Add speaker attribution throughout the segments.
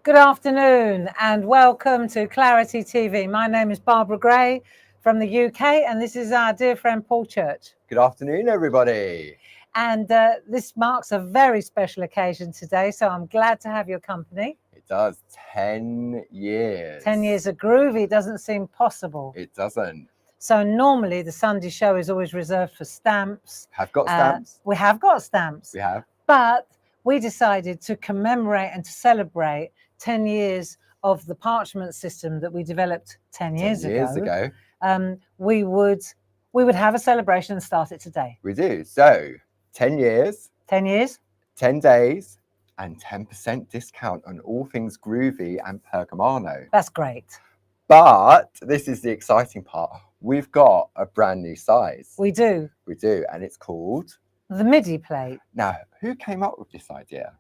Speaker 1: Good afternoon and welcome to Clarity TV. My name is Barbara Gray from the UK and this is our dear friend Paul Church.
Speaker 2: Good afternoon, everybody.
Speaker 1: And this marks a very special occasion today, so I'm glad to have your company.
Speaker 2: It does. 10 years.
Speaker 1: 10 years of Groovi doesn't seem possible.
Speaker 2: It doesn't.
Speaker 1: So normally the Sunday show is always reserved for stamps.
Speaker 2: Have got stamps?
Speaker 1: We have got stamps.
Speaker 2: We have.
Speaker 1: But we decided to commemorate and to celebrate 10 years of the parchment system that we developed 10 years ago. We would have a celebration and start it today.
Speaker 2: We do. So 10 years.
Speaker 1: 10 years.
Speaker 2: 10 days and 10% discount on all things Groovi and Pergamano.
Speaker 1: That's great.
Speaker 2: But this is the exciting part. We've got a brand new size.
Speaker 1: We do.
Speaker 2: We do. And it's called
Speaker 1: the MIDI plate.
Speaker 2: Now, who came up with this idea?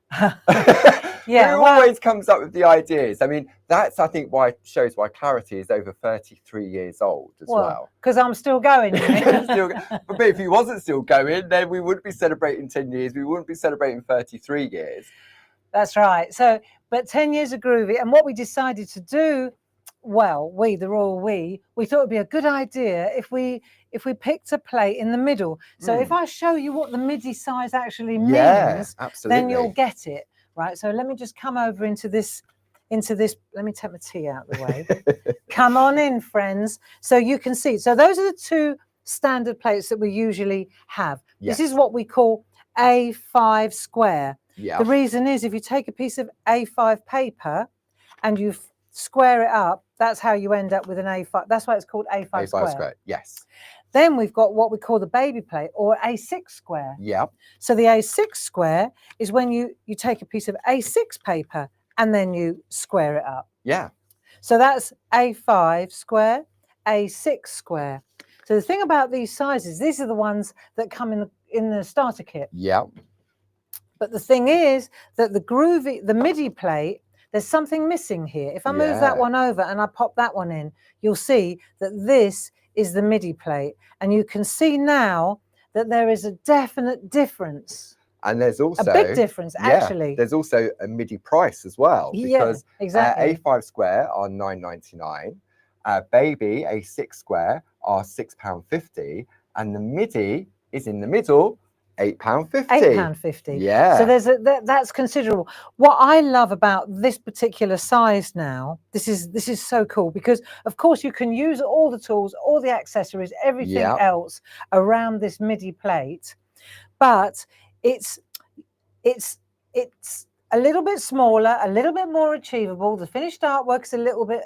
Speaker 1: Yeah,
Speaker 2: Who always comes up with the ideas? I mean, that's, I think, why shows why Clarity is over 33 years old as well.
Speaker 1: Because I'm still going.
Speaker 2: But if he wasn't still going, then we wouldn't be celebrating 10 years. We wouldn't be celebrating 33 years.
Speaker 1: That's right. So, but 10 years of Groovi, and what we decided to do, well, the royal we thought it'd be a good idea if we picked a plate in the middle. So if I show you what the MIDI size actually means, then you'll get it. Right, so let me just come over into this, let me take my tea out of the way. Come on in, friends. So you can see, so those are the two standard plates that we usually have.
Speaker 2: Yes.
Speaker 1: This is what we call A5 square.
Speaker 2: Yeah.
Speaker 1: The reason is if you take a piece of A5 paper and you square it up, that's how you end up with an A5. That's why it's called A5 square.
Speaker 2: Yes.
Speaker 1: Then we've got what we call the baby plate or A6 square.
Speaker 2: Yeah.
Speaker 1: So the A6 square is when you take a piece of A6 paper and then you square it up.
Speaker 2: Yeah.
Speaker 1: So that's A5 square, A6 square. So the thing about these sizes, these are the ones that come in the starter kit.
Speaker 2: Yeah.
Speaker 1: But the thing is that the MIDI plate, there's something missing here. If I move that one over and I pop that one in, you'll see that this is the MIDI plate. And you can see now that there is a definite difference.
Speaker 2: And there's also
Speaker 1: a big difference, actually.
Speaker 2: There's also a MIDI price as well. Because
Speaker 1: exactly.
Speaker 2: A5 square are £9.99. Baby A6 square are £6.50. And the MIDI is in the middle, £8.50.
Speaker 1: £8.50.
Speaker 2: Yeah.
Speaker 1: So that's considerable. What I love about this particular size now, this is so cool because of course you can use all the tools, all the accessories, everything else around this MIDI plate, but it's a little bit smaller, a little bit more achievable. The finished artwork is a little bit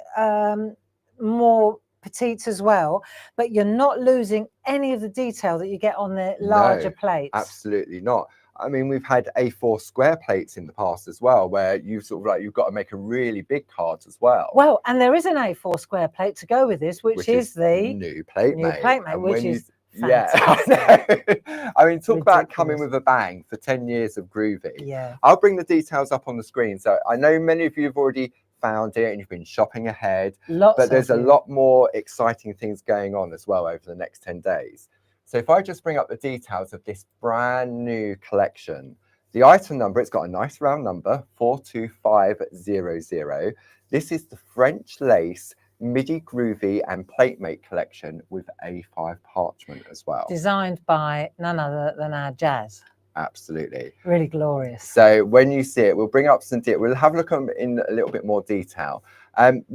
Speaker 1: more petite as well, but you're not losing any of the detail that you get on the larger plates.
Speaker 2: Absolutely not. I mean, we've had A4 square plates in the past as well, where you've got to make a really big card as well.
Speaker 1: Well, and there is an A4 square plate to go with this, which is the
Speaker 2: new plate mate,
Speaker 1: which is
Speaker 2: fantastic. I mean, talk about coming with a bang for 10 years of Groovi.
Speaker 1: Yeah.
Speaker 2: I'll bring the details up on the screen. So I know many of you have already found it and you've been shopping ahead, but there's a lot more exciting things going on as well over the next 10 days. So if I just bring up the details of this brand new collection, the item number, it's got a nice round number, 42500. This is the French lace MIDI Groovi and Platemate collection with A5 parchment as well.
Speaker 1: Designed by none other than our Jazz.
Speaker 2: Absolutely.
Speaker 1: Really glorious.
Speaker 2: So when you see it, we'll bring up some we'll have a look in a little bit more detail.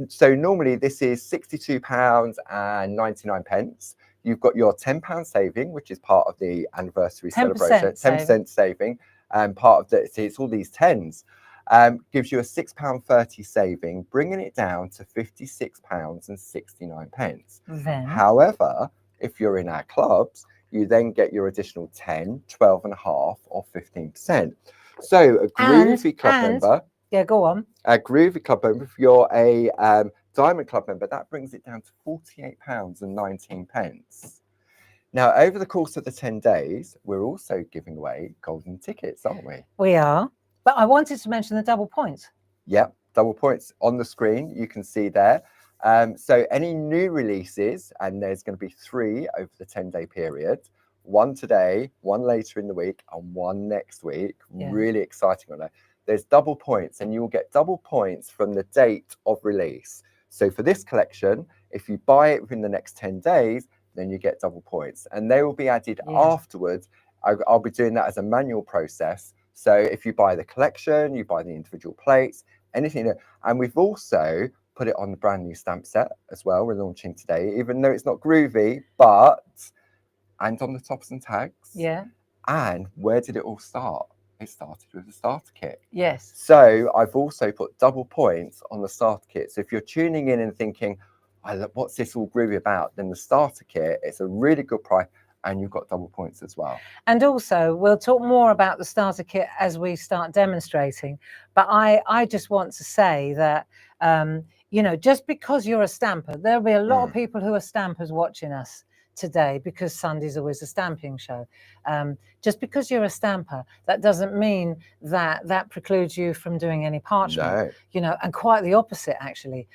Speaker 2: So normally this is £62.99. You've got your £10 saving, which is part of the anniversary celebration. 10% saving. Part of the, it's all these tens. Gives you a £6.30 saving, bringing it down to £56.69. However, if you're in our clubs, you then get your additional 10, 12.5 or 15%. So a Groovi club member.
Speaker 1: Yeah, go on.
Speaker 2: A Groovi club member, if you're a Diamond club member, that brings it down to £48.19. Now, over the course of the 10 days, we're also giving away golden tickets, aren't we?
Speaker 1: We are. But I wanted to mention the double points.
Speaker 2: Yep, double points on the screen. You can see there. So any new releases, and there's going to be 3 over the 10-day period, 1 today, 1 later in the week, and 1 next week. Yeah. Really exciting on that. there's double points, and you'll get double points from the date of release. So for this collection, if you buy it within the next 10 days, then you get double points, and they will be added afterwards. I'll be doing that as a manual process. So if you buy the collection, you buy the individual plates, anything, and we've also put it on the brand new stamp set as well. We're launching today, even though it's not Groovi, and on the tops and tags.
Speaker 1: Yeah.
Speaker 2: And where did it all start? It started with the starter kit.
Speaker 1: Yes.
Speaker 2: So I've also put double points on the starter kit. So if you're tuning in and thinking, what's this all Groovi about? Then the starter kit, it's a really good price, and you've got double points as well.
Speaker 1: And also, we'll talk more about the starter kit as we start demonstrating. But I just want to say that, you know, just because you're a stamper, there'll be a lot of people who are stampers watching us today, because Sunday's always a stamping show. Just because you're a stamper, that doesn't mean that precludes you from doing any parchment.
Speaker 2: No.
Speaker 1: You know, and quite the opposite, actually.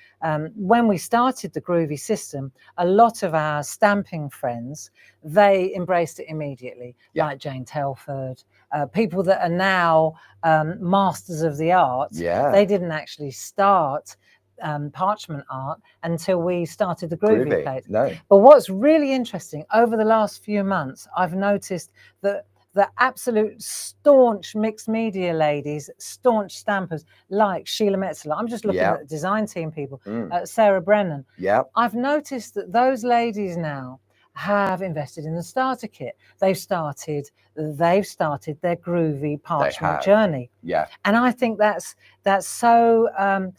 Speaker 1: When we started the Groovi system, a lot of our stamping friends, they embraced it immediately, like Jane Telford, people that are now masters of the art. They didn't actually start parchment art until we started the Groovi plates.
Speaker 2: No.
Speaker 1: But what's really interesting, over the last few months, I've noticed that the absolute staunch mixed media ladies, staunch stampers like Sheila Metzler, I'm just looking at the design team people, Sarah Brennan. I've noticed that those ladies now have invested in the starter kit. They've started their Groovi parchment journey. And I think that's so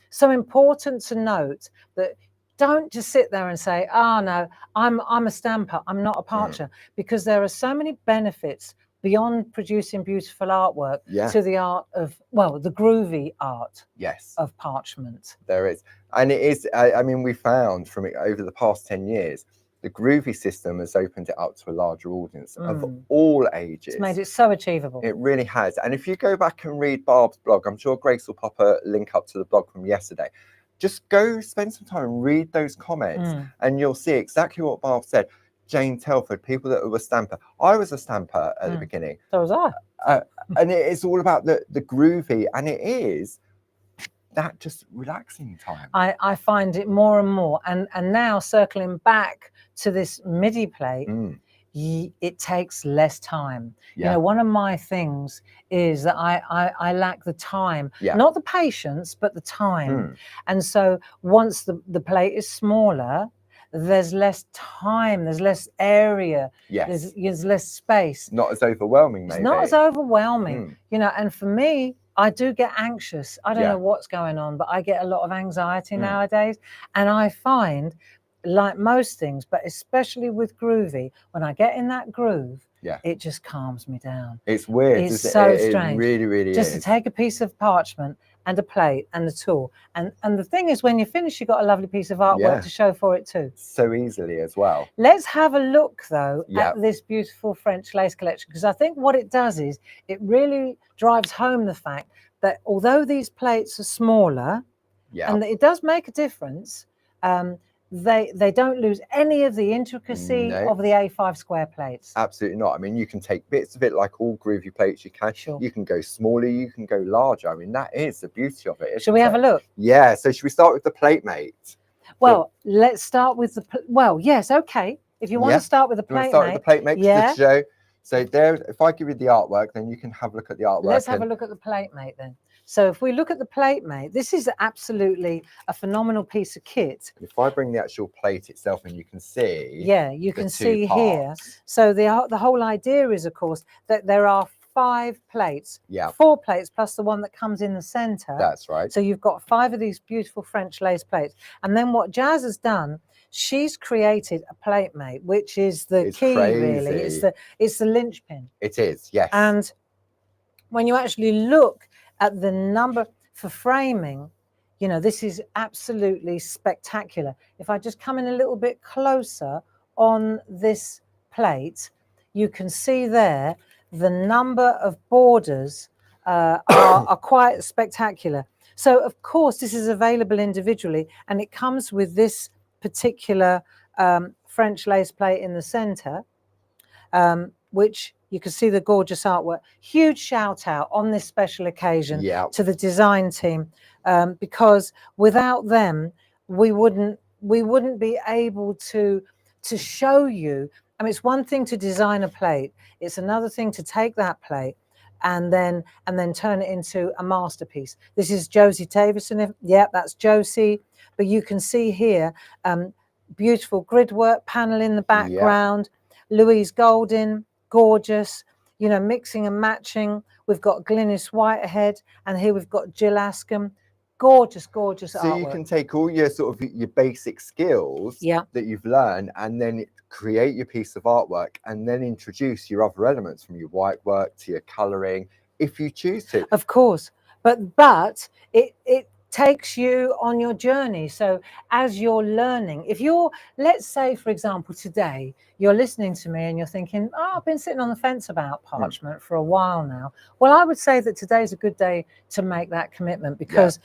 Speaker 1: so important to note, that don't just sit there and say, oh no, I'm a stamper, I'm not a parcher, because there are so many benefits beyond producing beautiful artwork to the art of, well, the Groovi art of parchment.
Speaker 2: There is. And it is, I mean, we found from it over the past 10 years, the Groovi system has opened it up to a larger audience of all ages.
Speaker 1: It's made it so achievable.
Speaker 2: It really has. And if you go back and read Barb's blog, I'm sure Grace will pop a link up to the blog from yesterday. Just go spend some time and read those comments, and you'll see exactly what Barb said. Jane Telford, people that were a stamper. I was a stamper at the beginning.
Speaker 1: So was I.
Speaker 2: And it's all about the Groovi, and it is that just relaxing time.
Speaker 1: I find it more and more, and now circling back to this MIDI plate, it takes less time. You know, one of my things is that I lack the time, not the patience, but the time. And so once the plate is smaller, there's less time, there's less area, there's less space.
Speaker 2: Not as overwhelming, maybe.
Speaker 1: It's not as overwhelming, you know, and for me, I do get anxious. I don't know what's going on, but I get a lot of anxiety nowadays. And I find, like most things, but especially with Groovi, when I get in that groove, it just calms me down.
Speaker 2: It's weird.
Speaker 1: It's so strange.
Speaker 2: It really, really
Speaker 1: just
Speaker 2: is.
Speaker 1: To take a piece of parchment and a plate and the tool. And the thing is, when you're finished, you've got a lovely piece of artwork to show for it too.
Speaker 2: So easily as well.
Speaker 1: Let's have a look, though, at this beautiful French lace collection, because I think what it does is it really drives home the fact that although these plates are smaller, and it does make a difference, they don't lose any of the intricacy of the A5 square plates.
Speaker 2: Absolutely not. I mean, you can take bits of it like all Groovi plates you can. You can go smaller, you can go larger. I mean, that is the beauty of it.
Speaker 1: Shall we have a look?
Speaker 2: Yeah. So should we start with the plate mate?
Speaker 1: Well, let's start with the, well, yes, okay. If you want to start with the plate mate.
Speaker 2: Start with the plate mate to show. So there, if I give you the artwork, then you can have a look at the artwork.
Speaker 1: Let's have a look at the plate mate then. So if we look at the plate mate, this is absolutely a phenomenal piece of kit.
Speaker 2: If I bring the actual plate itself, and you can see.
Speaker 1: Yeah, you can see here. So the whole idea is, of course, that there are 5 plates. 4 plates plus the one that comes in the center.
Speaker 2: That's right.
Speaker 1: So you've got 5 of these beautiful French lace plates. And then what Jazz has done, she's created a plate mate, which is the key, really. It's the linchpin.
Speaker 2: It is, yes.
Speaker 1: And when you actually look at the number for framing, you know, this is absolutely spectacular. If I just come in a little bit closer on this plate, you can see there the number of borders are quite spectacular. So, of course, this is available individually, and it comes with this particular French lace plate in the center, which You can see the gorgeous artwork. Huge shout out on this special occasion to the design team, because without them, we wouldn't be able to show you. I mean, it's one thing to design a plate. It's another thing to take that plate and then turn it into a masterpiece. This is Josie Davison. Yeah, that's Josie. But you can see here, beautiful grid work panel in the background. Louise Goldin, gorgeous, you know, mixing and matching. We've got Glynis Whitehead, and here we've got Jill Askham. Gorgeous, gorgeous artwork.
Speaker 2: So you can take all your sort of your basic skills that you've learned and then create your piece of artwork and then introduce your other elements from your white work to your colouring, if you choose to.
Speaker 1: Of course, but it takes you on your journey. So as you're learning, if you're, let's say, for example, today, you're listening to me and you're thinking, oh, I've been sitting on the fence about parchment for a while now. Well, I would say that today's a good day to make that commitment, because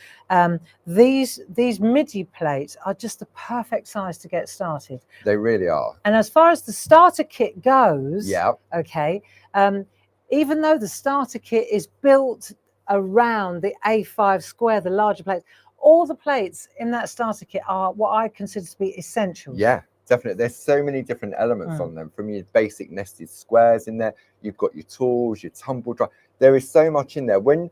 Speaker 1: these MIDI plates are just the perfect size to get started.
Speaker 2: They really are.
Speaker 1: And as far as the starter kit goes, okay, even though the starter kit is built around the A5 square, the larger plates, all the plates in that starter kit are what I consider to be essentials.
Speaker 2: Yeah, definitely. There's so many different elements on them, from your basic nested squares in there. You've got your tools, your tumble dry. There is so much in there. When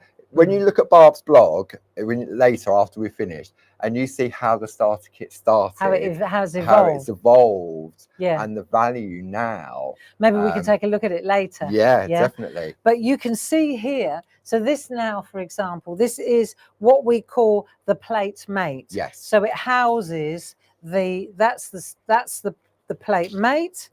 Speaker 2: you look at Barb's blog later after we finished, and you see how the starter kit started,
Speaker 1: how it has evolved,
Speaker 2: how it's evolved, and the value now.
Speaker 1: Maybe we can take a look at it later.
Speaker 2: Yeah, definitely.
Speaker 1: But you can see here. So this now, for example, this is what we call the plate mate.
Speaker 2: Yes.
Speaker 1: So it houses that's the plate mate,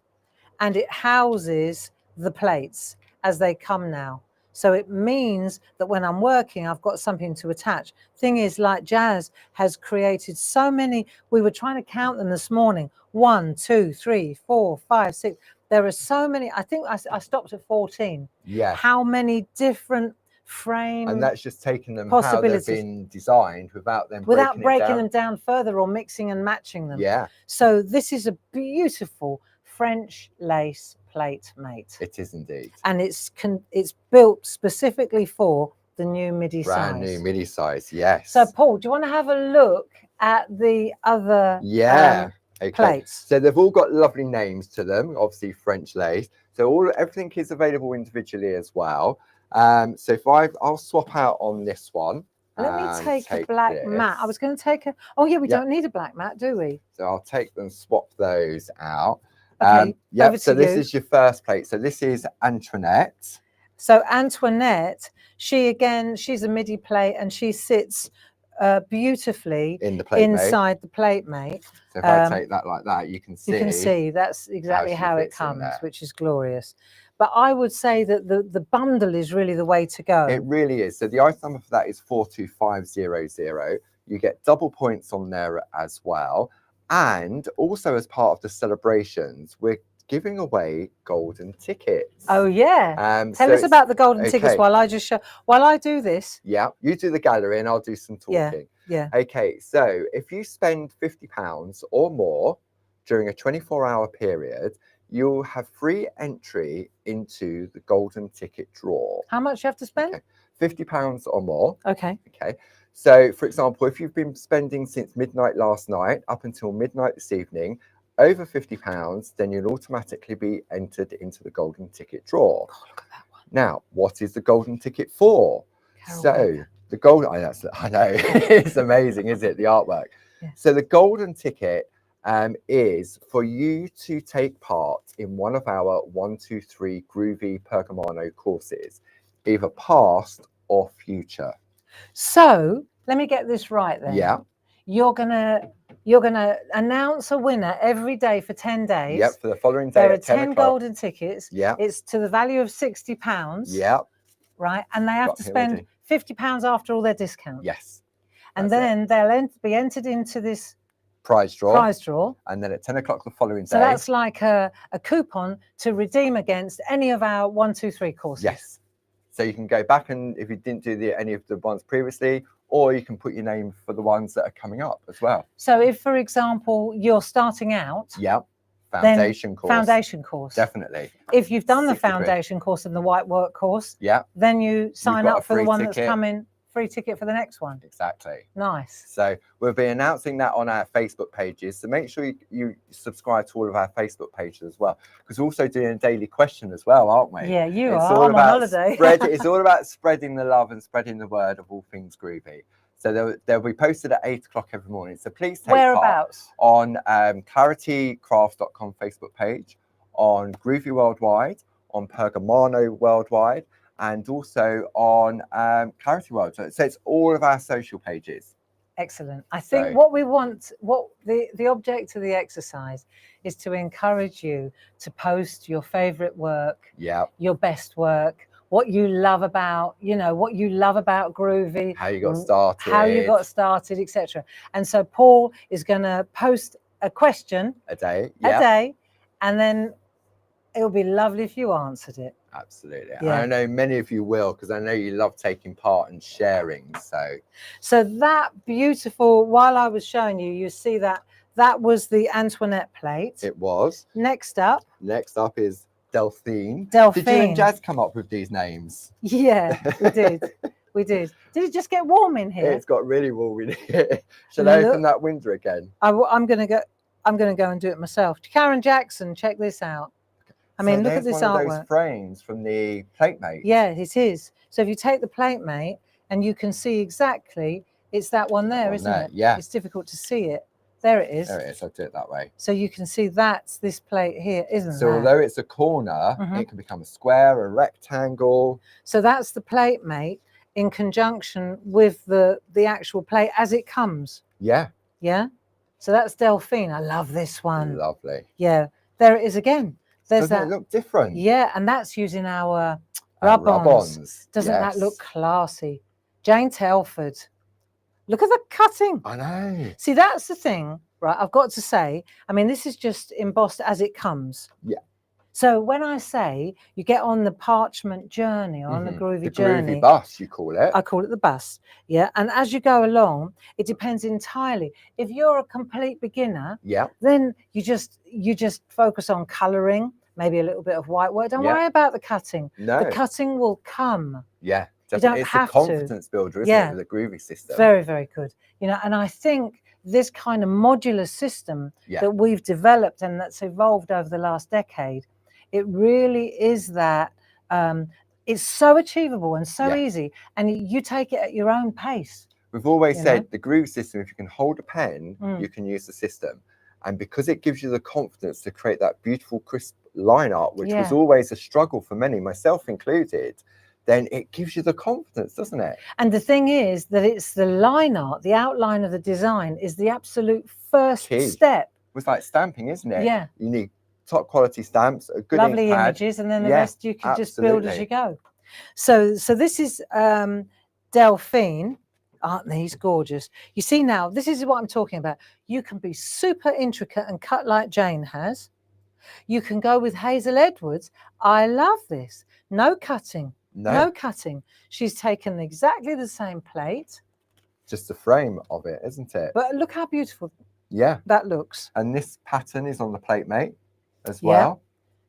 Speaker 1: and it houses the plates as they come now. So it means that when I'm working, I've got something to attach. Thing is, like Jazz has created so many, we were trying to count them this morning. 1, 2, 3, 4, 5, 6. There are so many. I think I stopped at 14.
Speaker 2: Yeah.
Speaker 1: How many different frame,
Speaker 2: and that's just taking them how they've been designed without breaking
Speaker 1: them down further or mixing and matching them.
Speaker 2: Yeah.
Speaker 1: So this is a beautiful French lace plate mate.
Speaker 2: It is indeed.
Speaker 1: And it's built specifically for the new MIDI size.
Speaker 2: Brand new MIDI size, yes.
Speaker 1: So Paul, do you want to have a look at the other plates?
Speaker 2: So they've all got lovely names to them, obviously French lace. So everything is available individually as well. So if I'll swap out on this one.
Speaker 1: Let me take a black mat. I was going to take a. Oh yeah, we don't need a black mat, do we?
Speaker 2: So I'll take them, swap those out.
Speaker 1: Okay.
Speaker 2: So this is your first plate. So this is Antoinette.
Speaker 1: So Antoinette, she's a MIDI plate, and she sits beautifully
Speaker 2: in the plate
Speaker 1: inside the plate mate.
Speaker 2: So if I take that like that, you can see
Speaker 1: that's exactly how it comes, which is glorious. But I would say that the bundle is really the way to go.
Speaker 2: It really is. So the item number for that is 42500. You get double points on there as well. And also as part of the celebrations, we're giving away golden tickets.
Speaker 1: Oh yeah. Tell us about the golden tickets while I do this.
Speaker 2: Yeah, you do the gallery and I'll do some talking.
Speaker 1: Yeah.
Speaker 2: Okay, so if you spend £50 or more during a 24-hour period, you'll have free entry into the golden ticket draw.
Speaker 1: How much you have to spend?
Speaker 2: Okay. £50 or more.
Speaker 1: Okay.
Speaker 2: Okay. So, for example, if you've been spending since midnight last night up until midnight this evening, over £50, then you'll automatically be entered into the golden ticket draw.
Speaker 1: Oh, look at that one.
Speaker 2: Now, what is the golden ticket for? The golden, I know, it's amazing, is it? The artwork.
Speaker 1: Yeah.
Speaker 2: So the golden ticket is for you to take part in one of our 1, 2, 3 Groovi Pergamano courses, either past or future.
Speaker 1: So let me get this right then.
Speaker 2: Yeah.
Speaker 1: You're gonna announce a winner every day for 10 days.
Speaker 2: Yep, for the following day.
Speaker 1: There are 10 golden tickets.
Speaker 2: Yeah.
Speaker 1: It's to the value of £60.
Speaker 2: Yeah.
Speaker 1: Right. And they have to spend £50 after all their discounts.
Speaker 2: Yes.
Speaker 1: And then they'll be entered into this
Speaker 2: prize draw.
Speaker 1: And
Speaker 2: then at 10 o'clock the following day.
Speaker 1: So that's like a coupon to redeem against any of our 1, 2, 3 courses.
Speaker 2: Yes. So you can go back, and if you didn't do any of the ones previously, or you can put your name for the ones that are coming up as well.
Speaker 1: So if, for example, you're starting out,
Speaker 2: foundation course.
Speaker 1: Foundation course.
Speaker 2: Definitely.
Speaker 1: If you've done the
Speaker 2: 60 quid.
Speaker 1: foundation course and the white work course,
Speaker 2: yeah,
Speaker 1: then you sign
Speaker 2: got
Speaker 1: up
Speaker 2: a
Speaker 1: for the
Speaker 2: free
Speaker 1: one that's
Speaker 2: ticket.
Speaker 1: coming, free ticket for the next one.
Speaker 2: Exactly.
Speaker 1: Nice.
Speaker 2: So we'll be announcing that on our Facebook pages. So make sure you subscribe to all of our Facebook pages as well, because we're also doing a daily question as well, aren't we?
Speaker 1: Yeah, you
Speaker 2: it's
Speaker 1: are.
Speaker 2: All
Speaker 1: I'm
Speaker 2: about
Speaker 1: on holiday.
Speaker 2: It's all about spreading the love and spreading the word of all things groovy. So they'll be posted at 8 o'clock every morning. So please take
Speaker 1: Whereabouts?
Speaker 2: part on claritycraft.com Facebook page, on Groovy Worldwide, on Pergamano Worldwide, and also on Clarity World. So it's all of our social pages.
Speaker 1: Excellent. I think what we want, what the object of the exercise is to encourage you to post your favorite work, your best work, what you love about, what you love about Groovy,
Speaker 2: how you got started,
Speaker 1: etc. And so Paul is going to post a question
Speaker 2: a day,
Speaker 1: and then it would be lovely if you answered it.
Speaker 2: Absolutely. Yeah. I know many of you will, because I know you love taking part and sharing.
Speaker 1: So that beautiful, while I was showing you, you see that was the Antoinette plate.
Speaker 2: It was.
Speaker 1: Next up
Speaker 2: is Delphine.
Speaker 1: Delphine.
Speaker 2: Did you and Jazz come up with these names?
Speaker 1: Yeah, we did. We did. Did it just get warm in here?
Speaker 2: It's got really warm in here. Shall I open that window again?
Speaker 1: I'm gonna go and do it myself. Karen Jackson, check this out. I mean, look at this artwork.
Speaker 2: Those frames from the PlateMate.
Speaker 1: Yeah, it is. So if you take the PlateMate, and you can see exactly, it's that one there, isn't it?
Speaker 2: Yeah.
Speaker 1: It's difficult to see it. There it is.
Speaker 2: There it is. I'll do it that way.
Speaker 1: So you can see that's this plate here, isn't it?
Speaker 2: So although it's a corner, it can become a square, a rectangle.
Speaker 1: So that's the PlateMate in conjunction with the actual plate as it comes.
Speaker 2: Yeah.
Speaker 1: Yeah. So that's Delphine. I love this one.
Speaker 2: Lovely.
Speaker 1: Yeah. There it is again.
Speaker 2: Doesn't it look different?
Speaker 1: Yeah, and that's using our rub-ons. Doesn't that look classy? Jane Telford. Look at the cutting.
Speaker 2: I know.
Speaker 1: See, that's the thing, right? I've got to say, I mean, this is just embossed as it comes.
Speaker 2: Yeah.
Speaker 1: So when I say you get on the parchment journey, on the groovy journey.
Speaker 2: The groovy bus, you call it.
Speaker 1: I call it the bus. Yeah. And as you go along, it depends entirely. If you're a complete beginner, then you just focus on colouring, maybe a little bit of white work. Don't worry about the cutting.
Speaker 2: No.
Speaker 1: The cutting will come.
Speaker 2: Yeah.
Speaker 1: You don't
Speaker 2: it's
Speaker 1: have
Speaker 2: a confidence builder, isn't it, with the groovy system?
Speaker 1: Very, very good. And I think this kind of modular system that we've developed and that's evolved over the last decade, it really is that it's so achievable and so easy, and you take it at your own pace.
Speaker 2: We've always said the groove system, if you can hold a pen, you can use the system. And because it gives you the confidence to create that beautiful, crisp line art, which was always a struggle for many, myself included, then it gives you the confidence, doesn't it?
Speaker 1: And the thing is that it's the line art, the outline of the design is the absolute first step.
Speaker 2: It's like stamping, isn't it?
Speaker 1: Yeah.
Speaker 2: You need top quality stamps, a good
Speaker 1: lovely
Speaker 2: ink pad.
Speaker 1: images, and then the rest you can just build as you go. So this is Delphine. Aren't these gorgeous? You see now, this is what I'm talking about. You can be super intricate and cut like Jane has. You can go with Hazel Edwards. I love this. No cutting. No cutting. She's taken exactly the same plate.
Speaker 2: Just the frame of it, isn't it?
Speaker 1: But look how beautiful that looks.
Speaker 2: And this pattern is on the PlateMate as well.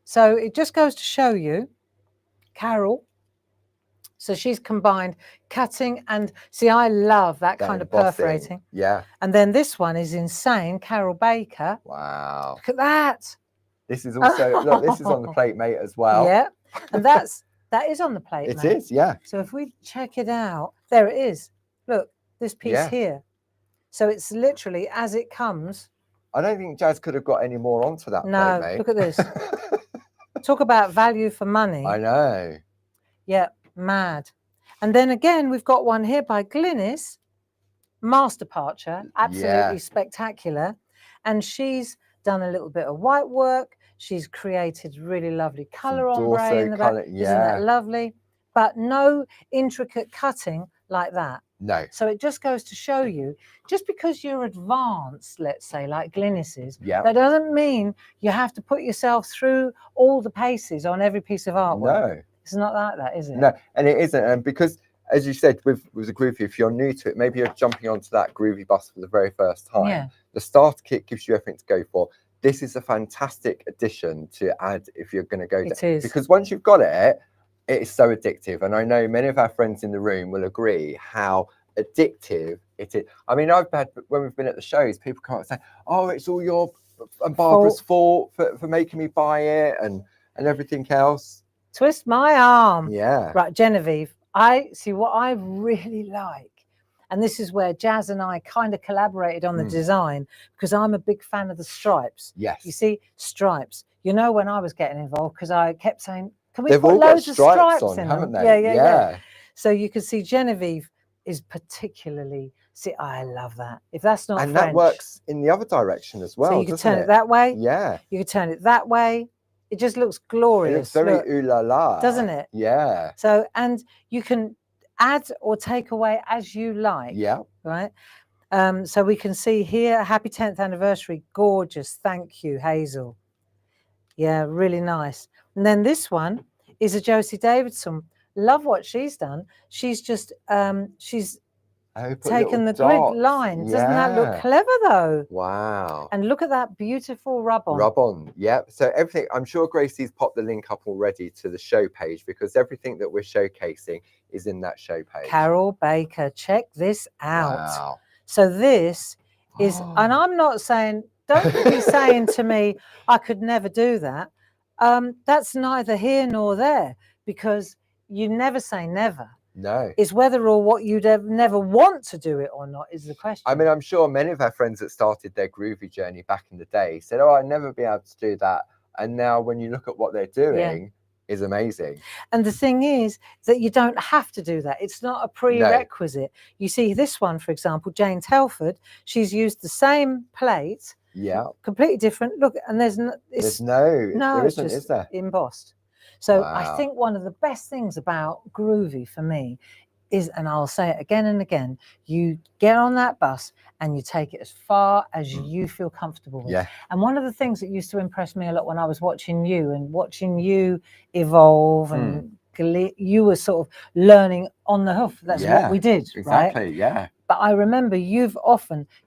Speaker 1: So it just goes to show you, Carol. So she's combined cutting and, see, I love that kind of perforating.
Speaker 2: Yeah.
Speaker 1: And then this one is insane, Carol Baker.
Speaker 2: Wow.
Speaker 1: Look at that.
Speaker 2: This is also, look, this is on the PlateMate as well.
Speaker 1: Yeah. And that is on the PlateMate.
Speaker 2: It is, yeah.
Speaker 1: So if we check it out, there it is. Look, this piece here. So it's literally as it comes.
Speaker 2: I don't think Jazz could have got any more onto that PlateMate.
Speaker 1: Look at this. Talk about value for money.
Speaker 2: I know.
Speaker 1: Yeah, mad. And then again, we've got one here by Glynis, Master Parcher, absolutely spectacular. And she's done a little bit of white work. She's created really lovely colour ombre in the back. Isn't that lovely? But no intricate cutting like that.
Speaker 2: No.
Speaker 1: So it just goes to show you, just because you're advanced, let's say, like Glynis is, that doesn't mean you have to put yourself through all the paces on every piece of artwork. No. It's not like that, is it?
Speaker 2: No, and it isn't. And because, as you said, with the Groovy, if you're new to it, maybe you're jumping onto that Groovy bus for the very first time. Yeah. The starter kit gives you everything to go for. this is a fantastic addition to add if you're going to go.
Speaker 1: It is.
Speaker 2: Because once you've got it, it is so addictive. And I know many of our friends in the room will agree how addictive it is. I mean, I've had, when we've been at the shows, people come up and say, oh, it's all your and Barbara's fault for making me buy it and everything else.
Speaker 1: Twist my arm.
Speaker 2: Yeah.
Speaker 1: Right, Genevieve, I see what I really like. And this is where Jazz and I kind of collaborated on the design, because I'm a big fan of the stripes.
Speaker 2: Yes.
Speaker 1: You see, stripes. You know, when I was getting involved, because I kept saying, can we
Speaker 2: They've
Speaker 1: put
Speaker 2: all
Speaker 1: loads
Speaker 2: got
Speaker 1: of stripes
Speaker 2: on,
Speaker 1: in
Speaker 2: haven't
Speaker 1: them?
Speaker 2: they?
Speaker 1: Yeah. So you can see Genevieve is particularly, see, I love that. If that's not
Speaker 2: and
Speaker 1: French,
Speaker 2: that works in the other direction as well.
Speaker 1: So you can turn it that way.
Speaker 2: Yeah.
Speaker 1: You can turn it that way. It just looks glorious.
Speaker 2: It looks very ooh la la.
Speaker 1: Doesn't it?
Speaker 2: Yeah.
Speaker 1: So, and you can add or take away as you like.
Speaker 2: Yeah.
Speaker 1: Right. So we can see here, happy 10th anniversary. Gorgeous. Thank you, Hazel. Yeah, really nice. And then this one is a Josie Davidson. Love what she's done. She's just, she's taken the grid line.
Speaker 2: Yeah.
Speaker 1: Doesn't that look clever though?
Speaker 2: Wow.
Speaker 1: And look at that beautiful rub on.
Speaker 2: Rub on, yep. So everything, I'm sure Gracie's popped the link up already to the show page, because everything that we're showcasing is in that show page.
Speaker 1: Carol Baker, check this out.
Speaker 2: Wow.
Speaker 1: So this is, and I'm not saying, don't be saying to me, I could never do that. That's neither here nor there, because you never say never.
Speaker 2: No.
Speaker 1: It's whether or what you'd never want to do it or not is the question.
Speaker 2: I mean, I'm sure many of our friends that started their groovy journey back in the day said, oh, I'd never be able to do that. And now when you look at what they're doing, is amazing.
Speaker 1: And the thing is that you don't have to do that. It's not a prerequisite. No. You see this one, for example, Jane Telford, she's used the same plate.
Speaker 2: Yeah.
Speaker 1: Completely different. Look, and there isn't,
Speaker 2: is there?
Speaker 1: Embossed. So I think one of the best things about groovy for me is, and I'll say it again and again, you get on that bus and you take it as far as you feel comfortable with.
Speaker 2: Yeah.
Speaker 1: And one of the things that used to impress me a lot when I was watching you evolve and you were sort of learning on the hoof. That's what we did,
Speaker 2: exactly,
Speaker 1: right?
Speaker 2: Yeah.
Speaker 1: But I remember you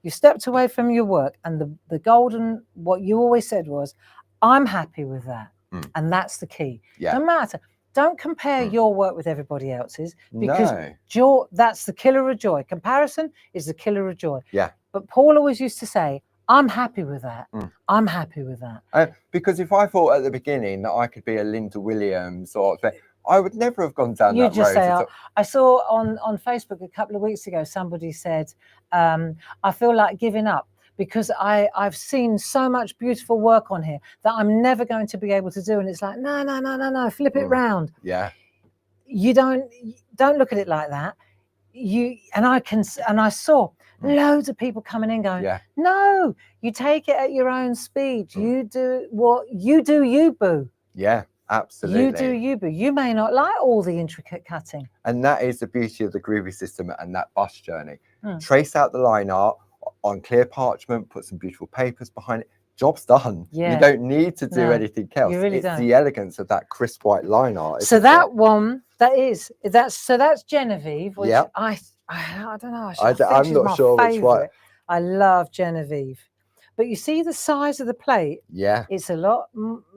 Speaker 1: stepped away from your work, and the golden, what you always said was, I'm happy with that. And that's the key.
Speaker 2: Yeah.
Speaker 1: No matter. Don't compare your work with everybody else's, because
Speaker 2: no.
Speaker 1: That's the killer of joy. Comparison is the killer of joy.
Speaker 2: Yeah.
Speaker 1: But Paul always used to say, I'm happy with that. I'm happy with that.
Speaker 2: Because if I thought at the beginning that I could be a Linda Williams, or I would never have gone down that road.
Speaker 1: Just say, I saw on Facebook a couple of weeks ago, somebody said, I feel like giving up, because I've seen so much beautiful work on here that I'm never going to be able to do. And it's like, no, flip it round.
Speaker 2: Yeah.
Speaker 1: You don't look at it like that. I saw loads of people coming in going, no, you take it at your own speed. You do what you do, you boo.
Speaker 2: Yeah, absolutely.
Speaker 1: You do, you boo. You may not like all the intricate cutting.
Speaker 2: And that is the beauty of the groovy system and that bus journey. Trace out the line art on clear parchment, put some beautiful papers behind it. Job's done.
Speaker 1: Yeah.
Speaker 2: You don't need to do anything else.
Speaker 1: You really
Speaker 2: it's
Speaker 1: don't.
Speaker 2: The elegance of that crisp white line art.
Speaker 1: So that one, that's Genevieve, which I don't know.
Speaker 2: I'm not sure which one.
Speaker 1: I love Genevieve, but you see the size of the plate.
Speaker 2: Yeah,
Speaker 1: it's a lot.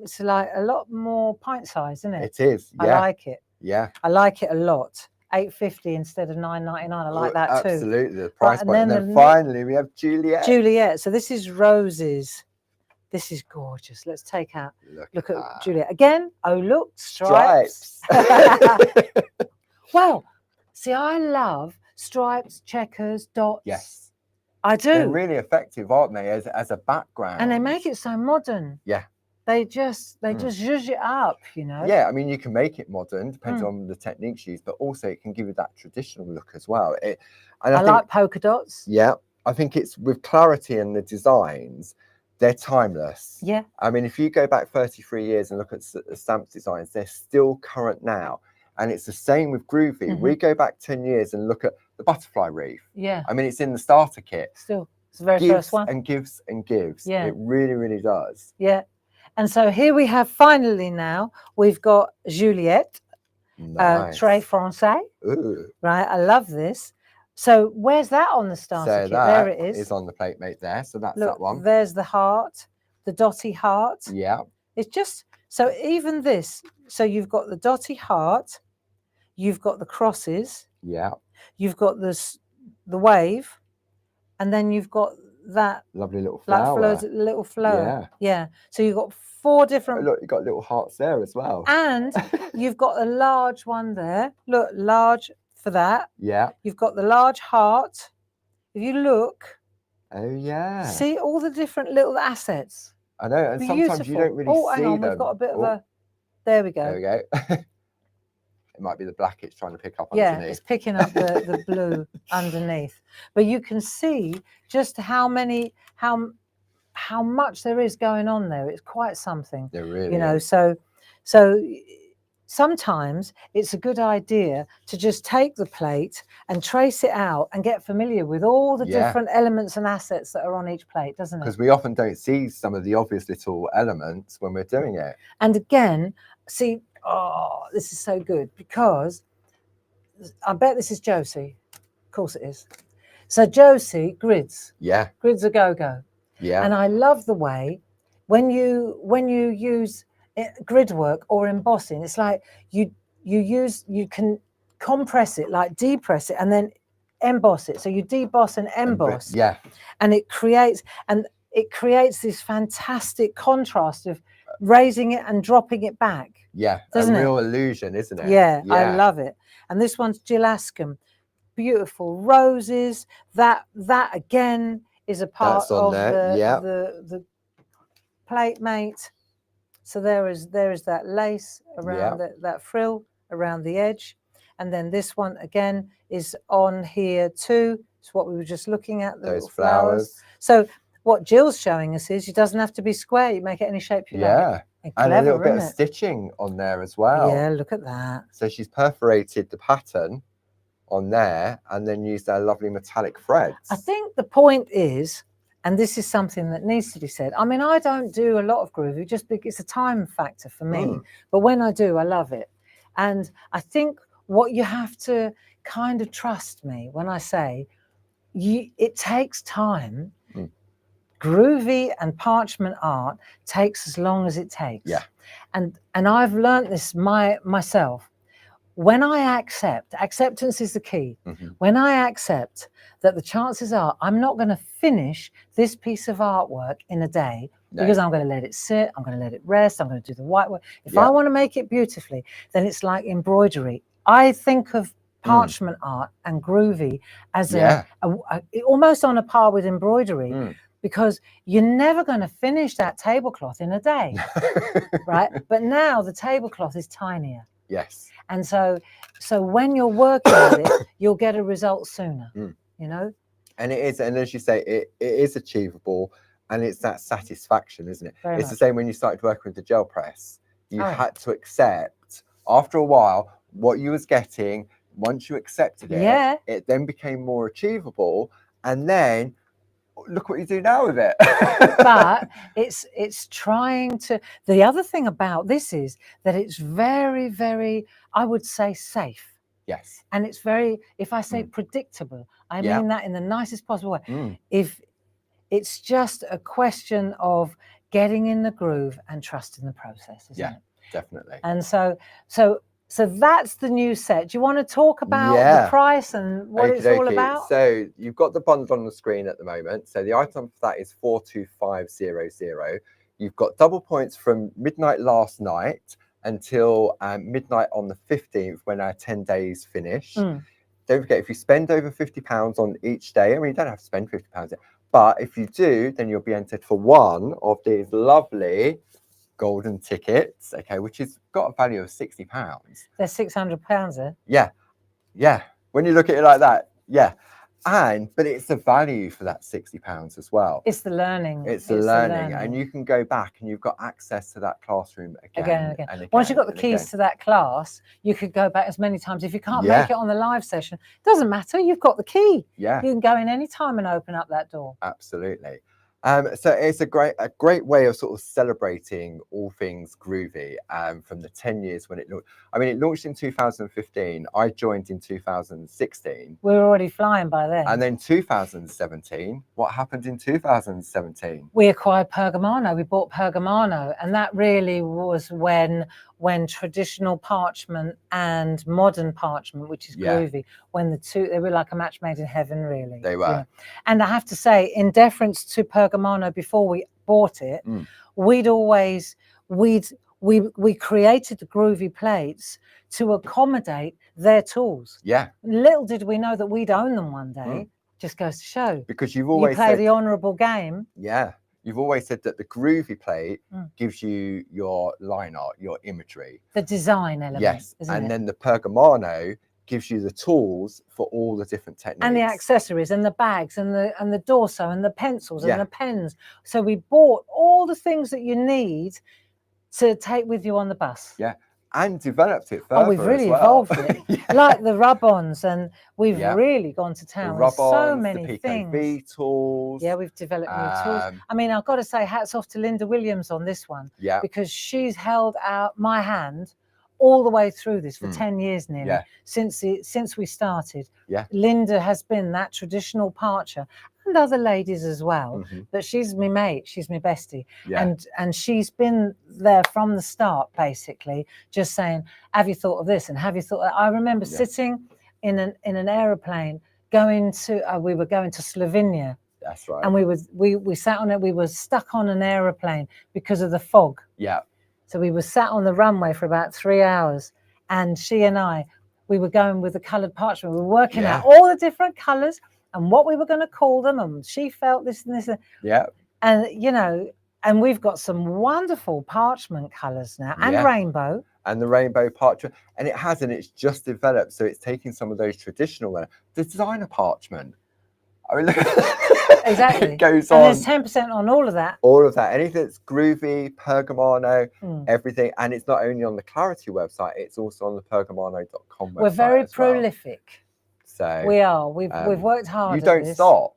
Speaker 1: It's like a lot more pint size, isn't it?
Speaker 2: It is. Yeah.
Speaker 1: I like it.
Speaker 2: Yeah,
Speaker 1: I like it a lot. $8.50 instead of $9.99. I like that too.
Speaker 2: Absolutely, the price point. And then finally we have Juliet.
Speaker 1: Juliet. So this is Roses. This is gorgeous. Let's take out. Look at Juliet again. Oh, look, stripes. Well, see, I love stripes, checkers, dots.
Speaker 2: Yes,
Speaker 1: I do.
Speaker 2: They're really effective, aren't they, as a background?
Speaker 1: And they make it so modern.
Speaker 2: Yeah.
Speaker 1: They just zhuzh it up, you know.
Speaker 2: Yeah, I mean, you can make it modern, depends on the techniques used, but also it can give you that traditional look as well.
Speaker 1: I like polka dots.
Speaker 2: Yeah, I think it's with clarity and the designs, they're timeless.
Speaker 1: Yeah.
Speaker 2: I mean, if you go back 33 years and look at the stamp designs, they're still current now. And it's the same with Groovy. We go back 10 years and look at the butterfly wreath.
Speaker 1: Yeah.
Speaker 2: I mean, it's in the starter kit.
Speaker 1: Still, it's the very first one.
Speaker 2: And gives and gives.
Speaker 1: Yeah.
Speaker 2: It really, really does.
Speaker 1: Yeah. And so here we have finally now, we've got Juliette, Très Français.
Speaker 2: Ooh.
Speaker 1: Right, I love this. So where's that on the starter kit? There it is.
Speaker 2: Is on the plate mate there. So that's
Speaker 1: Look,
Speaker 2: that one.
Speaker 1: There's the heart. the dotty heart.
Speaker 2: Yeah.
Speaker 1: It's just, so even this, so you've got the dotty heart, you've got the crosses,
Speaker 2: Yeah.
Speaker 1: you've got this, the wave, and then you've got that
Speaker 2: lovely little flower.
Speaker 1: Like little flower.
Speaker 2: Yeah.
Speaker 1: Yeah. So you've got 4 different.
Speaker 2: Oh, look, you've got little hearts there as well.
Speaker 1: And you've got a large one there. Look, large for that.
Speaker 2: Yeah.
Speaker 1: You've got the large heart. If you look.
Speaker 2: Oh, yeah.
Speaker 1: See all the different little assets.
Speaker 2: I know, and sometimes you don't really see them.
Speaker 1: Oh, hang on, we've got a bit of a. There we go.
Speaker 2: There we go. It might be the black it's trying to pick up underneath.
Speaker 1: Yeah, it's picking up the blue underneath. But you can see just how much there is going on there. It's quite something.
Speaker 2: There really
Speaker 1: you know,
Speaker 2: is.
Speaker 1: so sometimes it's a good idea to just take the plate and trace it out and get familiar with all the different elements and assets that are on each plate, doesn't it?
Speaker 2: Because we often don't see some of the obvious little elements when we're doing it.
Speaker 1: And again, see, oh, this is so good, because I bet this is Josie. Of course it is. So Josie, grids. Yeah. Grids a go-go. Yeah. And I love the way when you use grid work or embossing, it's like you can compress it, like depress it, and then emboss it. So you deboss and emboss. Yeah. And it creates this fantastic contrast of raising it and dropping it back. Yeah. Doesn't it? A real illusion, isn't it? Yeah, yeah. I love it. And this one's Gilascum. Beautiful roses. That again is a part of the plate mate. So there is that lace around that frill around the edge. And then this one again is on here too. It's what we were just looking at, the those flowers. So what Jill's showing us is, it doesn't have to be square. You make it any shape you like. Yeah. And a little bit of stitching on there as well. Yeah, look at that. So she's perforated the pattern on there and then used our lovely metallic threads. I think the point is, and this is something that needs to be said, I mean, I don't do a lot of groovy just because it's a time factor for me. But when I do, I love it. And I think what you have to kind of trust me when I say it takes time. Groovy and parchment art takes as long as it takes. Yeah. And I've learned this myself. When I acceptance is the key. When I accept that the chances are I'm not going to finish this piece of artwork in a day, because I'm going to let it sit, I'm going to let it rest, I'm going to do the white work. If I want to make it beautifully, then it's like embroidery. I think of parchment art and groovy as almost on a par with embroidery. Because you're never going to finish that tablecloth in a day, right? But now the tablecloth is tinier. Yes. And so when you're working with it, you'll get a result sooner, you know? And it is, and as you say, it is achievable, and it's that satisfaction, isn't it? Very much. The same when you started working with the gel press. You had to accept, after a while, what you was getting. Once you accepted it, it then became more achievable, and then look what you do now with it. But it's trying to, the other thing about this is that it's very, very, I would say, safe. Yes. And it's very, if I say predictable, I mean that in the nicest possible way. If it's just a question of getting in the groove and trusting the process, isn't it? Definitely. And so that's the new set. Do you want to talk about the price and what it's all about? So you've got the bundle on the screen at the moment. So the item for that is 42500. You've got double points from midnight last night until midnight on the 15th, when our 10 days finish. Don't forget, if you spend over £50 on each day, I mean, you don't have to spend £50, but if you do, then you'll be entered for one of these lovely golden tickets, okay, which has got a value of £60. They're £600, eh? Yeah, yeah. When you look at it like that, yeah. But it's the value for that £60 as well. It's the learning. It's the learning, and you can go back and you've got access to that classroom again and again. Once you've got the keys to that class, you could go back as many times. If you can't make it on the live session, it doesn't matter. You've got the key. Yeah, you can go in any time and open up that door. Absolutely.
Speaker 2: So it's a great way of sort of celebrating all things groovy from the 10 years when it launched. I mean, it launched in 2015. I joined in 2016.
Speaker 1: We were already flying by then.
Speaker 2: And then 2017, what happened in 2017?
Speaker 1: We acquired Pergamano. We bought Pergamano, and that really was when traditional parchment and modern parchment, which is groovy, when they were like a match made in heaven, really.
Speaker 2: They were.
Speaker 1: And I have to say, in deference to Pergamano, before we bought it, we created the groovy plates to accommodate their tools.
Speaker 2: Yeah.
Speaker 1: Little did we know that we'd own them one day. Just goes to show.
Speaker 2: Because you've always
Speaker 1: play the honourable game.
Speaker 2: Yeah. You've always said that the groovy plate gives you your line art, your imagery.
Speaker 1: The design element.
Speaker 2: Yes. And then the Pergamano gives you the tools for all the different techniques.
Speaker 1: And the accessories and the bags and the dorso and the pencils and the pens. So we bought all the things that you need to take with you on the bus.
Speaker 2: Yeah. And developed it further.
Speaker 1: Oh, we've really evolved it. Like the rub-ons, and we've really gone to town with so many
Speaker 2: the
Speaker 1: things.
Speaker 2: Pico tools.
Speaker 1: Yeah, we've developed new tools. I mean, I've got to say hats off to Linda Williams on this one.
Speaker 2: Yeah.
Speaker 1: Because she's held out my hand all the way through this for 10 years nearly, since we started.
Speaker 2: Yeah.
Speaker 1: Linda has been that traditional parcher, and other ladies as well, but she's my mate, she's my bestie. And she's been there from the start, basically, just saying, have you thought of this and have you thought of that? I remember sitting in an aeroplane going to we were going to Slovenia.
Speaker 2: That's right.
Speaker 1: And we sat on it, we were stuck on an aeroplane because of the fog.
Speaker 2: Yeah.
Speaker 1: So we were sat on the runway for about 3 hours, and she and I, we were going with the coloured parchment. We were working out all the different colours and what we were going to call them, and she felt this and this.
Speaker 2: Yeah.
Speaker 1: And, you know, and we've got some wonderful parchment colours now, and rainbow.
Speaker 2: And the rainbow parchment. And it's just developed. So it's taking some of those traditional, the designer parchment. I mean, look
Speaker 1: exactly.
Speaker 2: It goes
Speaker 1: and
Speaker 2: on.
Speaker 1: There's 10% on all of that.
Speaker 2: All of that. Anything that's groovy, Pergamano, everything. And it's not only on the Clarity website, it's also on the pergamano.com website.
Speaker 1: We're very prolific.
Speaker 2: So
Speaker 1: we are. We've worked hard.
Speaker 2: You don't stop.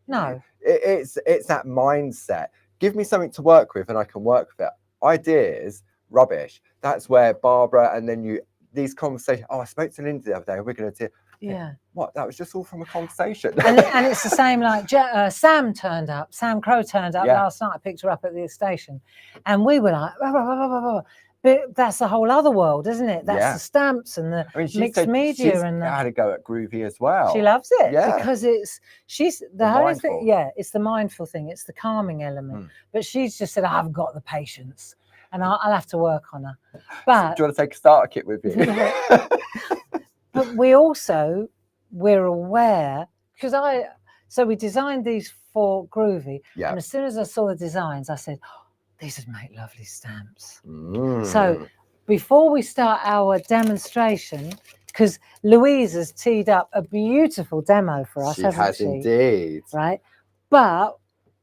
Speaker 1: No.
Speaker 2: It's that mindset. Give me something to work with and I can work with it. Ideas, rubbish. That's where Barbara and then these conversations. Oh, I spoke to Linda the other day. We're going to do.
Speaker 1: Yeah.
Speaker 2: What? That was just all from a conversation.
Speaker 1: and it's the same, like Sam turned up. Sam Crow turned up last night. I picked her up at the station. And we were like, rah, rah, rah, rah, rah. But that's a whole other world, isn't it? That's the stamps and the mixed media. And
Speaker 2: had to go at Groovy as well.
Speaker 1: She loves it because she's the whole thing. Yeah, it's the mindful thing. It's the calming element. But she's just said, I haven't got the patience. And I'll have to work on her. But
Speaker 2: do you want to take a starter kit with you?
Speaker 1: But we're aware, because so we designed these for Groovy, and as soon as I saw the designs, I said, oh, these would make lovely stamps. So before we start our demonstration, because Louise has teed up a beautiful demo for us, hasn't she?
Speaker 2: Indeed.
Speaker 1: Right, but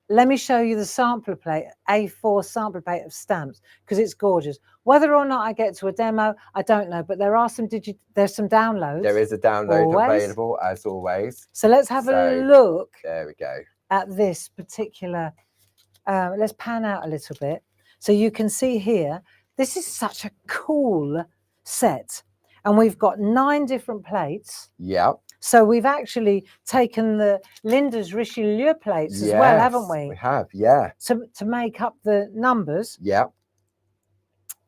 Speaker 1: let me show you the sampler plate, A4 sampler plate of stamps, because it's gorgeous. Whether or not I get to a demo, I don't know, but there are there's some downloads.
Speaker 2: There is a download available, as always.
Speaker 1: So let's have a look.
Speaker 2: There we go.
Speaker 1: At this particular, let's pan out a little bit. So you can see here, this is such a cool set. And we've got 9 different plates.
Speaker 2: Yeah.
Speaker 1: So we've actually taken the Linda's Richelieu plates as well, haven't we?
Speaker 2: We have, yeah.
Speaker 1: To make up the numbers.
Speaker 2: Yeah.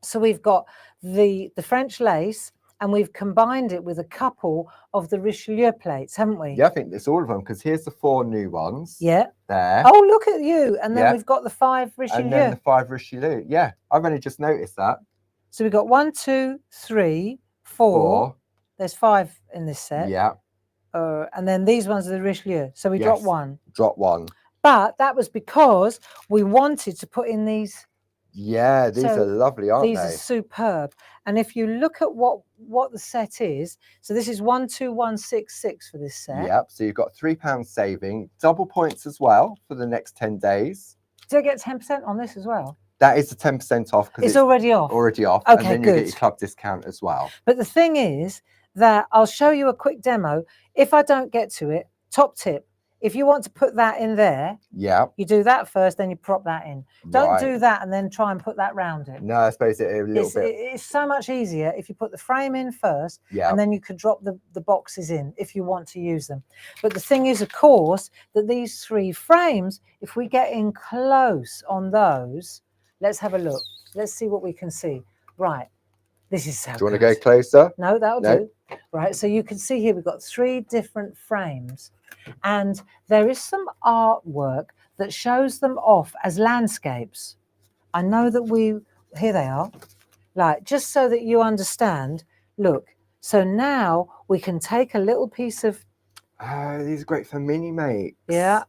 Speaker 1: So we've got the French lace, and we've combined it with a couple of the Richelieu plates, haven't we?
Speaker 2: Yeah, I think it's all of them, because here's the 4 new ones.
Speaker 1: Yeah.
Speaker 2: There.
Speaker 1: Oh, look at you. And then we've got the 5 Richelieu.
Speaker 2: And then the 5 Richelieu. Yeah, I've only just noticed that.
Speaker 1: So we've got 1, 2, 3, 4. There's 5 in this set.
Speaker 2: Yeah.
Speaker 1: And then these ones are the Richelieu. So we dropped 1.
Speaker 2: Drop 1.
Speaker 1: But that was because we wanted to put in these.
Speaker 2: Yeah, these are lovely, aren't they?
Speaker 1: These are superb. And if you look at what the set is, so this is 12166 for this set.
Speaker 2: Yep. So you've got £3 saving, double points as well for the next 10 days.
Speaker 1: Do I get 10% on this as well?
Speaker 2: That is the 10% off because
Speaker 1: it's already off.
Speaker 2: Already off.
Speaker 1: Okay,
Speaker 2: and then you get your club discount as well.
Speaker 1: But the thing is that I'll show you a quick demo. If I don't get to it, top tip. if you want to put that in there, you do that first, then you prop that in. Don't do that and then try and put that round it.
Speaker 2: No, I suppose it a little bit.
Speaker 1: It's so much easier if you put the frame in first, and then you can drop the boxes in if you want to use them. But the thing is, of course, that these 3 frames, if we get in close on those, let's have a look. Let's see what we can see. Right. This is so good.
Speaker 2: Do you want to go closer?
Speaker 1: No, that'll do. Right. So you can see here we've got 3 different frames. And there is some artwork that shows them off as landscapes. I know that here they are, like, just so that you understand. Look, so now we can take a little piece of.
Speaker 2: These are great for mini makes.
Speaker 1: Yeah.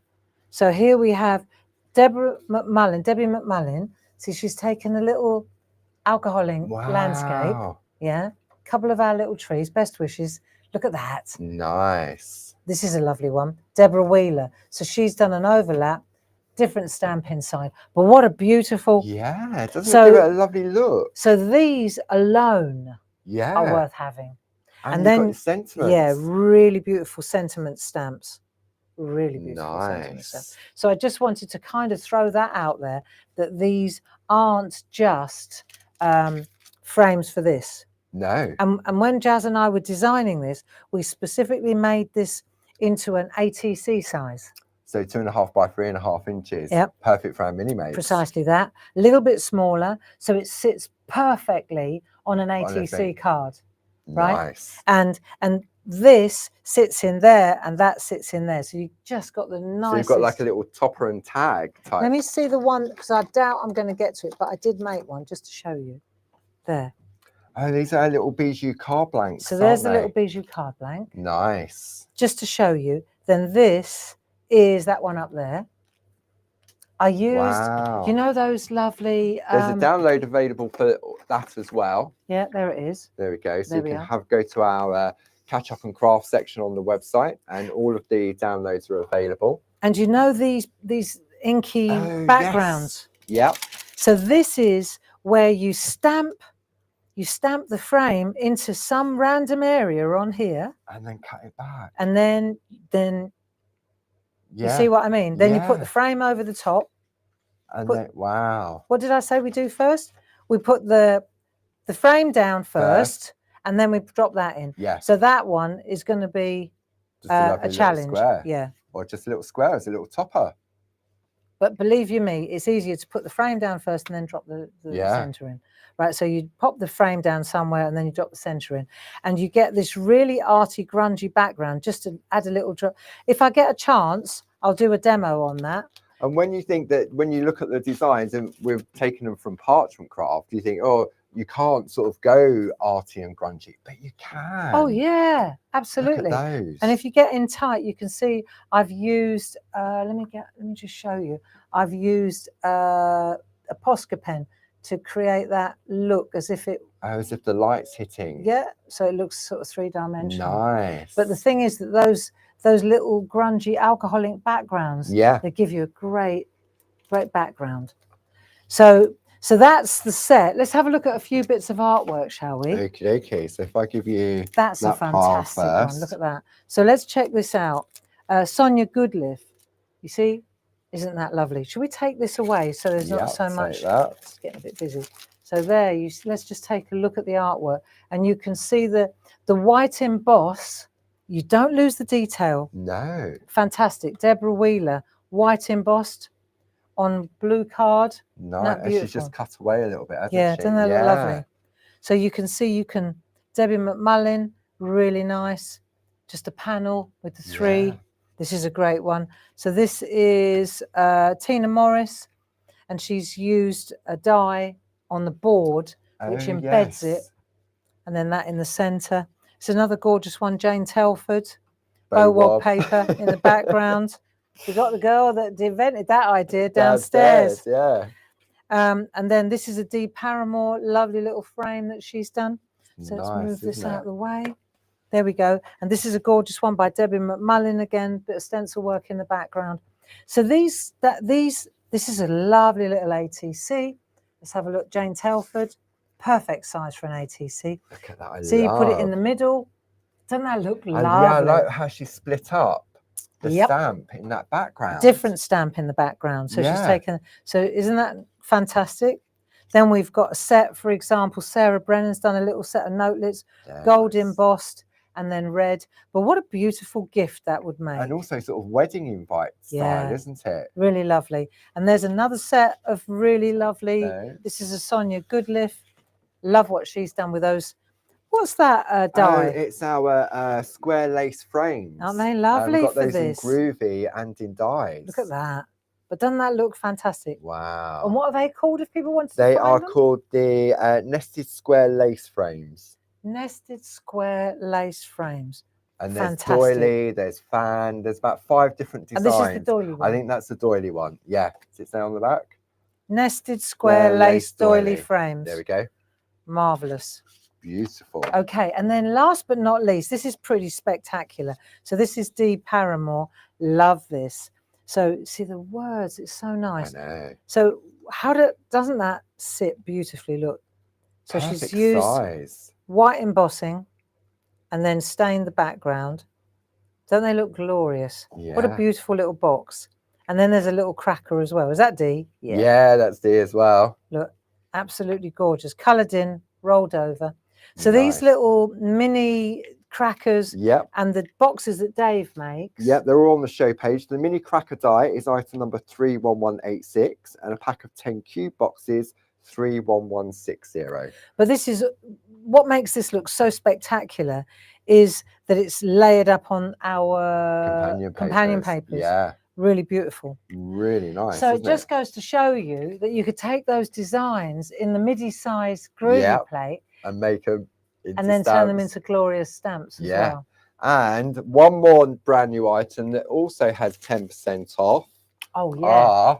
Speaker 1: So here we have Debbie McMullin. See, she's taken a little alcoholic landscape. Yeah. A couple of our little trees. Best wishes. Look at that.
Speaker 2: Nice.
Speaker 1: This is a lovely one. Deborah Wheeler. So she's done an overlap, different stamp inside. But what a beautiful.
Speaker 2: Yeah, it doesn't give it a lovely look.
Speaker 1: So these alone are worth having.
Speaker 2: And then got sentiments.
Speaker 1: Yeah, really beautiful sentiment stamps. Really beautiful sentiment stamps. So I just wanted to kind of throw that out there, that these aren't just frames for this.
Speaker 2: No.
Speaker 1: And when Jazz and I were designing this, we specifically made this into an ATC size.
Speaker 2: So 2.5 by 3.5 inches.
Speaker 1: Yep.
Speaker 2: Perfect for our mini makes.
Speaker 1: Precisely that. A little bit smaller, so it sits perfectly on an ATC card. Right?
Speaker 2: Nice.
Speaker 1: And this sits in there and that sits in there. So you just got the nicest.
Speaker 2: So you've got like a little topper and tag type.
Speaker 1: Let me see the one, because I doubt I'm going to get to it, but I did make one just to show you. There.
Speaker 2: Oh, these are little bijou card blanks.
Speaker 1: So there's the little bijou card blank.
Speaker 2: Nice.
Speaker 1: Just to show you. Then this is that one up there. I used, you know, those lovely.
Speaker 2: There's a download available for that as well.
Speaker 1: Yeah, there it is.
Speaker 2: There we go. So you can go to our catch up and craft section on the website, and all of the downloads are available. And
Speaker 1: you know these inky backgrounds.
Speaker 2: Yes. Yep.
Speaker 1: So this is where you stamp the frame into some random area on here,
Speaker 2: and then cut it back.
Speaker 1: And then you see what I mean? Then you put the frame over the top.
Speaker 2: And then, wow.
Speaker 1: What did I say we do first? We put the frame down first, and then we drop that in.
Speaker 2: Yeah.
Speaker 1: So that one is going to be a challenge.
Speaker 2: Square.
Speaker 1: Yeah.
Speaker 2: Or just a little square as a little topper.
Speaker 1: But believe you me, it's easier to put the frame down first and then drop the center in. Right, so you pop the frame down somewhere and then you drop the center in, and you get this really arty, grungy background. Just to add a little drop. If I get a chance, I'll do a demo on that.
Speaker 2: And when you think that, when you look at the designs, and we've taken them from parchment craft, you think, oh, you can't sort of go arty and grungy, but you can.
Speaker 1: Oh yeah, absolutely.
Speaker 2: Look at those.
Speaker 1: And if you get in tight, you can see I've used. Let me just show you. I've used a Posca pen to create that look as if it.
Speaker 2: Oh, as if the light's hitting.
Speaker 1: Yeah, so it looks sort of 3-dimensional.
Speaker 2: Nice.
Speaker 1: But the thing is that those little grungy alcoholic backgrounds, they give you a great background. So that's the set. Let's have a look at a few bits of artwork, shall we?
Speaker 2: Okay. So if I give you
Speaker 1: that's a fantastic one. Look at that. So let's check this out. Sonia Goodliff. You see? Isn't that lovely? Should we take this away so there's not so much? It's getting a bit busy. So there, let's just take a look at the artwork, and you can see the white emboss. You don't lose the detail.
Speaker 2: No.
Speaker 1: Fantastic. Deborah Wheeler, white embossed on blue card.
Speaker 2: Nice. She's just cut away a little bit, hasn't she?
Speaker 1: Doesn't that look lovely? So you can see, Debbie McMullin, really nice. Just a panel with the 3. Yeah. This is a great one. So this is Tina Morris, and she's used a die on the board, which embeds it, and then that in the centre. It's another gorgeous one, Jane Telford, bow wallpaper in the background. We got the girl that invented that idea downstairs.
Speaker 2: Yeah.
Speaker 1: And then this is a Dee Paramore, lovely little frame that she's done. So
Speaker 2: nice,
Speaker 1: let's move this out of the way. There we go. And this is a gorgeous one by Debbie McMullin again, bit of stencil work in the background. So this is a lovely little ATC. Let's have a look. Jane Telford, perfect size for an ATC.
Speaker 2: Look at that.
Speaker 1: You put it in the middle. Doesn't that look lovely?
Speaker 2: Yeah, I like how she's split up. the stamp in that background.
Speaker 1: Different stamp in the background. So she's taken, so isn't that fantastic? Then we've got a set, for example, Sarah Brennan's done a little set of notelets, gold embossed and then red. But what a beautiful gift that would make.
Speaker 2: And also sort of wedding invite style, isn't it?
Speaker 1: Really lovely. And there's another set of really lovely, this is a Sonia Goodliff. Love what she's done with those. What's that dye?
Speaker 2: It's our square lace frames.
Speaker 1: Aren't they lovely
Speaker 2: got
Speaker 1: for
Speaker 2: those
Speaker 1: this?
Speaker 2: in Groovi and in dyes.
Speaker 1: Look at that. But doesn't that look fantastic?
Speaker 2: Wow.
Speaker 1: And what are they called if people want to
Speaker 2: They
Speaker 1: find
Speaker 2: are
Speaker 1: them?
Speaker 2: called the nested square lace frames.
Speaker 1: Nested square lace frames.
Speaker 2: And there's doily, there's fan, there's about 5 different designs.
Speaker 1: And this is the doily one?
Speaker 2: I think that's the doily one. Yeah. Does it say on the back?
Speaker 1: Nested square lace doily frames.
Speaker 2: There we go.
Speaker 1: Marvellous.
Speaker 2: Beautiful.
Speaker 1: Okay, and then last but not least, this is pretty spectacular. So this is Dee Paramore. Love this. So see the words, it's so nice.
Speaker 2: I know.
Speaker 1: So doesn't that sit beautifully? Look. So she's used white embossing and then stained the background. Don't they look glorious?
Speaker 2: Yeah.
Speaker 1: What a beautiful little box. And then there's a little cracker as well. Is that Dee?
Speaker 2: Yeah, that's Dee as well.
Speaker 1: Look, absolutely gorgeous. Coloured in, rolled over. So these little mini crackers and the boxes that Dave makes.
Speaker 2: Yep, they're all on the show page. The mini cracker die is item number 31186 and a pack of 10 cube boxes 31160.
Speaker 1: But this is what makes this look so spectacular is that it's layered up on our companion papers.
Speaker 2: Yeah.
Speaker 1: Really beautiful.
Speaker 2: Really nice.
Speaker 1: So it just goes to show you that you could take those designs in the MIDI size Groovi plate
Speaker 2: and make them into
Speaker 1: and then
Speaker 2: stamps.
Speaker 1: turn them into glorious stamps as well.
Speaker 2: And one more brand new item that also has 10% off.
Speaker 1: Oh yeah.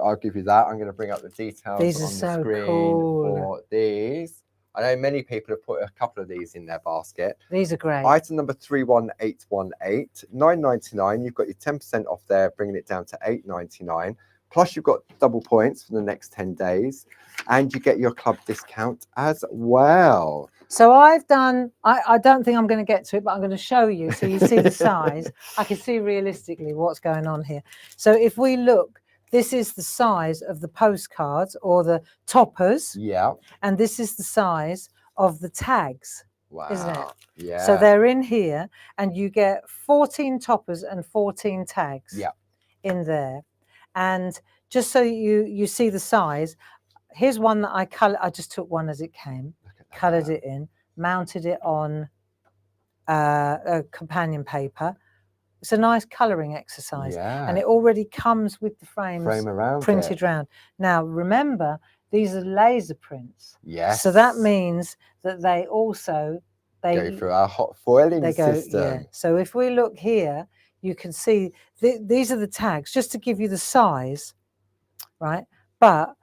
Speaker 2: I'll give you that. I'm going to bring up the details
Speaker 1: these
Speaker 2: on
Speaker 1: are
Speaker 2: the
Speaker 1: so
Speaker 2: screen
Speaker 1: cool.
Speaker 2: for these. I know many people have put a couple of these in their basket.
Speaker 1: These are great.
Speaker 2: Item number 31818, $9.99. You've got your 10% off there, bringing it down to $8.99. Plus, you've got double points for the next 10 days, and you get your club discount as well.
Speaker 1: So I've done, I don't think I'm going to get to it, but I'm going to show you so you see the size. I can see realistically what's going on here. So if we look, this is the size of the postcards or the toppers.
Speaker 2: Yeah.
Speaker 1: And this is the size of the tags.
Speaker 2: Wow.
Speaker 1: Isn't it?
Speaker 2: Yeah.
Speaker 1: So they're in here and you get 14 toppers and 14 tags in there. And just so you see the size, here's one that I just took one as it came, coloured it in, mounted it on a companion paper. It's a nice colouring exercise, and it already comes with the frames printed round. Now, remember, these are laser prints.
Speaker 2: Yes.
Speaker 1: So that means that they also
Speaker 2: go through our hot foiling system.
Speaker 1: Yeah. So if we look here, you can see these are the tags, just to give you the size, right? But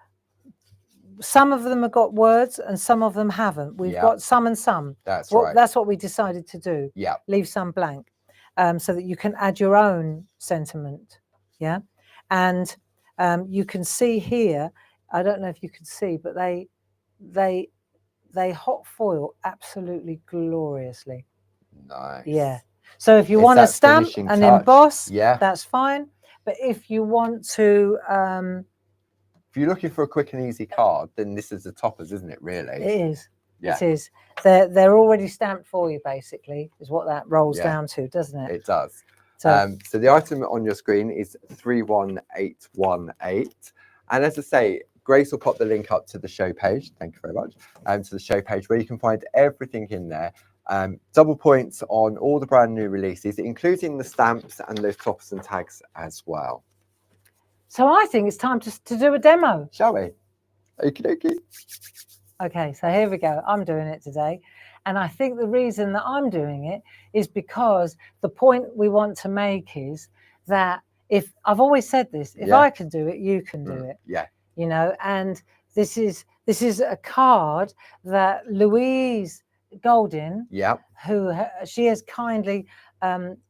Speaker 1: some of them have got words and some of them haven't. We've got some and some.
Speaker 2: That's right.
Speaker 1: That's what we decided to do.
Speaker 2: Yeah.
Speaker 1: Leave some blank. So that you can add your own sentiment, and you can see here. I don't know if you can see, but they hot foil absolutely gloriously.
Speaker 2: Nice.
Speaker 1: Yeah. So if you want to stamp and emboss, that's fine. But if you want to,
Speaker 2: if you're looking for a quick and easy card, then this is the toppers, isn't it? Really,
Speaker 1: it is. Yeah. It is. They're already stamped for you, basically, is what that rolls down to, doesn't it?
Speaker 2: It does. So the item on your screen is 31818. And as I say, Grace will pop the link up to the show page. Thank you very much. To the show page where you can find everything in there. Double points on all the brand new releases, including the stamps and those toppers and tags as well.
Speaker 1: So I think it's time to do a demo.
Speaker 2: Shall we? Okie dokie.
Speaker 1: Okay, so here we go. I'm doing it today. And I think the reason that I'm doing it is because the point we want to make is that if I've always said this, if I can do it, you can do it.
Speaker 2: Yeah.
Speaker 1: You know, and this is a card that Louise Goldin, who she has kindly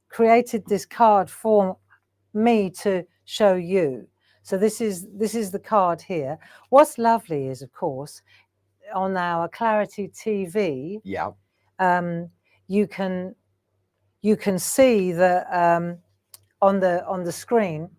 Speaker 1: created this card for me to show you. So this is the card here. What's lovely is, of course, on our Clarity TV, you can see that on the screen.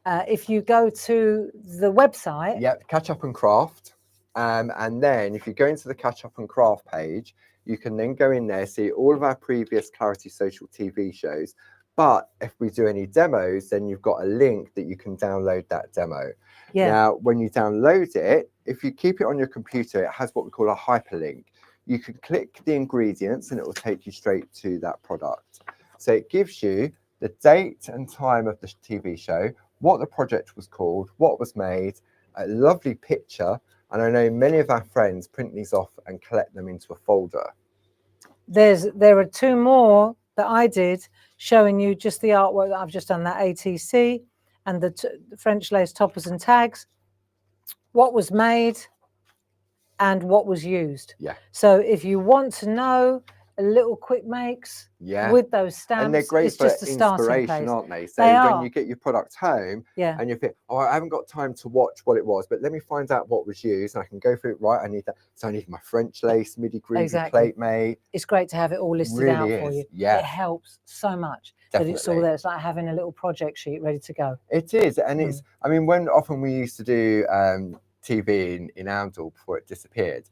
Speaker 1: If you go to the website.
Speaker 2: Yep, Catch Up and Craft. And then if you go into the Catch Up and Craft page, you can then go in there, see all of our previous Clarity Social TV shows. But if we do any demos, then you've got a link that you can download that demo.
Speaker 1: Yeah.
Speaker 2: Now, when you download it, if you keep it on your computer, it has what we call a hyperlink. You can click the ingredients and it will take you straight to that product. So it gives you the date and time of the TV show, what the project was called, what was made, a lovely picture. And I know many of our friends print these off and collect them into a folder.
Speaker 1: There are 2 more that I did showing you just the artwork that I've just done, that ATC and the French lace toppers and tags, what was made and what was used.
Speaker 2: Yeah.
Speaker 1: So if you want to know a little quick makes with those stamps,
Speaker 2: and they're great
Speaker 1: it's
Speaker 2: for
Speaker 1: just a starting
Speaker 2: inspiration,
Speaker 1: place.
Speaker 2: aren't they? So when you get your product home and you think, oh, I haven't got time to watch what it was, but let me find out what was used and I can go through it. Right, I need that. So I need my French lace, MIDI Groovi plate made.
Speaker 1: It's great to have it all listed out for you.
Speaker 2: Yeah.
Speaker 1: It helps so much.
Speaker 2: Definitely.
Speaker 1: That it's all there. It's like having a little project sheet ready to go.
Speaker 2: It is. And it's, I mean, when often we used to do TV in Oundle before it disappeared,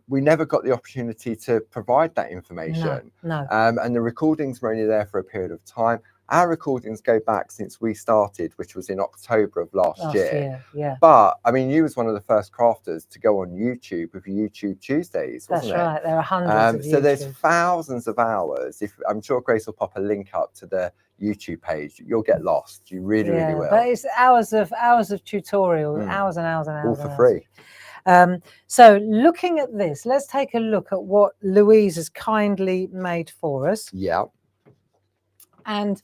Speaker 2: we never got the opportunity to provide that information.
Speaker 1: No.
Speaker 2: And the recordings were only there for a period of time. Our recordings go back since we started, which was in October of last year.
Speaker 1: Yeah.
Speaker 2: But I mean, you was one of the first crafters to go on YouTube with YouTube Tuesdays, wasn't
Speaker 1: That's right. There are hundreds of
Speaker 2: so there's thousands of hours. If I'm sure Grace will pop a link up to the YouTube page, you'll get lost. You really will.
Speaker 1: But it's hours of tutorial, hours and hours and hours.
Speaker 2: All for free.
Speaker 1: So looking at this, let's take a look at what Louise has kindly made for us.
Speaker 2: Yeah.
Speaker 1: And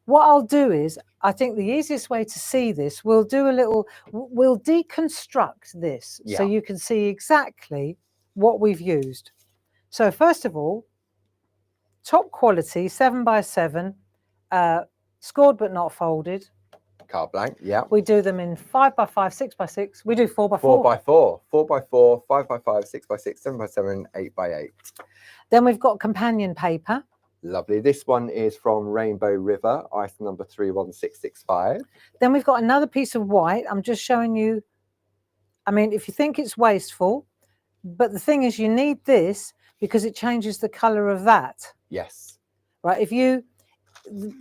Speaker 1: what I'll do is, I think the easiest way to see this, we'll deconstruct this so you can see exactly what we've used. So first of all, top quality 7x7, scored but not folded.
Speaker 2: Carte blank, yeah.
Speaker 1: We do them in 5x5, 6x6. We do 4x4.
Speaker 2: 4x4, 4x4, 5x5, 6x6, 7x7, 8x8.
Speaker 1: Then we've got companion paper.
Speaker 2: Lovely. This one is from Rainbow River, item number 31665.
Speaker 1: Then we've got another piece of white. I'm just showing you. I mean, if you think it's wasteful, but the thing is you need this because it changes the color of that.
Speaker 2: Yes.
Speaker 1: Right. If you,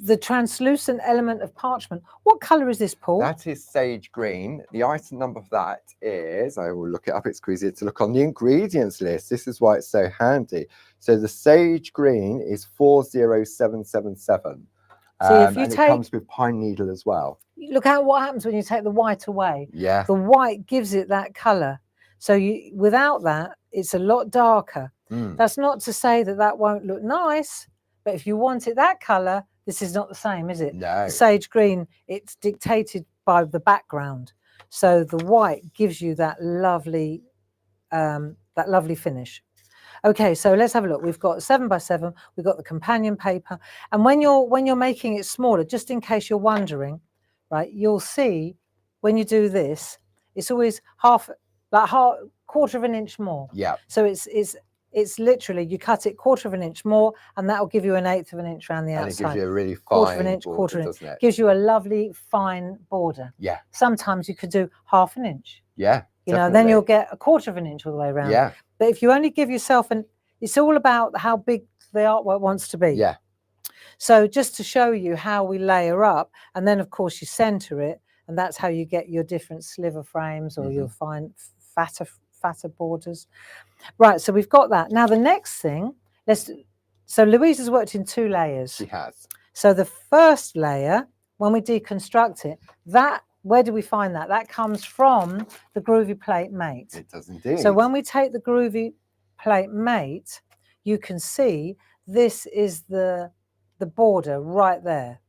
Speaker 1: the translucent element of parchment, what color is this, Paul?
Speaker 2: That is sage green. The item number for that is, I will look it up, it's easier to look on the ingredients list. This is why it's so handy. So the sage green is 40777.
Speaker 1: So if you
Speaker 2: and
Speaker 1: take,
Speaker 2: it comes with pine needle as well.
Speaker 1: Look at what happens when you take the white away.
Speaker 2: Yeah.
Speaker 1: The white gives it that color. So you, without that, it's a lot darker. That's not to say that that won't look nice, but if you want it that color, this is not the same, is it?
Speaker 2: No.
Speaker 1: The sage green, it's dictated by the background. So the white gives you that lovely finish. Okay, so let's have a look. We've got 7x7, we've got the companion paper. And when you're making it smaller, just in case you're wondering, right, you'll see when you do this, it's always quarter of an inch more.
Speaker 2: Yeah.
Speaker 1: So it's literally, you cut it quarter of an inch more, and that will give you an 1/8 of an inch around the outside.
Speaker 2: And it gives you a really fine
Speaker 1: quarter of an inch,
Speaker 2: border, doesn't it?
Speaker 1: Gives you a lovely fine border.
Speaker 2: Yeah.
Speaker 1: Sometimes you could do 1/2 an inch.
Speaker 2: Yeah.
Speaker 1: You know, then you'll get 1/4 of an inch all the way around.
Speaker 2: Yeah.
Speaker 1: But if you only give yourself it's all about how big the artwork wants to be.
Speaker 2: Yeah.
Speaker 1: So just to show you how we layer up, and then of course you center it, and that's how you get your different sliver frames, or you'll find fatter borders. Right, so we've got that. Now the next thing, so Louise has worked in 2 layers.
Speaker 2: She has.
Speaker 1: So the first layer, when we deconstruct it, where do we find that? That comes from the Groovi Plate Mate.
Speaker 2: It does indeed.
Speaker 1: So when we take the Groovi Plate Mate, you can see this is the border right there.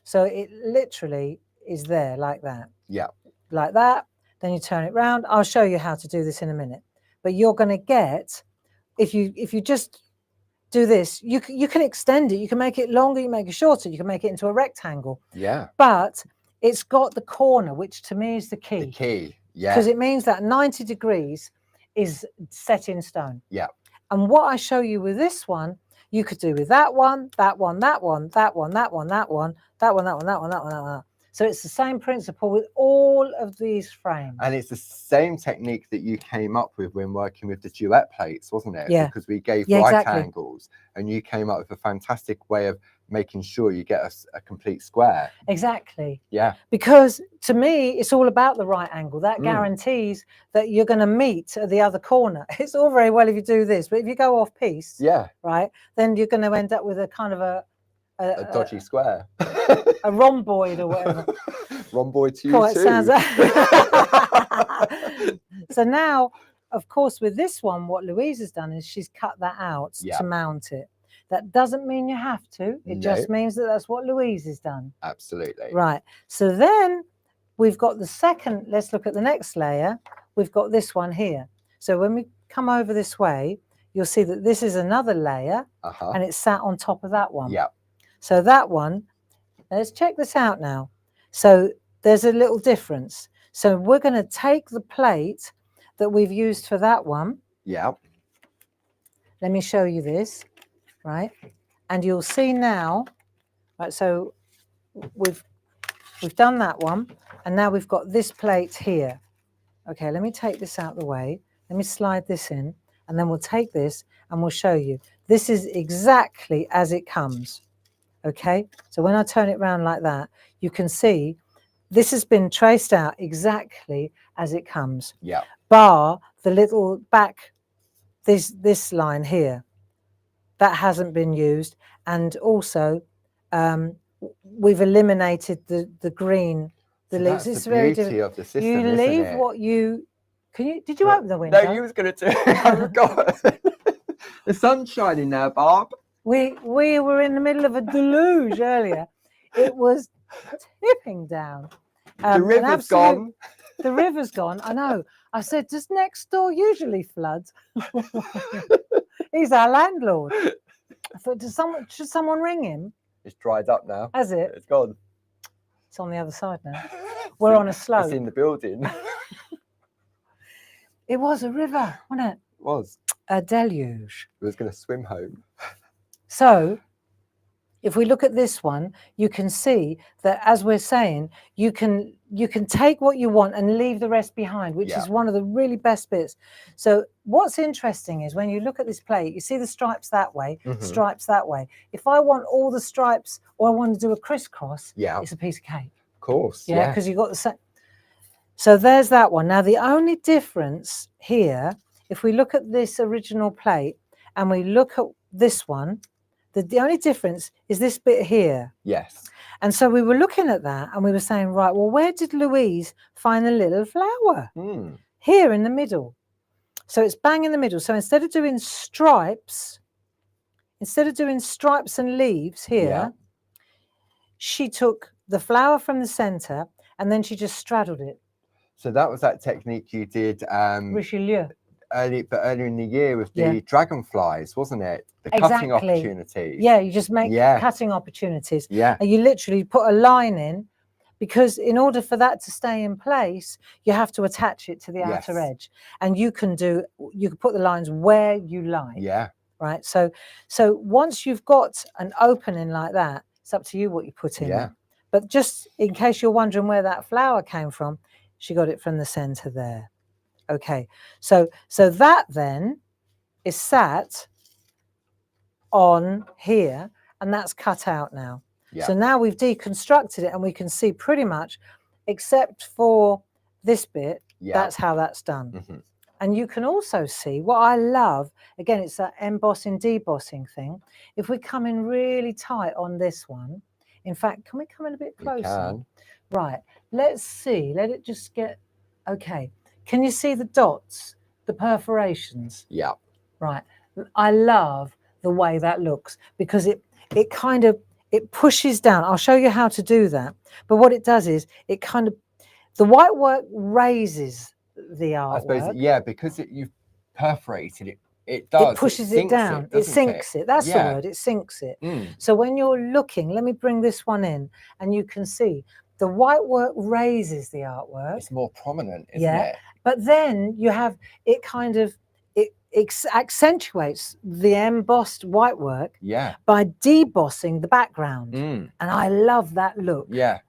Speaker 1: So it literally is there like that.
Speaker 2: Yeah.
Speaker 1: Like that. Then you turn it round. I'll show you how to do this in a minute. But you're going to get, if you just do this, you can extend it. You can make it longer. You make it shorter. You can make it into a rectangle.
Speaker 2: Yeah.
Speaker 1: But it's got the corner, which to me is the key.
Speaker 2: The key. Yeah.
Speaker 1: Because it means that 90 degrees is set in stone.
Speaker 2: Yeah.
Speaker 1: And what I show you with this one, You could do with that one, that one, that one, that one, that one, that one, that one, that one, that one, that one, that one. So it's the same principle with all of these frames.
Speaker 2: And it's the same technique that you came up with when working with the duet plates, wasn't it?
Speaker 1: Yeah.
Speaker 2: Because we gave
Speaker 1: Yeah,
Speaker 2: right
Speaker 1: exactly.
Speaker 2: angles, and you came up with a fantastic way of making sure you get a complete square.
Speaker 1: Exactly.
Speaker 2: Yeah.
Speaker 1: Because to me, it's all about the right angle. That guarantees that you're going to meet at the other corner. It's all very well if you do this, but if you go off piece,
Speaker 2: yeah,
Speaker 1: right, then you're going to end up with a kind of a
Speaker 2: dodgy square.
Speaker 1: A rhomboid or whatever.
Speaker 2: Rhomboid to you
Speaker 1: cool,
Speaker 2: too.
Speaker 1: Sounds So now, of course, with this one, what Louise has done is she's cut that out to mount it. That doesn't mean you have to. It just means that that's what Louise has done.
Speaker 2: Absolutely.
Speaker 1: Right. So then we've got the second, let's look at the next layer. We've got this one here. So when we come over this way, you'll see that this is another layer and it's sat on top of that one.
Speaker 2: Yeah.
Speaker 1: So that one, let's check this out now. So there's a little difference. So we're going to take the plate that we've used for that one.
Speaker 2: Yeah.
Speaker 1: Let me show you this, right? And you'll see now, right, so we've done that one, and now we've got this plate here. Okay, let me take this out of the way. Let me slide this in, and then we'll take this and we'll show you. This is exactly as it comes. Okay, so when I turn it around like that, you can see this has been traced out exactly as it comes.
Speaker 2: Yeah.
Speaker 1: Bar the little back, this line here, that hasn't been used, and also we've eliminated the green, the leaves.
Speaker 2: That's the beauty of the system.
Speaker 1: You leave what you can. You did you open the window?
Speaker 2: No, you was going to do it. I forgot. The sun's shining now, Barb.
Speaker 1: We were in the middle of a deluge earlier. It was tipping down.
Speaker 2: The river's gone.
Speaker 1: The river's gone. I know. I said, does next door usually flood? He's our landlord. I thought, should someone ring him?
Speaker 2: It's dried up now.
Speaker 1: Has it?
Speaker 2: It's gone.
Speaker 1: It's on the other side now. We're on a slope.
Speaker 2: It's in the building.
Speaker 1: It was a river, wasn't it?
Speaker 2: It was.
Speaker 1: A deluge.
Speaker 2: It was going to swim home.
Speaker 1: So if we look at this one, you can see that, as we're saying, you can take what you want and leave the rest behind, which is one of the really best bits. So what's interesting is when you look at this plate, you see the stripes that way, stripes that way. If I want all the stripes, or I want to do a crisscross, it's a piece of cake.
Speaker 2: Of course.
Speaker 1: Yeah, because you've got the same. So there's that one. Now, the only difference here, if we look at this original plate and we look at this one, the only difference is this bit here.
Speaker 2: Yes.
Speaker 1: And so we were looking at that and we were saying, right, well, where did Louise find the little flower? Here in the middle. So it's bang in the middle. So instead of doing stripes and leaves here, she took the flower from the center and then she just straddled it.
Speaker 2: So that was that technique you did
Speaker 1: Richelieu.
Speaker 2: Earlier in the year with the dragonflies, wasn't it? The cutting opportunities.
Speaker 1: Yeah, you just make cutting opportunities.
Speaker 2: Yeah.
Speaker 1: And you literally put a line in, because in order for that to stay in place, you have to attach it to the outer edge. And you can put the lines where you like.
Speaker 2: Yeah.
Speaker 1: Right. So once you've got an opening like that, it's up to you what you put in.
Speaker 2: Yeah.
Speaker 1: But just in case you're wondering where that flower came from, she got it from the center there. Okay, so that then is sat on here, and that's cut out now. Yeah. So now we've deconstructed it, and we can see pretty much, except for this bit, that's how that's done. And you can also see what I love, again, it's that embossing, debossing thing. If we come in really tight on this one, in fact, can we come in a bit closer? We can. Right, let's see, let it just get, okay. Can you see the dots, the perforations? Yeah. Right. I love the way that looks, because it pushes down. I'll show you how to do that. But what it does is the white work raises the artwork. I suppose,
Speaker 2: because you've perforated it. It does.
Speaker 1: It pushes it down. It sinks it. That's the word. It sinks it. So when you're looking, let me bring this one in, and you can see the white work raises the artwork.
Speaker 2: It's more prominent, isn't it?
Speaker 1: But then you have it accentuates the embossed whitework by debossing the background. And I love that look.
Speaker 2: Yeah.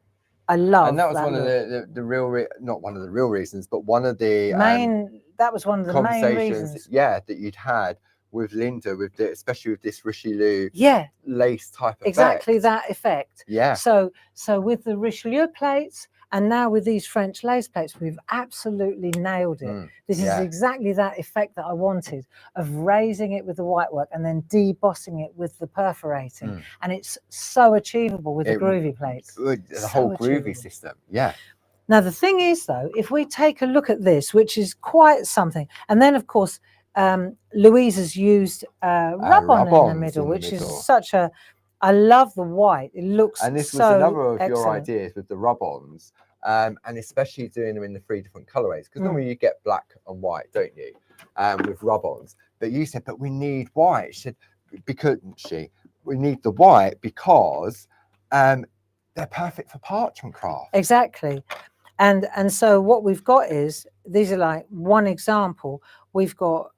Speaker 1: I love
Speaker 2: and that was one
Speaker 1: look.
Speaker 2: of the real not one of the real reasons, but one of the
Speaker 1: that was one of the main reasons.
Speaker 2: Yeah, that you'd had with Linda, with especially with this Richelieu lace type effect.
Speaker 1: Exactly that effect.
Speaker 2: Yeah.
Speaker 1: So with the Richelieu plates and now with these French lace plates, we've absolutely nailed it. This is exactly that effect that I wanted, of raising it with the whitework and then debossing it with the perforating. And it's so achievable with the Groovi plates.
Speaker 2: The whole Groovi system. Yeah.
Speaker 1: Now, the thing is, though, if we take a look at this, which is quite something, and then, of course, Louise has used rub-on in the middle, which is such a... I love the white. It looks so...
Speaker 2: And this was another of your ideas with the rub-ons, and especially doing them in the 3 different colorways, because normally you get black and white, don't you, with rub-ons. But you said, but we need white. She said, because we need the white because they're perfect for parchment craft.
Speaker 1: Exactly. And so what we've got is, these are like one example. We've got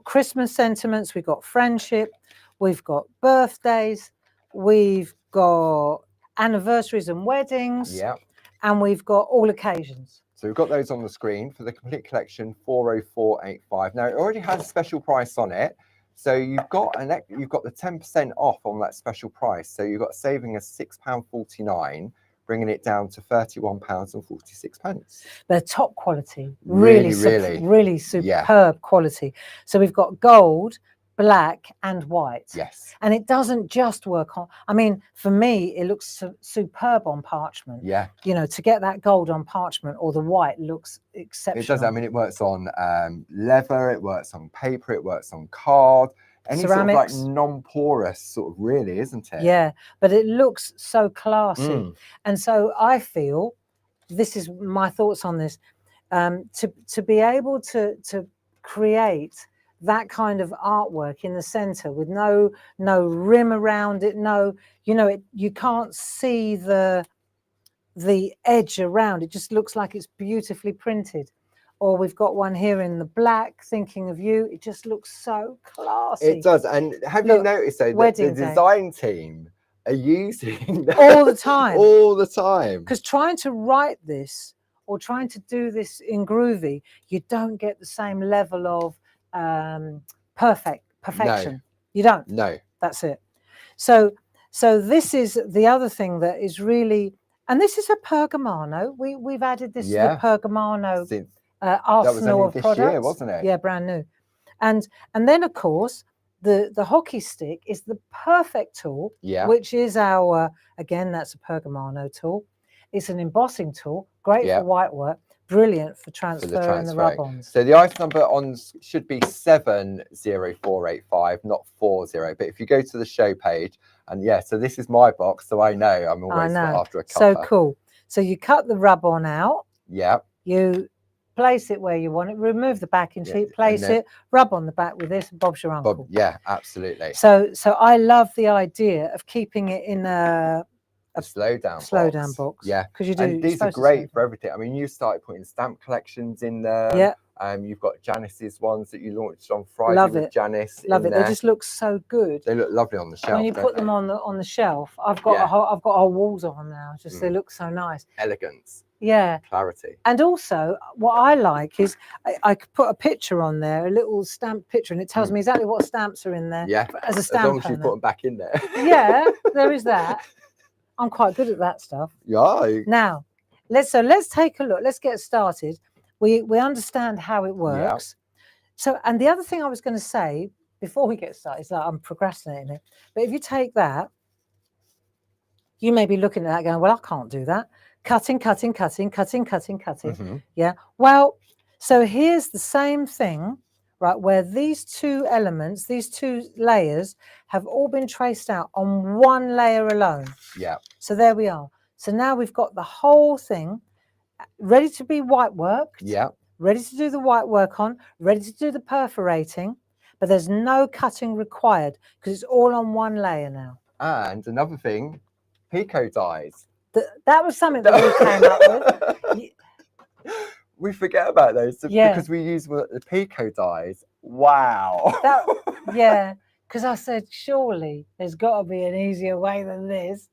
Speaker 1: Christmas sentiments, we've got friendship, we've got birthdays, we've got anniversaries and weddings, and we've got all occasions.
Speaker 2: So we've got those on the screen for the complete collection, 40485. Now it already has a special price on it, so you've got the 10% off on that special price. So you've got saving of £6.49. Bringing it down to £31.46.
Speaker 1: They're top quality, really superb quality. So we've got gold, black and white.
Speaker 2: Yes.
Speaker 1: And it doesn't just work on, I mean, for me, it looks superb on parchment.
Speaker 2: Yeah.
Speaker 1: You know, to get that gold on parchment or the white looks exceptional.
Speaker 2: It does. I mean, it works on leather, it works on paper, it works on card. Any ceramics. Sort of like non-porous sort of, really, isn't it?
Speaker 1: Yeah, but it looks so classy. And so I feel, this is my thoughts on this, to be able to create that kind of artwork in the center with no rim around it, you can't see the edge around. It just looks like it's beautifully printed. Or we've got one here in the black, Thinking of You. It just looks so classy.
Speaker 2: It does. And have you noticed, though, that the design team are using that
Speaker 1: all the time?
Speaker 2: All the time.
Speaker 1: Because trying to write this or trying to do this in Groovi, you don't get the same level of perfection.
Speaker 2: No.
Speaker 1: You don't.
Speaker 2: No.
Speaker 1: That's it. So this is the other thing that is really... And this is a Pergamano. We've added this to the Pergamano... arsenal of products.
Speaker 2: Year, wasn't it?
Speaker 1: Yeah, brand new. And then of course the hockey stick is the perfect tool, which is our, again, that's a Pergamano tool. It's an embossing tool, great for white work, brilliant for transferring the rub-ons.
Speaker 2: So the item number on should be 70485, not 40. But if you go to the show page, and so this is my box, so I know I'm always after a cover.
Speaker 1: So cool. So you cut the rub-on out.
Speaker 2: Yeah.
Speaker 1: You place it where you want it, remove the backing sheet, place it, rub on the back with this, and Bob's your uncle.
Speaker 2: Yeah, absolutely.
Speaker 1: So I love the idea of keeping it in a slow down box.
Speaker 2: Yeah,
Speaker 1: because you do.
Speaker 2: And these are great for everything. I mean, you started putting stamp collections in there.
Speaker 1: Yeah.
Speaker 2: You've got Janice's ones that you launched on Friday.
Speaker 1: Love
Speaker 2: with
Speaker 1: it.
Speaker 2: Janice.
Speaker 1: Love it. They just look so good.
Speaker 2: They look lovely on the shelf.
Speaker 1: When you put them on the shelf, I've got whole walls of them now. Just they look so nice.
Speaker 2: Elegance.
Speaker 1: Yeah.
Speaker 2: Clarity.
Speaker 1: And also, what I like is I could put a picture on there, a little stamped picture, and it tells me exactly what stamps are in there.
Speaker 2: Yeah.
Speaker 1: As a stamp.
Speaker 2: As long as you put them back in there.
Speaker 1: Yeah, there is that. I'm quite good at that stuff.
Speaker 2: Yeah.
Speaker 1: Now, let's take a look. Let's get started. We understand how it works. So, and the other thing I was going to say before we get started is that I'm procrastinating it. But if you take that, you may be looking at that going, well, I can't do that. Cutting. Yeah. Well, so here's the same thing, right, where these two elements, these two layers have all been traced out on one layer alone.
Speaker 2: Yeah.
Speaker 1: So there we are. So now we've got the whole thing ready to be white worked.
Speaker 2: Yeah.
Speaker 1: Ready to do the white work on, ready to do the perforating, but there's no cutting required because it's all on one layer now.
Speaker 2: And another thing, Pico dies.
Speaker 1: That was something that we came up with.
Speaker 2: we forget about those because we use the Pico dies. Wow.
Speaker 1: Yeah, because I said, surely there's got to be an easier way than this.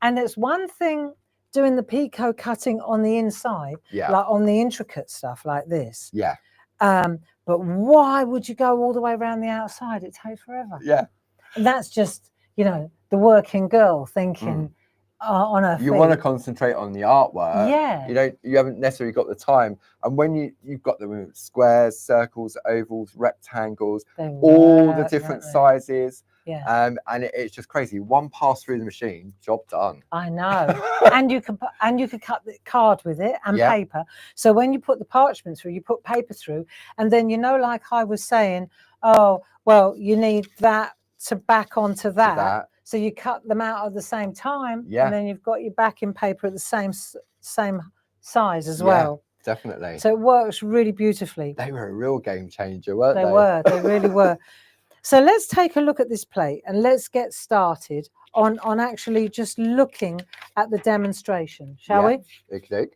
Speaker 1: And it's one thing doing the Pico cutting on the inside, like on the intricate stuff like this.
Speaker 2: Yeah.
Speaker 1: But why would you go all the way around the outside? It takes forever.
Speaker 2: Yeah.
Speaker 1: And that's just, you know, the working girl thinking on her feet.
Speaker 2: You want to concentrate on the artwork.
Speaker 1: Yeah.
Speaker 2: You haven't necessarily got the time. And when you've got the squares, circles, ovals, rectangles, all the different sizes.
Speaker 1: Yeah.
Speaker 2: And it's just crazy. One pass through the machine, job done.
Speaker 1: I know. and you can cut the card with it and paper. So when you put the parchment through, you put paper through, and then, you know, like I was saying, oh, well, you need that to back onto that. So you cut them out at the same time, and then you've got your backing paper at the same size as well.
Speaker 2: Definitely.
Speaker 1: So it works really beautifully.
Speaker 2: They were a real game changer, weren't they?
Speaker 1: They really were. So let's take a look at this plate and let's get started on actually just looking at the demonstration, shall we?
Speaker 2: Okay.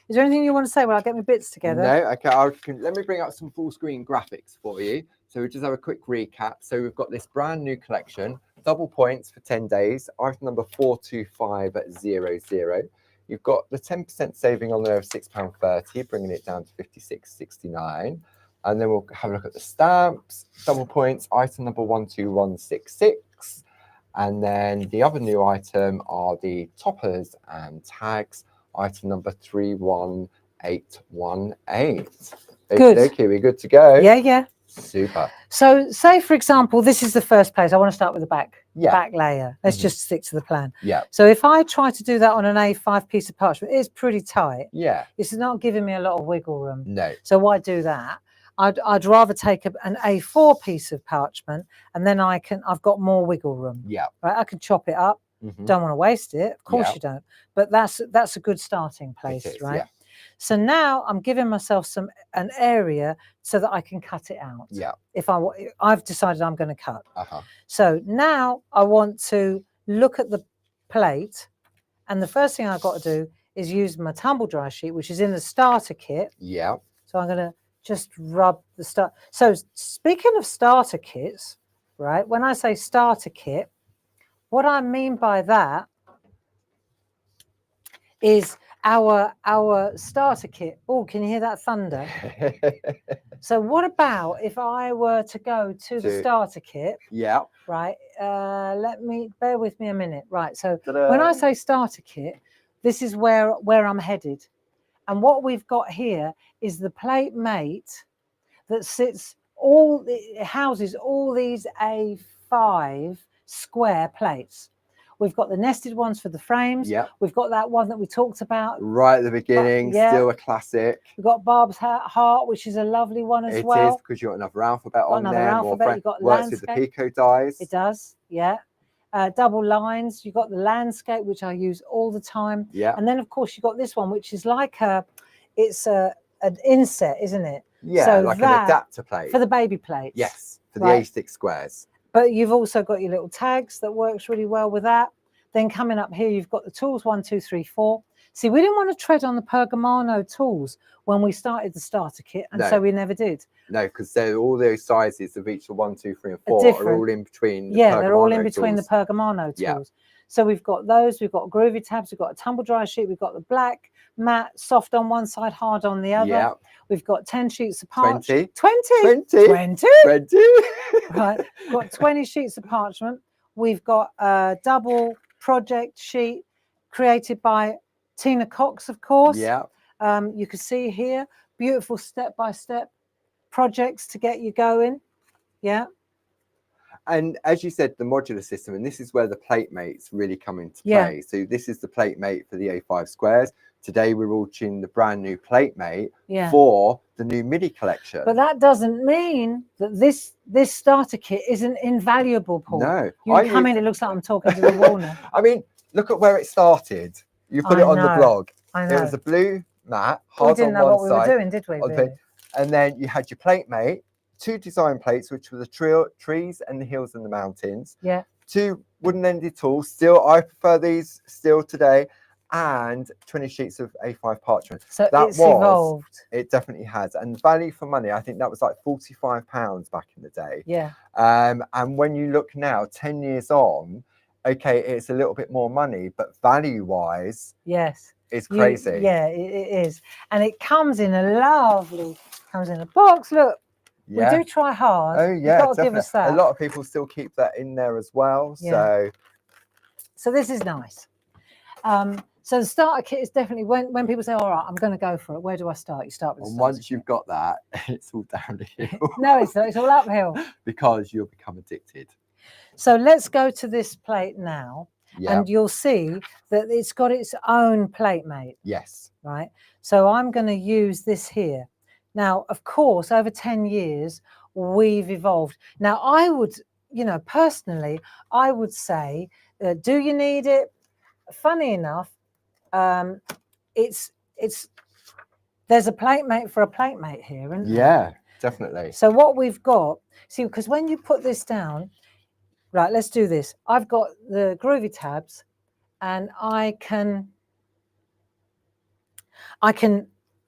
Speaker 1: Is there anything you want to say while I get my bits together?
Speaker 2: No, okay. Let me bring up some full screen graphics for you. So we'll just have a quick recap. So we've got this brand new collection, double points for 10 days, item number 42500. You've got the 10% saving on there of £6.30, bringing it down to £56.69. And then we'll have a look at the stamps, double points, item number 12166. And then the other new item are the toppers and tags, item number 31818.
Speaker 1: Good.
Speaker 2: Okay, we're good to go.
Speaker 1: Yeah.
Speaker 2: Super.
Speaker 1: So say, for example, this is the first place. I want to start with the back layer. Let's just stick to the plan.
Speaker 2: Yeah.
Speaker 1: So if I try to do that on an A5 piece of parchment, it's pretty tight.
Speaker 2: Yeah.
Speaker 1: It's not giving me a lot of wiggle room.
Speaker 2: No.
Speaker 1: So why do that? I'd rather take an A4 piece of parchment, and then I've got more wiggle room.
Speaker 2: Yeah.
Speaker 1: Right. I can chop it up. Don't want to waste it. Of course you don't. But that's a good starting place, right? Yeah. So now I'm giving myself an area so that I can cut it out.
Speaker 2: Yeah.
Speaker 1: If I've decided I'm going to cut. So now I want to look at the plate, and the first thing I've got to do is use my tumble dry sheet, which is in the starter kit.
Speaker 2: Yeah.
Speaker 1: So I'm going to just rub the start. So speaking of starter kits, right? When I say starter kit, what I mean by that is our starter kit. Oh, can you hear that thunder? So what about if I were to go to the starter kit?
Speaker 2: Yeah.
Speaker 1: Right. Bear with me a minute. Right. So when I say starter kit, this is where I'm headed. And what we've got here is the plate mate that houses all these A5 square plates. We've got the nested ones for the frames.
Speaker 2: Yeah.
Speaker 1: We've got that one that we talked about
Speaker 2: right at the beginning. Still a classic.
Speaker 1: We've got Barb's Heart, which is a lovely one as well.
Speaker 2: It is, because you've got another alphabet on there.
Speaker 1: Alphabet. You've got
Speaker 2: works with the Pico dies.
Speaker 1: It does. Yeah. Double lines. You've got the landscape, which I use all the time.
Speaker 2: Yeah.
Speaker 1: And then of course you've got this one, which is like an inset, isn't it?
Speaker 2: Yeah, so like an adapter plate.
Speaker 1: For the baby plates.
Speaker 2: Yes, for the A6 squares.
Speaker 1: But you've also got your little tags that works really well with that. Then coming up here, you've got the tools 1, 2, 3, 4. See, we didn't want to tread on the Pergamano tools when we started the starter kit, and so we never did.
Speaker 2: No, because all those sizes of each of 1, 2, 3, and 4 are all in between.
Speaker 1: They're all in between the Pergamano tools. Yeah. So we've got those. We've got Groovi tabs. We've got a tumble dry sheet. We've got the black matte, soft on one side, hard on the other. Yeah. We've got 10 sheets of parchment. 20. Right. We've got 20 sheets of parchment. We've got a double project sheet created by Tina Cox, of course.
Speaker 2: Yeah.
Speaker 1: You can see here, beautiful step-by-step projects to get you going. Yeah.
Speaker 2: And as you said, the modular system, and this is where the plate mates really come into play. So this is the plate mate for the A5 squares. Today we're launching the brand new plate mate for the new MIDI collection.
Speaker 1: But that doesn't mean that this starter kit isn't invaluable, Paul.
Speaker 2: No.
Speaker 1: You come in, it looks like I'm talking to the wall now.
Speaker 2: I mean, look at where it started. You put it on the blog.
Speaker 1: I know.
Speaker 2: It was a blue mat, hard
Speaker 1: we didn't
Speaker 2: on
Speaker 1: know
Speaker 2: one
Speaker 1: what
Speaker 2: side.
Speaker 1: We were doing, did we? Really?
Speaker 2: And then you had your plate mate, 2 design plates, which were the trees and the hills and the mountains.
Speaker 1: Yeah.
Speaker 2: 2 wooden ended tools. Still, I prefer these still today. and 20 sheets of A5 parchment.
Speaker 1: So it's evolved.
Speaker 2: It definitely has. And value for money, I think that was like £45 back in the day.
Speaker 1: Yeah.
Speaker 2: And when you look now, 10 years on, okay, it's a little bit more money, but value-wise,
Speaker 1: yes,
Speaker 2: it's crazy.
Speaker 1: Yeah, it is. And it comes in comes in a box. Look, we do try hard.
Speaker 2: Oh, yeah,
Speaker 1: got to give us that.
Speaker 2: A lot of people still keep that in there as well.
Speaker 1: Yeah. So this is nice. So the starter kit is definitely when people say, all right, I'm going to go for it. Where do I start? You start with the starter
Speaker 2: once you've got that, it's all downhill.
Speaker 1: No, it's not. It's all uphill.
Speaker 2: Because you'll become addicted.
Speaker 1: So let's go to this plate now. And you'll see that it's got its own plate mate.
Speaker 2: Yes.
Speaker 1: Right. So I'm going to use this here. Now, of course, over 10 years, we've evolved. Now, I would, personally, I would say, do you need it? Funny enough, there's a plate mate for a plate mate here, isn't there?
Speaker 2: Yeah, definitely.
Speaker 1: So what we've got, see, because when you put this down, right, let's do this. I've got the Groovi tabs, and I can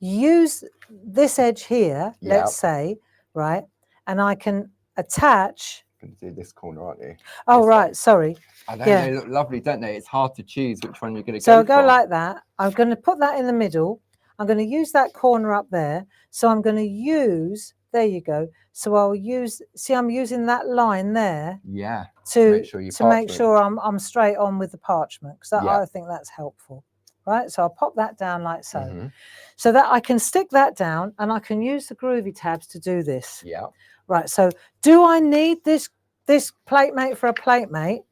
Speaker 1: use this edge here, let's say, right, and I can attach.
Speaker 2: You're going to do this corner, aren't you?
Speaker 1: Oh, right, sorry.
Speaker 2: I know, they look lovely, don't they? It's hard to choose which one you're going to
Speaker 1: go
Speaker 2: for.
Speaker 1: So go like that. I'm going to put that in the middle. I'm going to use that corner up there. So I'm going to use, there you go. So I'll use, see, I'm using that line there.
Speaker 2: Yeah.
Speaker 1: To make sure I'm straight on with the parchment, because I think that's helpful. Right. So I'll pop that down like so. So that I can stick that down, and I can use the Groovi tabs to do this.
Speaker 2: Yeah. Right.
Speaker 1: So do I need this plate mate for a plate mate?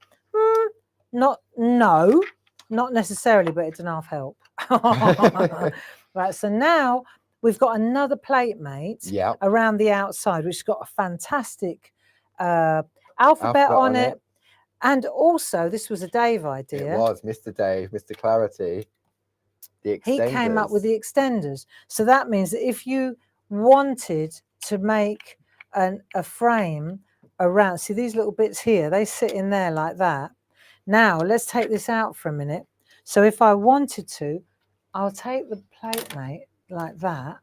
Speaker 1: No, not necessarily, but it's enough help. Right. So now we've got another plate mate around the outside, which has got a fantastic alphabet on it. And also, this was a Dave idea.
Speaker 2: It was Mr. Dave, Mr. Clarity. He
Speaker 1: came up with the extenders. So that means that if you wanted to make a frame around, see these little bits here, they sit in there like that. Now let's take this out for a minute. So if I wanted to, I'll take the plate mate like that,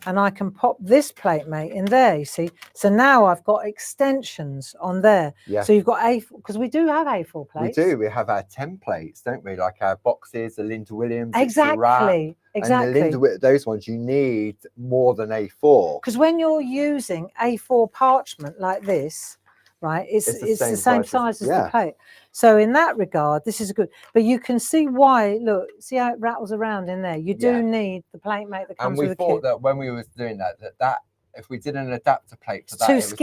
Speaker 1: and I can pop this plate mate in there, you see. So now I've got extensions on there. Yeah. So you've got A4, because we do have A4 plates.
Speaker 2: We do. We have our templates, don't we? Like our boxes, the Linda Williams.
Speaker 1: Exactly. Exactly.
Speaker 2: And the Linda, those ones, you need more than A4.
Speaker 1: Because when you're using A4 parchment like this, right, it's the same size as the plate. So in that regard, this is good. But you can see why, look, see how it rattles around in there? You do need the plate mate that comes with the kit.
Speaker 2: And we thought that when we was doing that if we did an adapter plate for that,
Speaker 1: it
Speaker 2: was too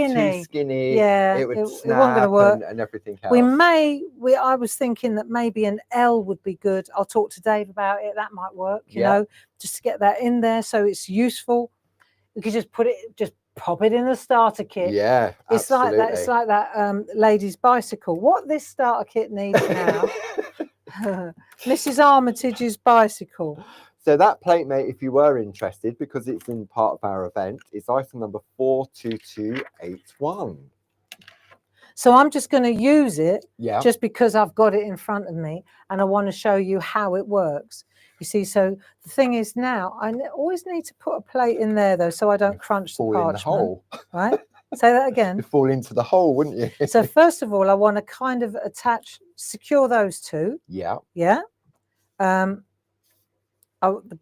Speaker 2: skinny.
Speaker 1: Yeah,
Speaker 2: it would snap,
Speaker 1: it wasn't going to work.
Speaker 2: And everything else.
Speaker 1: I was thinking that maybe an L would be good. I'll talk to Dave about it. That might work, you know, just to get that in there so it's useful. We could just pop it in the starter kit.
Speaker 2: Yeah,
Speaker 1: it's
Speaker 2: absolutely.
Speaker 1: like that. It's like that lady's bicycle. What this starter kit needs now, Mrs. Armitage's bicycle.
Speaker 2: So that plate mate, if you were interested, because it's in part of our event, is item number 42281.
Speaker 1: So I'm just going to use it, just because I've got it in front of me, and I want to show you how it works. You see, so the thing is now, I always need to put a plate in there, though, so I don't crunch the parchment. Fall in the hole. Right? Say that again.
Speaker 2: You'd fall into the hole, wouldn't you?
Speaker 1: So first of all, I want to kind of secure those two.
Speaker 2: Yeah.
Speaker 1: Yeah.
Speaker 2: They're on the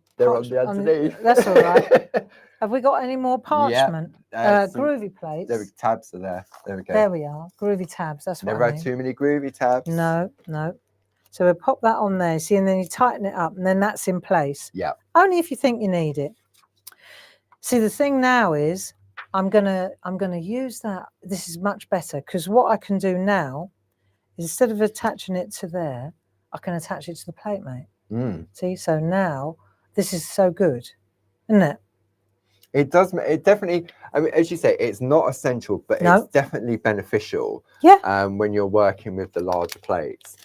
Speaker 2: underneath.
Speaker 1: That's all right. Have we got any more parchment? Groovi plates.
Speaker 2: There, tabs are there. There we go.
Speaker 1: There we are. Groovi tabs. That's what
Speaker 2: Never had too many Groovi tabs.
Speaker 1: No. So we'll pop that on there, see, and then you tighten it up, and then that's in place.
Speaker 2: Yeah.
Speaker 1: Only if you think you need it. See, the thing now is, I'm gonna use that. This is much better, because what I can do now is, instead of attaching it to there, I can attach it to the plate mate. See, so now this is so good, isn't it?
Speaker 2: It does. It definitely. I mean, as you say, it's not essential, but it's definitely beneficial.
Speaker 1: Yeah.
Speaker 2: When you're working with the larger plates.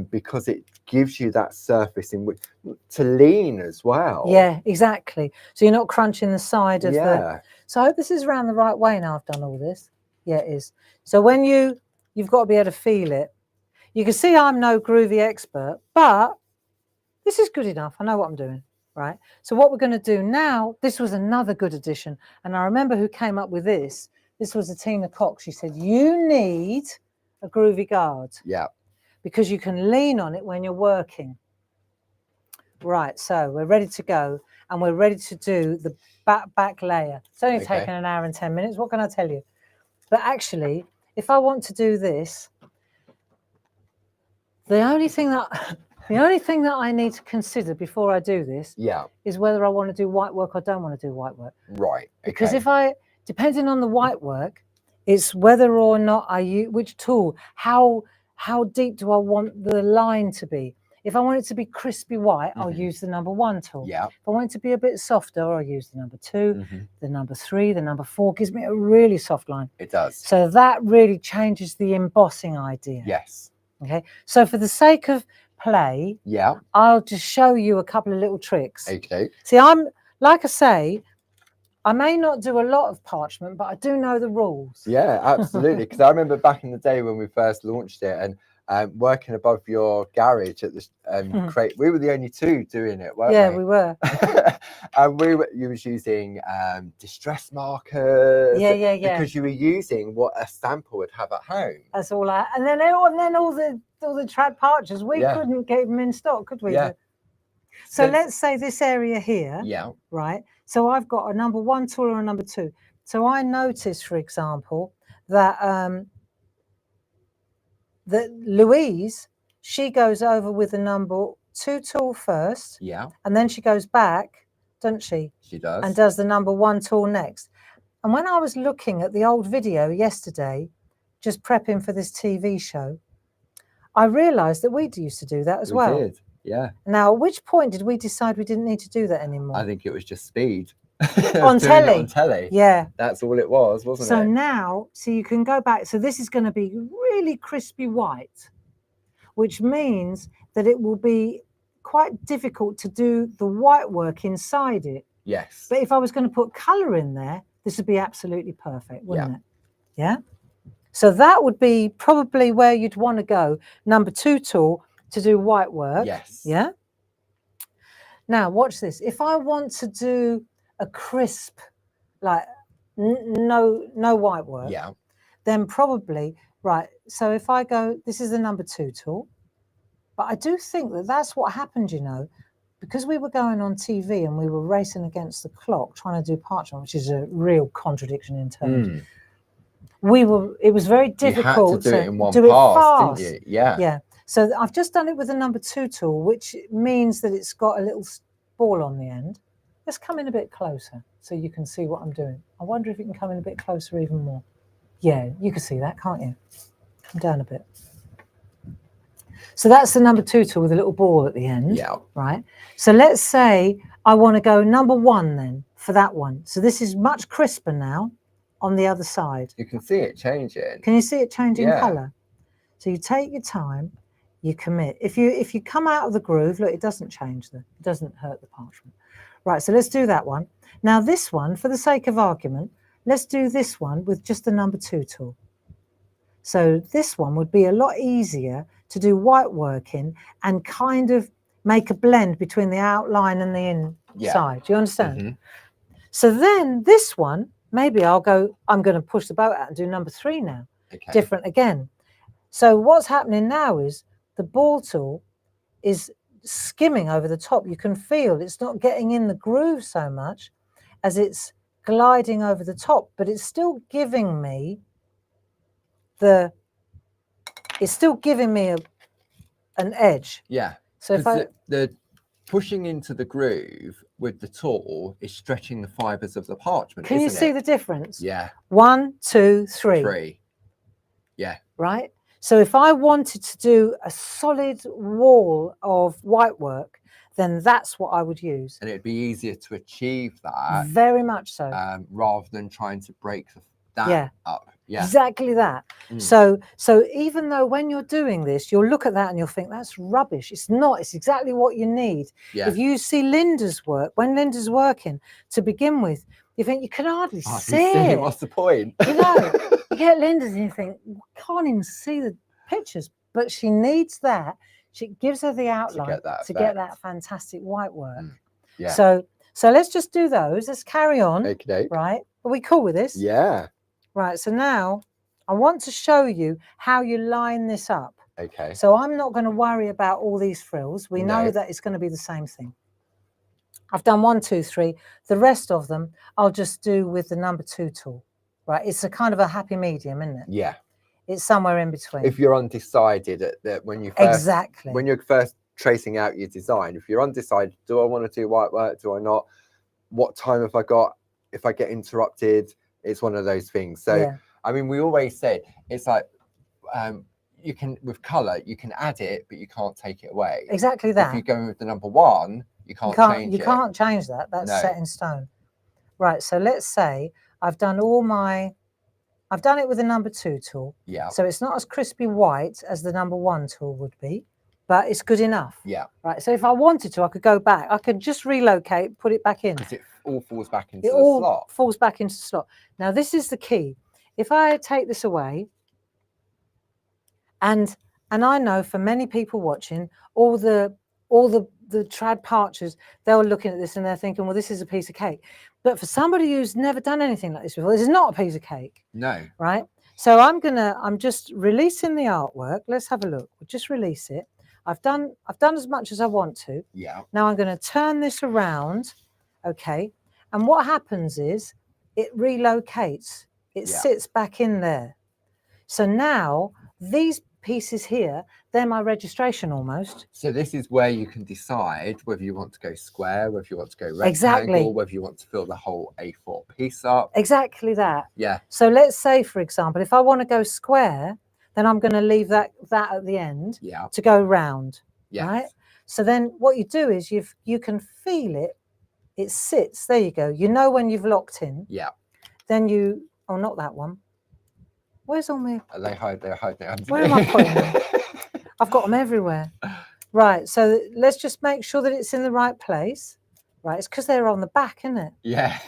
Speaker 2: Because it gives you that surface in which to lean as well.
Speaker 1: Yeah, exactly. So you're not crunching the side of the. So I hope this is around the right way now. I've done all this. Yeah, it is. So when you've got to be able to feel it. You can see I'm no Groovi expert, but this is good enough. I know what I'm doing, right? So what we're going to do now, this was another good addition. And I remember who came up with this. This was a Tina Cox. She said, you need a groovy guard.
Speaker 2: Yeah.
Speaker 1: Because you can lean on it when you're working. Right, so we're ready to go, and we're ready to do the back layer. It's only taken an hour and 10 minutes. What can I tell you? But actually, if I want to do this, the only thing that I need to consider before I do this is whether I want to do white work or don't want to do white work.
Speaker 2: Right.
Speaker 1: Because if depending on the white work, it's whether or not I use which tool, how deep do I want the line to be. If I want it to be crispy white, I'll use the number 1 tool.
Speaker 2: Yeah.
Speaker 1: If I want it to be a bit softer, I'll use the number 2, the number 3, the number 4 gives me a really soft line.
Speaker 2: It does.
Speaker 1: So that really changes the embossing idea.
Speaker 2: Yes.
Speaker 1: Okay. So for the sake of play, I'll just show you a couple of little tricks.
Speaker 2: Okay.
Speaker 1: See, like I say, I may not do a lot of parchment, but I do know the rules.
Speaker 2: Yeah, absolutely. Because I remember back in the day when we first launched it, and working above your garage at the crate, we were the only two doing it, weren't we?
Speaker 1: Yeah, we were.
Speaker 2: And you was using distress markers.
Speaker 1: Yeah.
Speaker 2: Because you were using what a stamper would have at home.
Speaker 1: That's all and then all the trad parchers, we couldn't get them in stock, could we?
Speaker 2: Yeah.
Speaker 1: So let's say this area here.
Speaker 2: Yeah.
Speaker 1: Right. So I've got a number 1 tool or a number 2. So I noticed, for example, that that Louise, she goes over with the number 2 tool first.
Speaker 2: Yeah.
Speaker 1: And then she goes back, doesn't she?
Speaker 2: She does.
Speaker 1: And does the number 1 tool next. And when I was looking at the old video yesterday, just prepping for this TV show, I realised that we used to do that as well.
Speaker 2: We did, yeah.
Speaker 1: Now, at which point did we decide we didn't need to do that anymore?
Speaker 2: I think it was just speed.
Speaker 1: On telly.
Speaker 2: On telly.
Speaker 1: Yeah.
Speaker 2: That's all it was, wasn't it?
Speaker 1: So now, you can go back. So this is going to be really crispy white, which means that it will be quite difficult to do the white work inside it.
Speaker 2: Yes.
Speaker 1: But if I was going to put colour in there, this would be absolutely perfect, wouldn't it? Yeah. So that would be probably where you'd want to go, number 2 tool, to do white work.
Speaker 2: Yes.
Speaker 1: Yeah. Now, watch this. If I want to do a crisp, like no white work, then probably, right, so if I go, this is the number 2 tool, but I do think that that's what happened, you know, because we were going on TV and we were racing against the clock trying to do parchment, which is a real contradiction in terms. It was very difficult
Speaker 2: to do it in one
Speaker 1: do
Speaker 2: pass,
Speaker 1: it fast.
Speaker 2: didn't you? Yeah.
Speaker 1: Yeah. So I've just done it with the number 2 tool, which means that it's got a little ball on the end. Let's come in a bit closer so you can see what I'm doing. I wonder if you can come in a bit closer even more. Yeah, you can see that, can't you? Come down a bit. So that's the number 2 tool with a little ball at the end.
Speaker 2: Yeah.
Speaker 1: Right. So let's say I want to go number 1 then for that one. So this is much crisper now on the other side.
Speaker 2: You can see it changing.
Speaker 1: Can you see it changing colour? So you take your time, you commit. If you come out of the groove, look, it doesn't change it doesn't hurt the parchment. Right, so let's do that one. Now this one, for the sake of argument, let's do this one with just the number 2 tool. So this one would be a lot easier to do white work in and kind of make a blend between the outline and the inside. Do you understand? So then this one, maybe I'm going to push the boat out and do number 3 now.
Speaker 2: Okay.
Speaker 1: Different again. So what's happening now is the ball tool is skimming over the top. You can feel it's not getting in the groove so much as it's gliding over the top, but it's still giving me an edge.
Speaker 2: Yeah.
Speaker 1: So if
Speaker 2: the pushing into the groove with the tool is stretching the fibers of the parchment.
Speaker 1: Can you see the difference?
Speaker 2: Yeah.
Speaker 1: 1, 2, 3.
Speaker 2: 3. Yeah.
Speaker 1: Right. So if I wanted to do a solid wall of white work, then that's what I would use.
Speaker 2: And it'd be easier to achieve that.
Speaker 1: Very much so.
Speaker 2: Rather than trying to break that up. Yeah.
Speaker 1: Exactly that. So even though when you're doing this, you'll look at that and you'll think that's rubbish. It's not. It's exactly what you need.
Speaker 2: Yeah.
Speaker 1: If you see Linda's work, when Linda's working to begin with, you think you can hardly see it.
Speaker 2: What's the point?
Speaker 1: You know, you get Linda's and you think, can't even see the pictures, but she needs that. She gives her the outline to get that fantastic white work.
Speaker 2: Yeah.
Speaker 1: So let's just do those. Let's carry on.
Speaker 2: Okay.
Speaker 1: Right. Are we cool with this?
Speaker 2: Yeah.
Speaker 1: Right. So now I want to show you how you line this up.
Speaker 2: Okay.
Speaker 1: So I'm not going to worry about all these frills. We know that it's going to be the same thing. I've done 1, 2, 3. The rest of them I'll just do with the number 2 tool. Right. It's a kind of a happy medium, isn't it?
Speaker 2: Yeah.
Speaker 1: It's somewhere in between.
Speaker 2: If you're undecided that when you first,
Speaker 1: exactly,
Speaker 2: when you're first tracing out your design, if you're undecided, do I want to do white work? Do I not? What time have I got? If I get interrupted, it's one of those things. So, I mean, we always said it's like, you can, with color, you can add it, but you can't take it away.
Speaker 1: Exactly that.
Speaker 2: If you go with the number 1, you can't change it.
Speaker 1: You can't change that. That's set in stone. Right. So let's say I've done I've done it with the number 2 tool.
Speaker 2: Yeah.
Speaker 1: So it's not as crispy white as the number 1 tool would be, but it's good enough.
Speaker 2: Yeah.
Speaker 1: Right. So if I wanted to, I could go back. I could just relocate, put it back in.
Speaker 2: Because it all falls back into the slot. It all
Speaker 1: falls back into the slot. Now this is the key. If I take this away, and I know for many people watching, all the trad parchers, they're looking at this and they're thinking, well, this is a piece of cake. But for somebody who's never done anything like this before, this is not a piece of cake.
Speaker 2: No.
Speaker 1: Right? So I'm just releasing the artwork. Let's have a look. We'll just release it. I've done as much as I want to.
Speaker 2: Yeah.
Speaker 1: Now I'm going to turn this around. Okay. And what happens is it relocates. It sits back in there. So now these pieces here, they're my registration almost.
Speaker 2: So this is where you can decide whether you want to go square, whether you want to go rectangle, whether you want to fill the whole A4 piece up.
Speaker 1: Exactly that.
Speaker 2: Yeah.
Speaker 1: So let's say, for example, if I want to go square, then I'm going to leave that at the end to go round.
Speaker 2: Yes.
Speaker 1: Right? So then what you do is you can feel it. It sits. There you go. You know when you've locked in.
Speaker 2: Yeah.
Speaker 1: Then you, oh, not that one. Where's all my...
Speaker 2: They're hiding under.
Speaker 1: Where am I putting them? I've got them everywhere. Right, so let's just make sure that it's in the right place. Right, it's because they're on the back, isn't it?
Speaker 2: Yeah.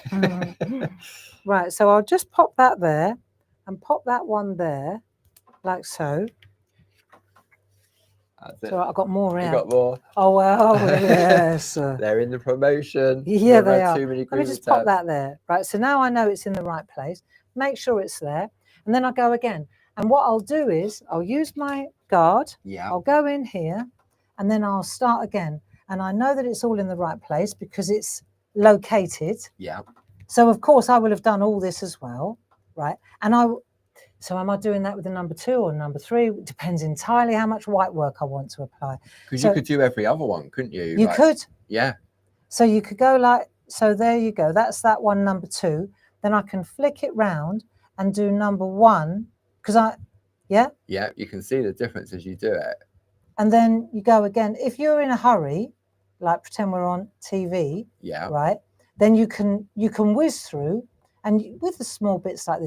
Speaker 1: Right, so I'll just pop that there and pop that one there, like so.
Speaker 2: That's it.
Speaker 1: So I've got more out.
Speaker 2: You got more?
Speaker 1: Oh, well, yes.
Speaker 2: They're in the promotion.
Speaker 1: Yeah, they are.
Speaker 2: Too many.
Speaker 1: Let me just pop that there. Right, so now I know it's in the right place. Make sure it's there. And then I'll go again. And what I'll do is I'll use my guard.
Speaker 2: Yeah.
Speaker 1: I'll go in here and then I'll start again. And I know that it's all in the right place because it's located.
Speaker 2: Yeah.
Speaker 1: So, of course, I will have done all this as well. Right. And so am I doing that with the number 2 or number 3? It depends entirely how much white work I want to apply.
Speaker 2: Because you could do every other one, couldn't you?
Speaker 1: You could.
Speaker 2: Yeah.
Speaker 1: So you could go like, so there you go. That's that one, number 2. Then I can flick it round and do number 1 because yeah,
Speaker 2: you can see the difference as you do it.
Speaker 1: And then you go again. If you're in a hurry, like pretend we're on TV, right, then you can whiz through, and with the small bits like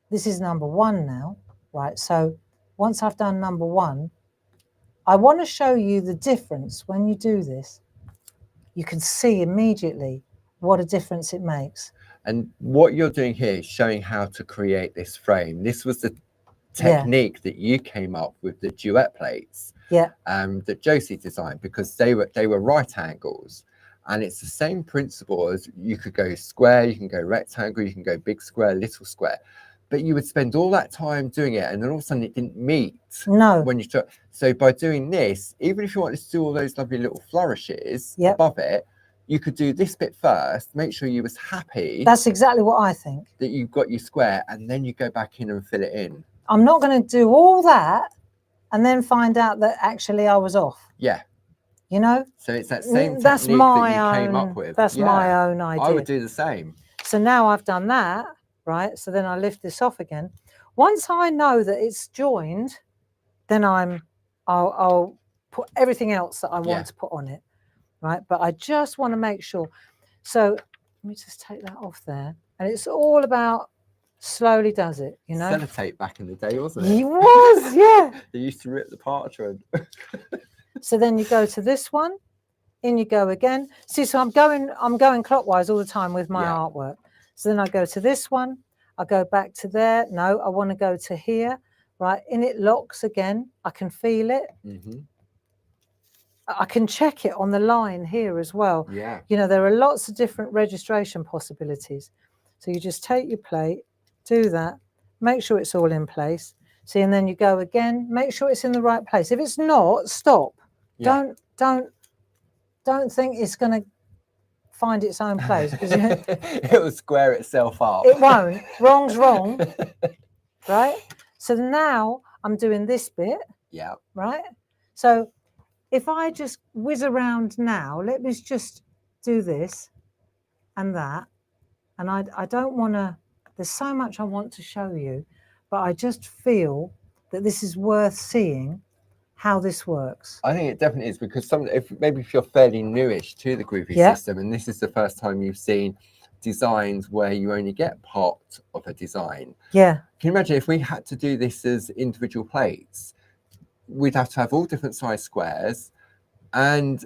Speaker 1: this is number 1 now, right? So once I've done number 1, I want to show you the difference. When you do this, you can see immediately what a difference it makes.
Speaker 2: And what you're doing here is showing how to create this frame. This was the technique that you came up with, the duet plates that Josie designed, because they were right angles. And it's the same principle as you could go square, you can go rectangle, you can go big square, little square. But you would spend all that time doing it, and then all of a sudden it didn't meet.
Speaker 1: No.
Speaker 2: When you so by doing this, even if you wanted to do all those lovely little flourishes above it, you could do this bit first, make sure you was happy.
Speaker 1: That's exactly what I think.
Speaker 2: That you've got your square, and then you go back in and fill it in.
Speaker 1: I'm not going to do all that and then find out that actually I was off.
Speaker 2: Yeah.
Speaker 1: You know?
Speaker 2: So it's that same technique that you came up with.
Speaker 1: That's my own idea.
Speaker 2: I would do the same.
Speaker 1: So now I've done that, right? So then I lift this off again. Once I know that it's joined, then I'll put everything else that I want to put on it. Right, but I just want to make sure. So let me just take that off there, and it's all about slowly does it, you know.
Speaker 2: Sellotape back in the day, wasn't it?
Speaker 1: It was, yeah.
Speaker 2: They used to rip the parchment.
Speaker 1: So then you go to this one, in you go again. See, so I'm going clockwise all the time with my artwork. So then I go to this one, I go back to there. No, I want to go to here, right? And it locks again. I can feel it. I can check it on the line here as well.
Speaker 2: Yeah.
Speaker 1: You know, there are lots of different registration possibilities. So you just take your plate, do that, make sure it's all in place. See, and then you go again, make sure it's in the right place. If it's not, stop.
Speaker 2: Yeah.
Speaker 1: Don't think it's going to find its own place, because
Speaker 2: it will square itself up.
Speaker 1: It won't. Wrong's wrong. Right? So now I'm doing this bit.
Speaker 2: Yeah.
Speaker 1: Right? So if I just whiz around now, let me just do this and that. And I don't want to, there's so much I want to show you, but I just feel that this is worth seeing how this works.
Speaker 2: I think it definitely is, because maybe if you're fairly newish to the Groovi system, and this is the first time you've seen designs where you only get part of a design.
Speaker 1: Yeah.
Speaker 2: Can you imagine if we had to do this as individual plates? We'd have to have all different size squares, and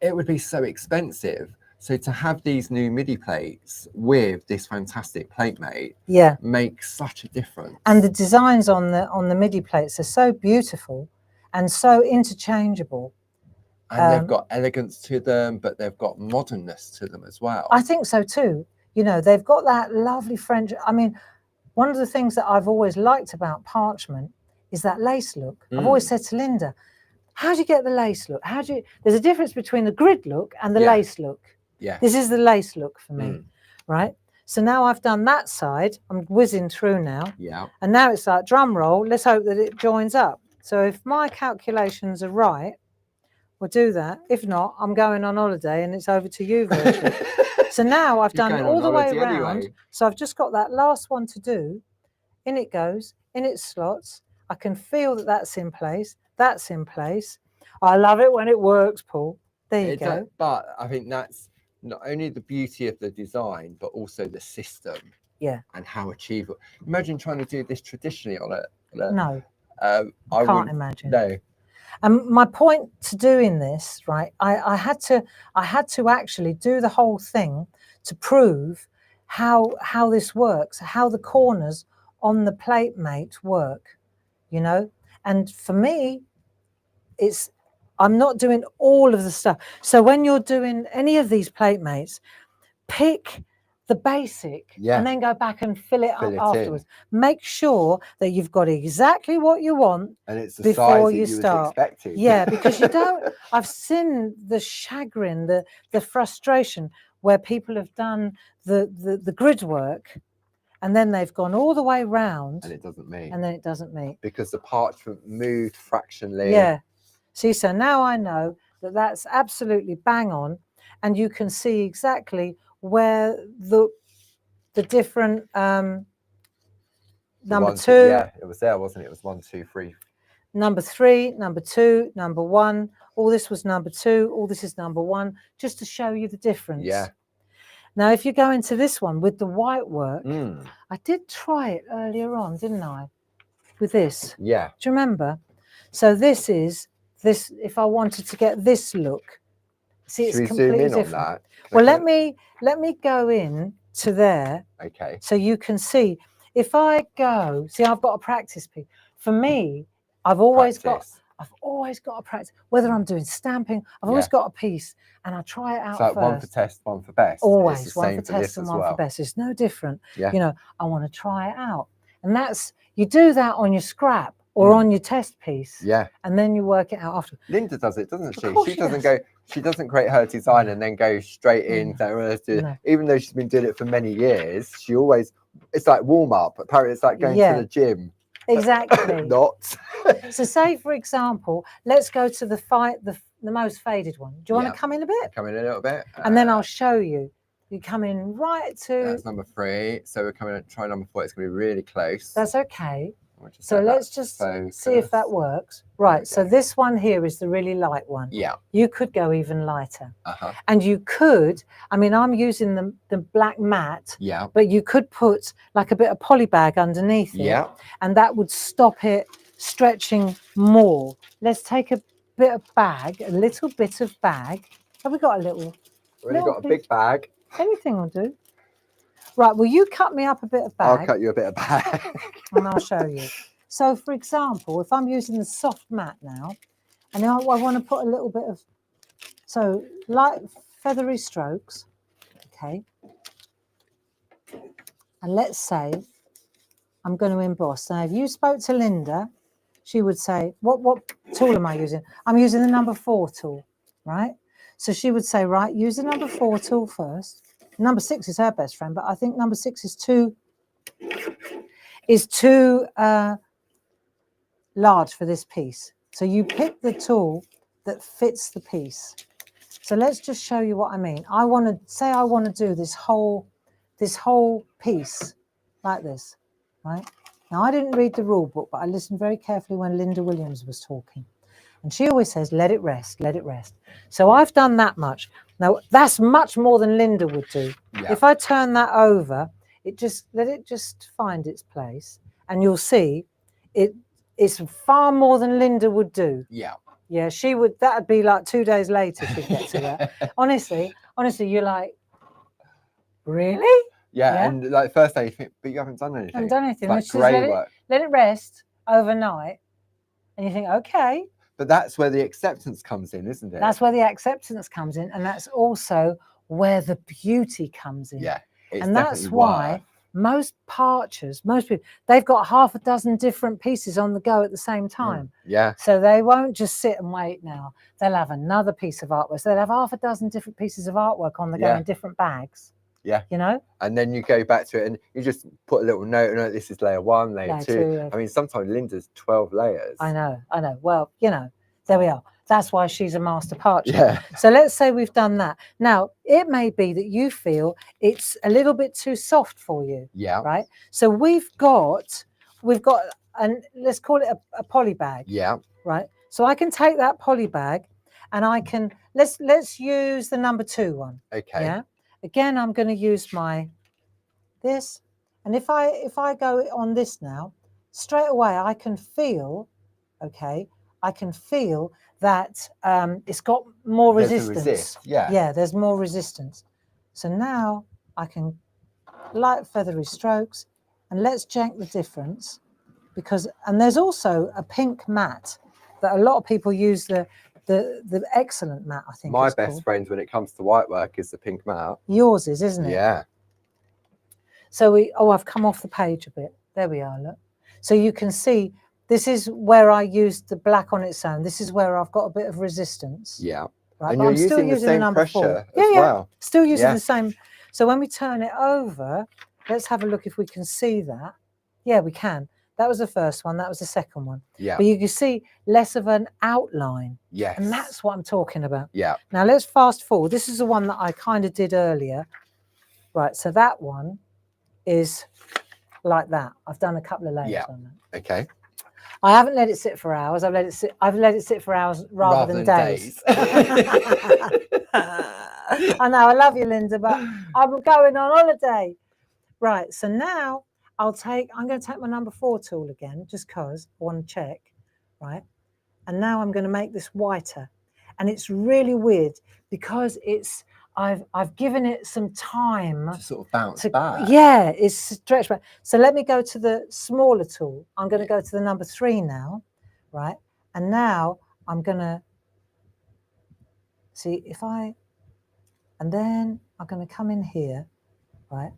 Speaker 2: it would be so expensive. So to have these new MIDI plates with this fantastic plate mate, makes such a difference.
Speaker 1: And the designs on the MIDI plates are so beautiful and so interchangeable.
Speaker 2: And they've got elegance to them, but they've got modernness to them as well.
Speaker 1: I think so too. You know, they've got that lovely French. I mean, one of the things that I've always liked about Parchment is that lace look. I've always said to Linda, how do you get the lace look? There's a difference between the grid look and the lace look.
Speaker 2: Yeah.
Speaker 1: This is the lace look for me, right? So now I've done that side. I'm whizzing through now.
Speaker 2: Yeah.
Speaker 1: And now it's like drum roll. Let's hope that it joins up. So if my calculations are right, we'll do that. If not, I'm going on holiday and it's over to you, virtually. So now I've done all the way around. Anyway. So I've just got that last one to do. In it goes, in its slots. I can feel that that's in place. That's in place. I love it when it works, Paul. There you go.
Speaker 2: But I think that's not only the beauty of the design, but also the system.
Speaker 1: Yeah.
Speaker 2: And how achievable. Imagine trying to do this traditionally on a
Speaker 1: no.
Speaker 2: I
Speaker 1: can't imagine.
Speaker 2: No.
Speaker 1: And my point to doing this, right, I had to actually do the whole thing to prove how this works, how the corners on the plate mate work, you know. And for me, I'm not doing all of the stuff. So when you're doing any of these plate mates, pick the basic and then go back and fill it up afterwards. Make sure that you've got exactly what you want
Speaker 2: and it's the
Speaker 1: before
Speaker 2: size
Speaker 1: you start. Yeah, because you don't. I've seen the chagrin, the frustration where people have done the grid work, and then they've gone all the way round,
Speaker 2: and it doesn't meet.
Speaker 1: And then it doesn't meet
Speaker 2: because the parchment moved fractionally.
Speaker 1: Yeah. See, so now I know that that's absolutely bang on, and you can see exactly where the different number 2.
Speaker 2: Yeah, it was there, wasn't it? It was 1, 2, 3.
Speaker 1: Number 3, number 2, number 1. All this was number 2. All this is number 1, just to show you the difference.
Speaker 2: Yeah.
Speaker 1: Now, if you go into this one with the white work, I did try it earlier on, didn't I? With this.
Speaker 2: Yeah.
Speaker 1: Do you remember? So this is this. If I wanted to get this look, see, it's completely different. On that? Well, let me go in to there.
Speaker 2: Okay.
Speaker 1: So you can see. If I go, see, I've got a practice piece. For me, I've always got a practice. Whether I'm doing stamping, I've always got a piece, and I try it out
Speaker 2: so
Speaker 1: first.
Speaker 2: One for test, one for best.
Speaker 1: Always one for test and one for best. It's no different.
Speaker 2: Yeah.
Speaker 1: You know, I want to try it out, and you do that on your scrap or on your test piece.
Speaker 2: Yeah.
Speaker 1: And then you work it out after.
Speaker 2: Linda does it, doesn't she? She doesn't create her design and then go straight in. Even though she's been doing it for many years, it's like warm up. Apparently, it's like going to the gym.
Speaker 1: Exactly.
Speaker 2: Not.
Speaker 1: So, say for example, let's go to the most faded one. Do you want to come in a bit?
Speaker 2: Come in a little bit,
Speaker 1: and then I'll show you. You come in right to.
Speaker 2: That's number 3. So we're coming to try number 4. It's going to be really close.
Speaker 1: That's okay. So let's just see if that works. Right, so this one here is the really light one.
Speaker 2: Yeah.
Speaker 1: You could go even lighter. And you could, I mean, I'm using the black matte.
Speaker 2: Yeah.
Speaker 1: But you could put like a bit of polybag underneath it.
Speaker 2: Yeah.
Speaker 1: And that would stop it stretching more. Let's take a bit of bag, a little bit of bag. Have we got a little?
Speaker 2: We've only got a big bag.
Speaker 1: Anything will do. Right, will you cut me up a bit of bag?
Speaker 2: I'll cut you a bit of bag.
Speaker 1: And I'll show you. So, for example, if I'm using the soft matte now, And now I want to put a little bit of, so light feathery strokes, okay. And let's say I'm going to emboss. Now, if you spoke to Linda, she would say, what tool am I using? I'm using the number 4 tool, right? So she would say, right, use the number 4 tool first. Number 6 is her best friend, but I think number 6 is too large for this piece. So you pick the tool that fits the piece. So let's just show you what I mean. I want to do this whole piece like this, right? Now, I didn't read the rule book, but I listened very carefully when Linda Williams was talking. And she always says, let it rest, let it rest. So I've done that much. Now, that's much more than Linda would do. Yeah. If I turn that over, let it just find its place. And you'll see it's far more than Linda would do.
Speaker 2: Yeah.
Speaker 1: Yeah, she would, that'd be like 2 days later she'd get to that. Honestly, you're like, really?
Speaker 2: Yeah, and like first day you think, but you haven't done anything.
Speaker 1: I haven't done anything.
Speaker 2: It's like grey work.
Speaker 1: Let it rest overnight. And you think, okay.
Speaker 2: But that's where the acceptance comes in, isn't it?
Speaker 1: That's where the acceptance comes in. And that's also where the beauty comes in.
Speaker 2: Yeah.
Speaker 1: And that's why most parchers, most people, they've got half a dozen different pieces on the go at the same time.
Speaker 2: Yeah.
Speaker 1: So they won't just sit and wait now. They'll have another piece of artwork. So they'll have half a dozen different pieces of artwork on the go in different bags.
Speaker 2: Yeah.
Speaker 1: You know?
Speaker 2: And then you go back to it and you just put a little note, no, this is layer 1, layer 2. I mean, sometimes Linda's 12 layers.
Speaker 1: I know. Well, you know, there we are. That's why she's a master parcher.
Speaker 2: Yeah.
Speaker 1: So let's say we've done that. Now, it may be that you feel it's a little bit too soft for you.
Speaker 2: Yeah.
Speaker 1: Right? So we've got, and let's call it a poly bag.
Speaker 2: Yeah.
Speaker 1: Right? So I can take that poly bag and I can, let's use the number 2 one.
Speaker 2: Okay.
Speaker 1: Yeah. Again, I'm going to use this. And if I go on this now, straight away, I can feel, okay, that it's got more resistance. Yeah, there's more resistance. So now I can light feathery strokes and let's check the difference and there's also a pink matte that a lot of people use, the excellent matte, I think.
Speaker 2: My best friend when it comes to white work is the pink matte.
Speaker 1: Yours is, isn't it?
Speaker 2: Yeah.
Speaker 1: So I've come off the page a bit. There we are, look. So you can see this is where I used the black on its own. This is where I've got a bit of resistance.
Speaker 2: Yeah.
Speaker 1: Right.
Speaker 2: And
Speaker 1: but
Speaker 2: you're
Speaker 1: I'm still
Speaker 2: using the same
Speaker 1: number
Speaker 2: pressure
Speaker 1: 4.
Speaker 2: as well.
Speaker 1: Still using the same. So when we turn it over, let's have a look if we can see that. Yeah, we can. That was the first one. That was the second one.
Speaker 2: Yeah.
Speaker 1: But you can see less of an outline.
Speaker 2: Yes.
Speaker 1: And that's what I'm talking about.
Speaker 2: Yeah.
Speaker 1: Now let's fast forward. This is the one that I kind of did earlier. Right. So that one is like that. I've done a couple of layers on that.
Speaker 2: Okay.
Speaker 1: I haven't let it sit for hours. I've let it sit for hours rather than days. I know, I love you, Linda, but I'm going on holiday. Right, so now I'm going to take my number 4 tool again, just because I want to check, right? And now I'm going to make this whiter. And it's really weird because I've given it some time
Speaker 2: to sort of bounce back.
Speaker 1: Yeah, it's stretched back. So let me go to the smaller tool. I'm going to go to the number 3 now, right? And now I'm going to see and then I'm going to come in here, right?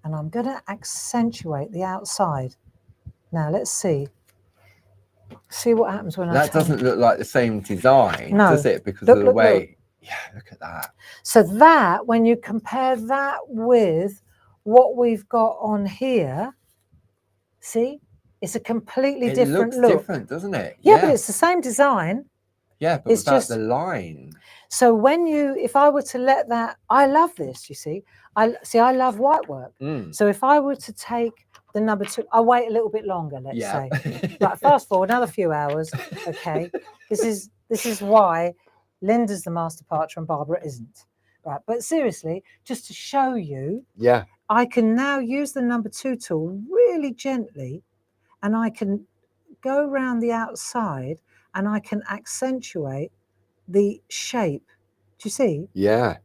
Speaker 1: And I'm going to accentuate the outside. Now let's see what happens when
Speaker 2: that doesn't look like the same design, does it? Because of the way. Look. Yeah, look at that.
Speaker 1: So that, when you compare that with what we've got on here, see, it's a completely different look.
Speaker 2: It looks different, doesn't it?
Speaker 1: Yeah, but it's the same design.
Speaker 2: Yeah, but it's without just the line.
Speaker 1: So if I were to let that, I love this, you see. I love white work. So if I were to take the number 2, I'll wait a little bit longer, let's say. Right, fast forward another few hours. Okay. This is why Linda's the master parcher and Barbara isn't. Right. But seriously, just to show you, I can now use the number 2 tool really gently and I can go around the outside and I can accentuate the shape. Do you see?
Speaker 2: Yeah.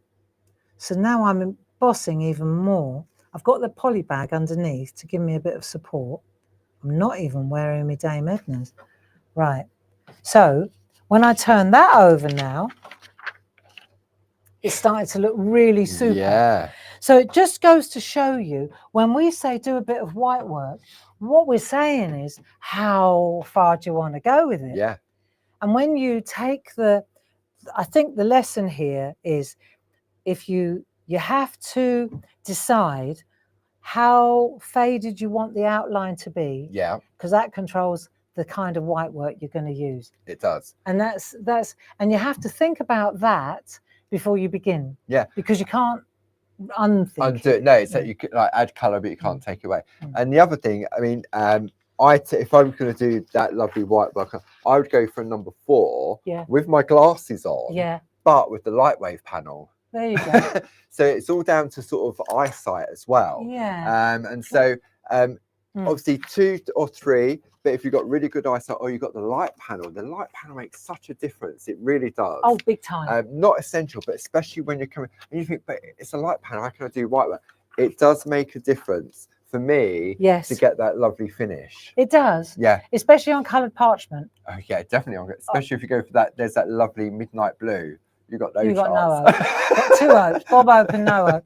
Speaker 1: So now I'm embossing even more. I've got the poly bag underneath to give me a bit of support. I'm not even wearing my Dame Edna's. Right. So when I turn that over now, it's starting to look really super.
Speaker 2: Yeah.
Speaker 1: So it just goes to show you, when we say do a bit of white work, what we're saying is, how far do you want to go with it?
Speaker 2: Yeah.
Speaker 1: And when you take I think the lesson here is, if you have to decide how faded you want the outline to be.
Speaker 2: Yeah.
Speaker 1: Because that controls the kind of white work you're going to use.
Speaker 2: It does.
Speaker 1: And and you have to think about that before you begin.
Speaker 2: Yeah.
Speaker 1: Because you can't undo it.
Speaker 2: No, it's that you could like add color, but you can't take it away. And the other thing, I mean, if I was going to do that lovely white work, I would go for a number 4 with my glasses on, but with the light wave panel.
Speaker 1: There you go.
Speaker 2: So it's all down to sort of eyesight as well.
Speaker 1: Yeah.
Speaker 2: And so obviously 2 or 3, but if you've got really good eyesight, or you've got the light panel makes such a difference. It really does.
Speaker 1: Oh, big time.
Speaker 2: Not essential, but especially when you're coming and you think, but it's a light panel, how can I do white work? It does make a difference for me to get that lovely finish.
Speaker 1: It does.
Speaker 2: Yeah.
Speaker 1: Especially on coloured parchment.
Speaker 2: Oh yeah, definitely. Especially if you go for that, there's that lovely midnight blue. You got no chance.
Speaker 1: Got no hope. Got 2 hopes. Bob hope and no hope.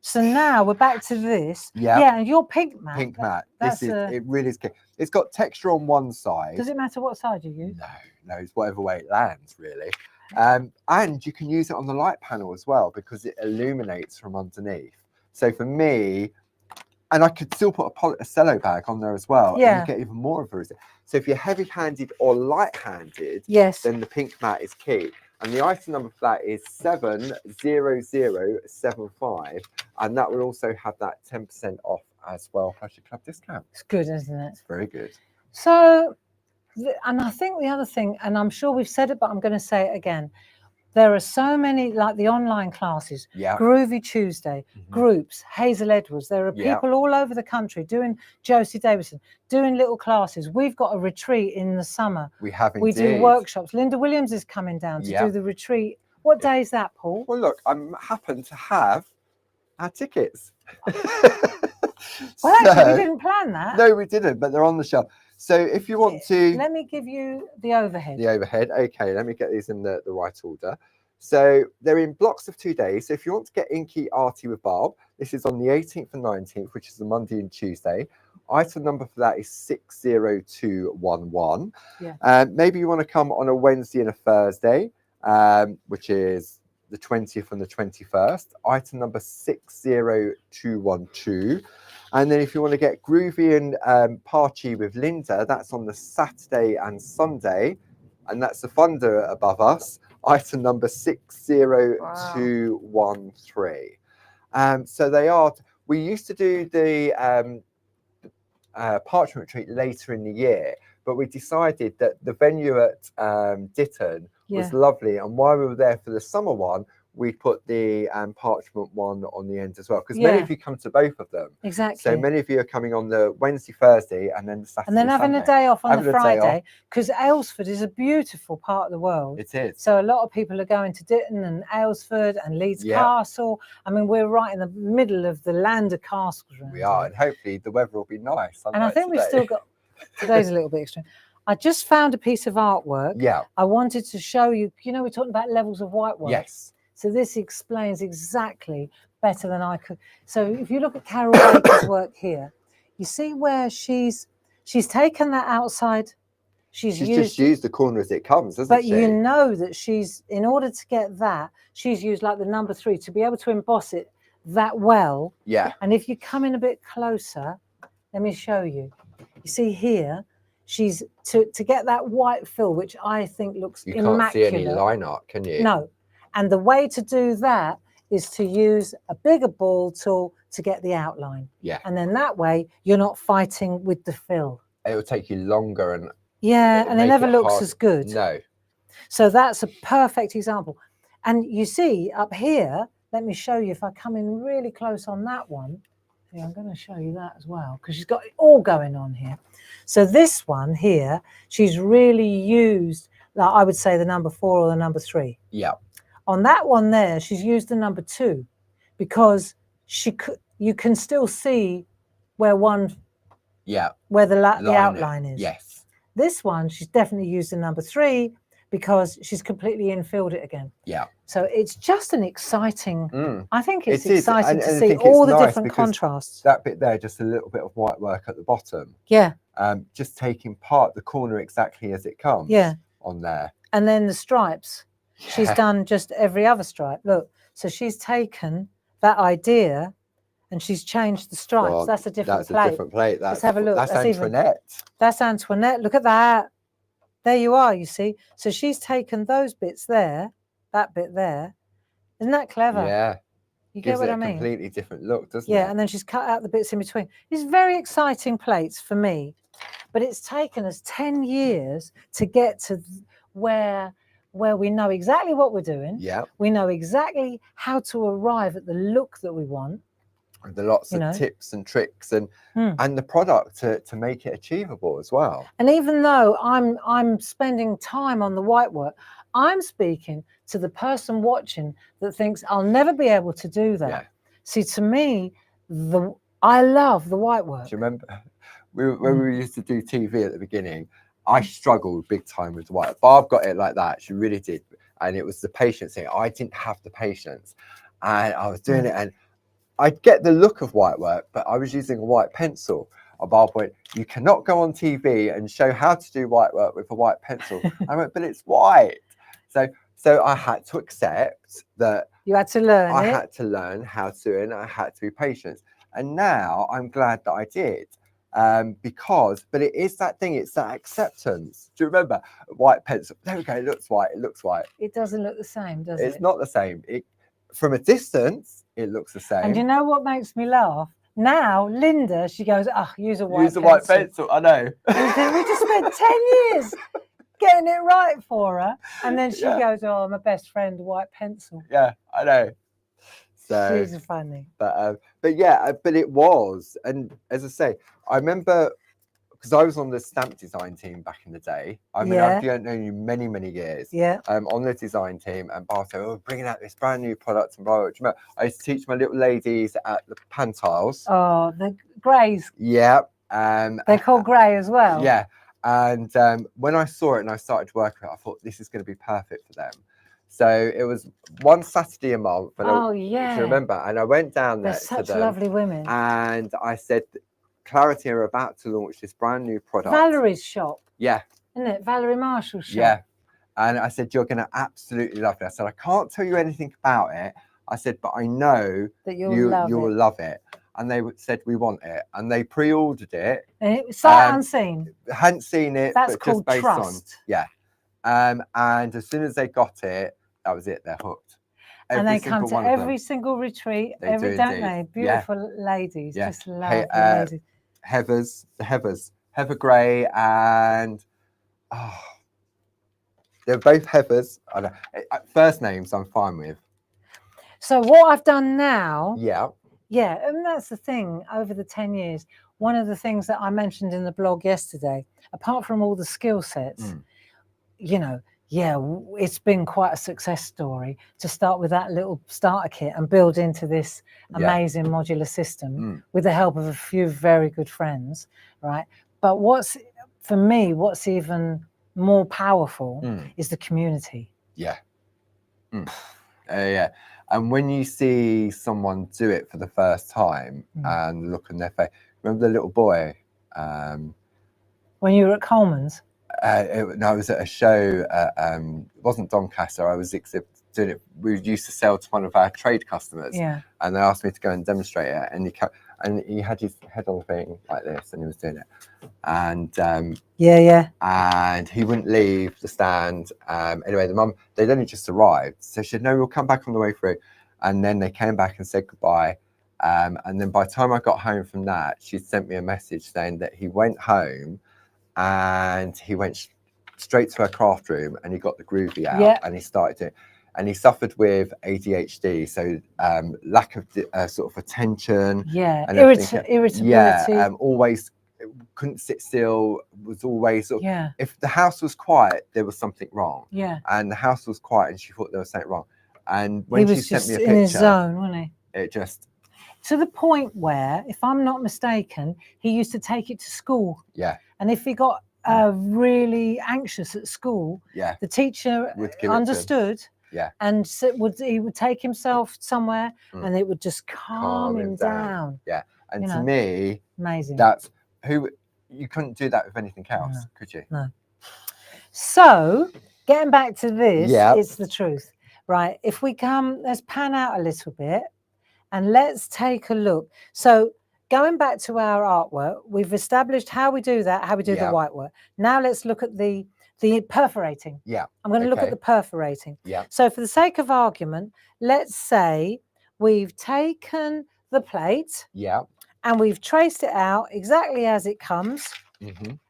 Speaker 1: So now we're back to this. Yeah, and your pink matte.
Speaker 2: Pink matte. It really is good. It's got texture on one side.
Speaker 1: Does it matter what side you use?
Speaker 2: No, it's whatever way it lands, really. And you can use it on the light panel as well, because it illuminates from underneath. So for me, and I could still put a cello bag on there as well. And you get even more of a result. So if you're heavy-handed or light-handed, then the pink matte is key. And the item number for that is 70075, and that will also have that 10% off as well, plus your club discount.
Speaker 1: It's good, isn't it?
Speaker 2: It's very good.
Speaker 1: So, and I think the other thing, and I'm sure we've said it, but I'm going to say it again. There are so many, like the online classes, Groovy Tuesday, groups, Hazel Edwards. There are people all over the country doing Josie Davidson, doing little classes. We've got a retreat in the summer.
Speaker 2: We have indeed.
Speaker 1: We do workshops. Linda Williams is coming down to do the retreat. What day is that, Paul?
Speaker 2: Well, look, I happen to have our tickets.
Speaker 1: Well, actually, we didn't plan that.
Speaker 2: No, we didn't, but they're on the shelf. So if you want to...
Speaker 1: Let me give you the overhead.
Speaker 2: The overhead. Okay, let me get these in the right order. So they're in blocks of 2 days. So if you want to get Inky Arty with Barb, this is on the 18th and 19th, which is the Monday and Tuesday. Item number for that is 60211. Maybe you want to come on a Wednesday and a Thursday, which is the 20th and the 21st. Item number 60212. And then if you want to get Groovi and Party with Linda, that's on the Saturday and Sunday. And that's the funder above us. Item number 60213. So they are, we used to do the Parchment Retreat later in the year, but we decided that the venue at Ditton was lovely. And while we were there for the summer one, we put the Parchment one on the end as well, because many of you come to both of them.
Speaker 1: Exactly.
Speaker 2: So many of you are coming on the Wednesday, Thursday, and then the Saturday,
Speaker 1: and then having
Speaker 2: Sunday.
Speaker 1: A day off on the Friday, because Aylesford is a beautiful part of the world.
Speaker 2: It is.
Speaker 1: So a lot of people are going to Ditton and Aylesford and Leeds Castle. I mean, we're right in the middle of the land of castles.
Speaker 2: We are, and hopefully the weather will be nice.
Speaker 1: And I think we've still got, today's a little bit extreme. I just found a piece of artwork.
Speaker 2: Yeah.
Speaker 1: I wanted to show you, you know, we're talking about levels of white work.
Speaker 2: Yes.
Speaker 1: So this explains exactly better than I could. So if you look at Carol Baker's work here, you see where she's taken that outside. She's
Speaker 2: just used the corner as it comes, hasn't she?
Speaker 1: But you know that she's, in order to get that, she's used like the number 3 to be able to emboss it that well.
Speaker 2: Yeah.
Speaker 1: And if you come in a bit closer, let me show you. You see here, she's to get that white fill, which I think looks immaculate.
Speaker 2: You can't see any line art, can you?
Speaker 1: No. And the way to do that is to use a bigger ball tool to get the outline.
Speaker 2: Yeah.
Speaker 1: And then that way you're not fighting with the fill.
Speaker 2: It will take you longer and
Speaker 1: and it never looks as good.
Speaker 2: No.
Speaker 1: So that's a perfect example. And you see up here, let me show you if I come in really close on that one. Yeah, I'm going to show you that as well, because she's got it all going on here. So this one here, she's really used, like I would say, the number 4 or the number 3.
Speaker 2: Yeah.
Speaker 1: On that one there, she's used the number 2 because you can still see where where the outline is.
Speaker 2: Yes.
Speaker 1: This one, she's definitely used the number 3 because she's completely infilled it again.
Speaker 2: Yeah.
Speaker 1: So it's just an exciting, I think it's
Speaker 2: It is.
Speaker 1: exciting to
Speaker 2: And I
Speaker 1: see
Speaker 2: think
Speaker 1: all
Speaker 2: it's
Speaker 1: the
Speaker 2: nice
Speaker 1: different
Speaker 2: because
Speaker 1: contrasts.
Speaker 2: that bit there, just a little bit of white work at the bottom.
Speaker 1: Yeah.
Speaker 2: Just taking part the corner exactly as it comes.
Speaker 1: Yeah.
Speaker 2: On there.
Speaker 1: And then the stripes.
Speaker 2: Yeah.
Speaker 1: She's done just every other stripe. Look, so she's taken that idea and she's changed the stripes.
Speaker 2: Well,
Speaker 1: that's a different plate.
Speaker 2: That's a different plate.
Speaker 1: Let's have a look.
Speaker 2: That's Antoinette.
Speaker 1: That's Antoinette. Look at that. There you are, you see. So she's taken those bits there, that bit there. Isn't that clever?
Speaker 2: Yeah.
Speaker 1: You get what I mean?
Speaker 2: Gives it a completely different look, doesn't it?
Speaker 1: Yeah, and then she's cut out the bits in between. It's very exciting plates for me, but it's taken us 10 years to get to where we know exactly what we're doing.
Speaker 2: Yeah.
Speaker 1: We know exactly how to arrive at the look that we want.
Speaker 2: And the lots of tips and tricks and the product to make it achievable as well. And
Speaker 1: even though I'm spending time on the white work, I'm speaking to the person watching that thinks I'll never be able to do that. Yeah. See, to me, I love the white work.
Speaker 2: Do you remember when we used to do TV at the beginning? I struggled big time with the white. Barb got it like that. She really did. And it was the patience thing. I didn't have the patience. And I was doing it, and I'd get the look of white work, but I was using a white pencil. And Barb went, "You cannot go on TV and show how to do white work with a white pencil." I went, "But it's white." So I had to accept that.
Speaker 1: You had to learn
Speaker 2: I had to learn how to, and I had to be patient. And now I'm glad that I did. But it is that thing, it's that acceptance. Do you remember white pencil? There we go, it looks white, it looks white.
Speaker 1: It doesn't look the same, does it?
Speaker 2: It's not the same. From a distance, it looks the same.
Speaker 1: And you know what makes me laugh? Now, Linda, she goes, use a white pencil.
Speaker 2: White pencil, I know.
Speaker 1: We just spent 10 years getting it right for her. And then she goes, "Oh, my best friend, white pencil."
Speaker 2: Yeah, I know. So,
Speaker 1: she's funny.
Speaker 2: But it was. And as I say, I remember, because I was on the stamp design team back in the day. I mean, I've known you many, many years.
Speaker 1: Yeah.
Speaker 2: On the design team, and Bart said, "Oh, bringing out this brand new product and blah, blah, blah." Do you remember, I used to teach my little ladies at the Pantiles.
Speaker 1: Oh, the greys.
Speaker 2: Yeah.
Speaker 1: They're called grey as well.
Speaker 2: Yeah. And when I saw it and I started working it, I thought this is going to be perfect for them. So it was one Saturday a month. And
Speaker 1: do
Speaker 2: you remember? And I went down there.
Speaker 1: They're such lovely women.
Speaker 2: And I said, "Clarity are about to launch this brand new product."
Speaker 1: Valerie's shop.
Speaker 2: Yeah.
Speaker 1: Isn't it? Valerie Marshall's shop.
Speaker 2: Yeah. And I said, "You're going to absolutely love it." I said, "I can't tell you anything about it." I said, "But I know
Speaker 1: that you'll
Speaker 2: love it." And they said, "We want it." And they pre-ordered it.
Speaker 1: And it was sight unseen.
Speaker 2: Hadn't seen it.
Speaker 1: That's
Speaker 2: but
Speaker 1: called
Speaker 2: just based
Speaker 1: trust.
Speaker 2: On. And as soon as they got it, that was it. They're hooked.
Speaker 1: And they come to every single retreat, don't they? Beautiful ladies.
Speaker 2: Yeah.
Speaker 1: Just love the ladies.
Speaker 2: Heather Gray and they're both Heathers. I know. First names I'm fine with.
Speaker 1: So what I've done now.
Speaker 2: Yeah,
Speaker 1: and that's the thing. Over the 10 years, one of the things that I mentioned in the blog yesterday, apart from all the skill sets, it's been quite a success story to start with that little starter kit and build into this amazing modular system with the help of a few very good friends, right? But what's even more powerful is the community.
Speaker 2: Yeah. And when you see someone do it for the first time and look on their face, remember the little boy?
Speaker 1: When you were at Coleman's?
Speaker 2: No, I was at a show. It wasn't Doncaster. I was doing it. We used to sell to one of our trade customers.
Speaker 1: Yeah.
Speaker 2: And they asked me to go and demonstrate it. And he had his head on the thing like this, and he was doing it. And and he wouldn't leave the stand. Anyway, the mum, they'd only just arrived, so she said, "No, we'll come back on the way through." And then they came back and said goodbye. And then by the time I got home from that, she sent me a message saying that he went home and he went straight to her craft room and he got the Groovi out and he started it. And he suffered with ADHD, so lack of sort of attention.
Speaker 1: Yeah, irritability.
Speaker 2: Yeah, always couldn't sit still. Was always sort of, if the house was quiet, there was something wrong. Yeah, and the house was quiet, and she thought there was something wrong. And when she sent me a picture,
Speaker 1: in his zone, wasn't he?
Speaker 2: It just
Speaker 1: to the point where, if I'm not mistaken, he used to take it to school.
Speaker 2: Yeah,
Speaker 1: and if he got really anxious at school, the teacher understood. And he would take himself somewhere and it would just calm him down.
Speaker 2: Yeah. And to me,
Speaker 1: amazing.
Speaker 2: That's you couldn't do that with anything else, could you?
Speaker 1: No. So getting back to this, it's the truth, right? If we let's pan out a little bit and let's take a look. So going back to our artwork, we've established how we do that, how we do the white work. Now let's look at the perforating. I'm going to look at the perforating. So for the sake of argument, let's say we've taken the plate and we've traced it out exactly as it comes,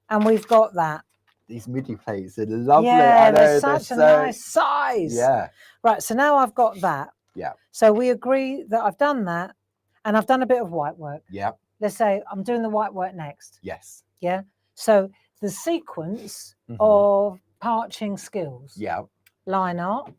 Speaker 1: and we've got that.
Speaker 2: These MIDI plates are lovely.
Speaker 1: Yeah, they're such a nice size.
Speaker 2: Yeah.
Speaker 1: Right, so now I've got that.
Speaker 2: Yeah.
Speaker 1: So we agree that I've done that, and I've done a bit of white work.
Speaker 2: Yeah.
Speaker 1: Let's say I'm doing the white work next.
Speaker 2: Yes.
Speaker 1: Yeah. So the sequence of parching skills.
Speaker 2: Yeah.
Speaker 1: Line art,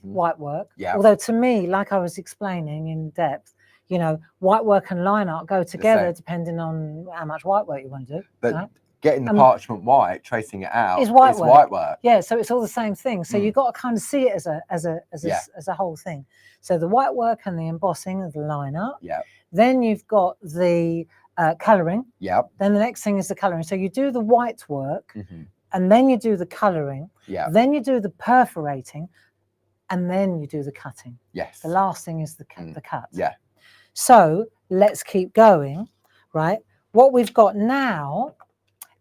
Speaker 1: white work.
Speaker 2: Yeah.
Speaker 1: Although to me, like I was explaining in depth, you know, white work and line art go together depending on how much white work you want to do.
Speaker 2: But getting the parchment white, tracing it out
Speaker 1: is white
Speaker 2: work.
Speaker 1: Yeah, so it's all the same thing. So you've got to kind of see it as a whole thing. So the white work and the embossing of the line art.
Speaker 2: Yeah.
Speaker 1: Then you've got the colouring.
Speaker 2: Yeah.
Speaker 1: Then the next thing is the colouring. So you do the white work, and then you do the colouring.
Speaker 2: Yeah.
Speaker 1: Then you do the perforating, and then you do the cutting.
Speaker 2: Yes.
Speaker 1: The last thing is the cut.
Speaker 2: Yeah.
Speaker 1: So let's keep going, right? What we've got now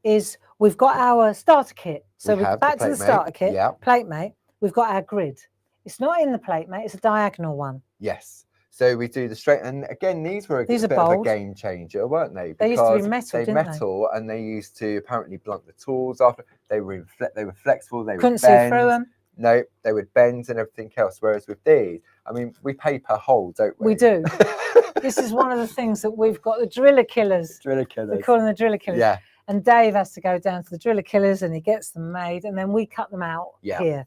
Speaker 1: is we've got our starter kit. So we're back to the starter kit, PlateMate. We've got our grid. It's not in the PlateMate, it's a diagonal one.
Speaker 2: Yes. So we do the straight, and again, these were a bit of a game changer, weren't they?
Speaker 1: They used to be metal, didn't
Speaker 2: metal, and they used to apparently blunt the tools after. They were flexible. They
Speaker 1: couldn't see through them.
Speaker 2: No, they would bend and everything else. Whereas with these, I mean, we pay per hole, don't we?
Speaker 1: We do. This is one of the things that we've got, the driller killers.
Speaker 2: Driller killers.
Speaker 1: We call them the driller killers.
Speaker 2: Yeah.
Speaker 1: And Dave has to go down to the driller killers and he gets them made, and then we cut them out here.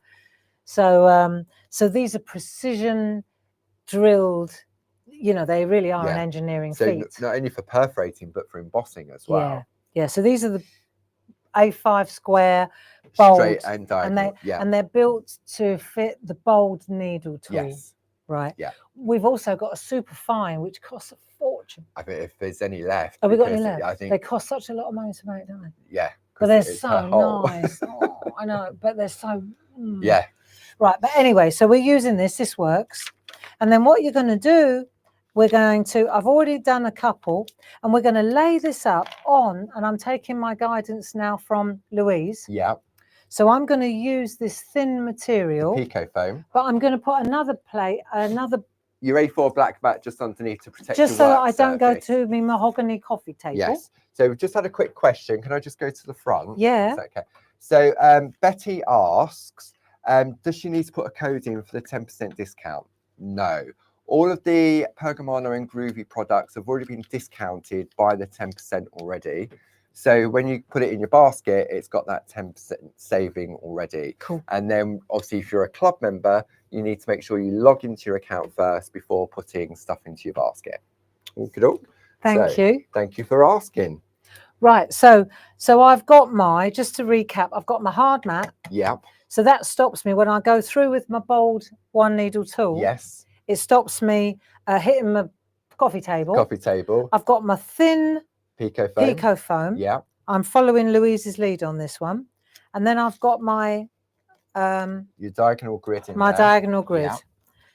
Speaker 1: So so these are precision drilled, you know, they really are an engineering feat.
Speaker 2: Not only for perforating, but for embossing as well.
Speaker 1: Yeah. So these are the A5 square bold,
Speaker 2: straight and diagonal.
Speaker 1: And they're built to fit the bold needle tool.
Speaker 2: Yes.
Speaker 1: Right.
Speaker 2: Yeah.
Speaker 1: We've also got a super fine, which costs a fortune.
Speaker 2: I think if there's any left.
Speaker 1: Have we got any left?
Speaker 2: I think
Speaker 1: they cost such a lot of money to make, don't they?
Speaker 2: Yeah.
Speaker 1: But they're so nice. Oh, I know, but they're so.
Speaker 2: Yeah.
Speaker 1: Right. But anyway, so we're using this. This works. And then what you're going to do, I've already done a couple, and we're going to lay this up on, and I'm taking my guidance now from Louise.
Speaker 2: Yeah.
Speaker 1: So I'm going to use this thin material.
Speaker 2: The Pico foam.
Speaker 1: But I'm going to put another plate,
Speaker 2: your A4 black mat just underneath to protect
Speaker 1: just so that I don't go to my mahogany coffee table.
Speaker 2: Yes. So we've just had a quick question. Can I just go to the front?
Speaker 1: Yeah.
Speaker 2: Is that okay? So Betty asks, does she need to put a code in for the 10% discount? No. All of the Pergamano and Groovi products have already been discounted by the 10% already. So when you put it in your basket, it's got that 10% saving already.
Speaker 1: Cool.
Speaker 2: And then obviously if you're a club member, you need to make sure you log into your account first before putting stuff into your basket. Okay.
Speaker 1: Thank you.
Speaker 2: Thank you for asking.
Speaker 1: Right. So I've got just to recap, I've got my hard mat.
Speaker 2: Yeah.
Speaker 1: So that stops me when I go through with my bold one needle tool.
Speaker 2: Yes.
Speaker 1: It stops me hitting my coffee table. I've got my thin Pico foam.
Speaker 2: Yeah.
Speaker 1: I'm following Louise's lead on this one. And then I've got my
Speaker 2: your diagonal grid in
Speaker 1: my
Speaker 2: there.
Speaker 1: Diagonal grid.
Speaker 2: Yeah.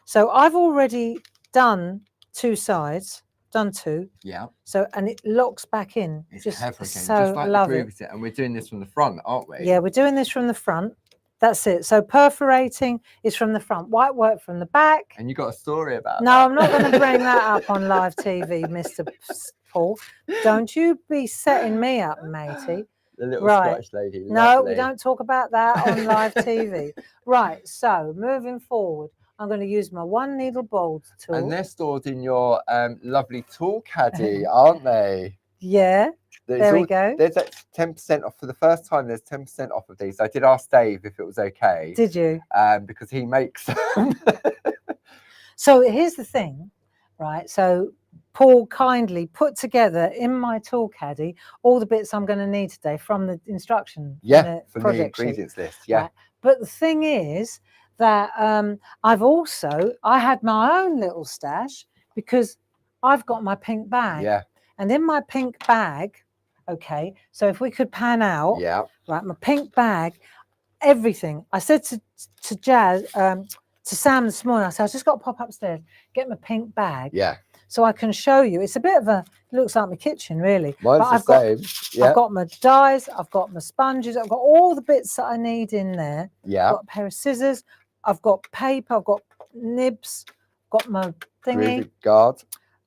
Speaker 1: So I've already done two sides, done two.
Speaker 2: Yeah.
Speaker 1: So, and it locks back in.
Speaker 2: It's
Speaker 1: just
Speaker 2: clever again.
Speaker 1: So
Speaker 2: just like
Speaker 1: love
Speaker 2: the
Speaker 1: it.
Speaker 2: And we're doing this from the front, aren't we?
Speaker 1: Yeah, we're doing this from the front. That's it. So perforating is from the front, white work from the back.
Speaker 2: And you got a story about
Speaker 1: No,
Speaker 2: that.
Speaker 1: I'm not going to bring that up on live TV, Mr. Paul. Don't you be setting me up, matey.
Speaker 2: The little Scottish lady.
Speaker 1: No,
Speaker 2: lovely.
Speaker 1: we don't talk about that on live TV. Right, so moving forward, I'm going to use my one needle bold tool.
Speaker 2: And they're stored in your lovely tool caddy, aren't they?
Speaker 1: Yeah. There we go.
Speaker 2: There's 10% off for the first time. There's 10% off of these. I did ask Dave if it was okay.
Speaker 1: Did you?
Speaker 2: Because he makes them.
Speaker 1: So here's the thing, right? So Paul kindly put together in my tool caddy all the bits I'm going to need today from the instruction.
Speaker 2: Yeah, from the
Speaker 1: project
Speaker 2: ingredients list. Yeah.
Speaker 1: Right. But the thing is that I had my own little stash because I've got my pink bag.
Speaker 2: Yeah.
Speaker 1: And in my pink bag, okay, so if we could pan out,
Speaker 2: yeah,
Speaker 1: right, my pink bag, everything. I said to Jazz, to Sam this morning, I said, I just got to pop upstairs, get my pink bag.
Speaker 2: Yeah.
Speaker 1: So I can show you. It's a bit of it looks like my kitchen, really.
Speaker 2: Mine's the same.
Speaker 1: I've got my dies, I've got my sponges, I've got all the bits that I need in there.
Speaker 2: Yeah.
Speaker 1: I've got a pair of scissors, I've got paper, I've got nibs, got my thingy.
Speaker 2: Guard.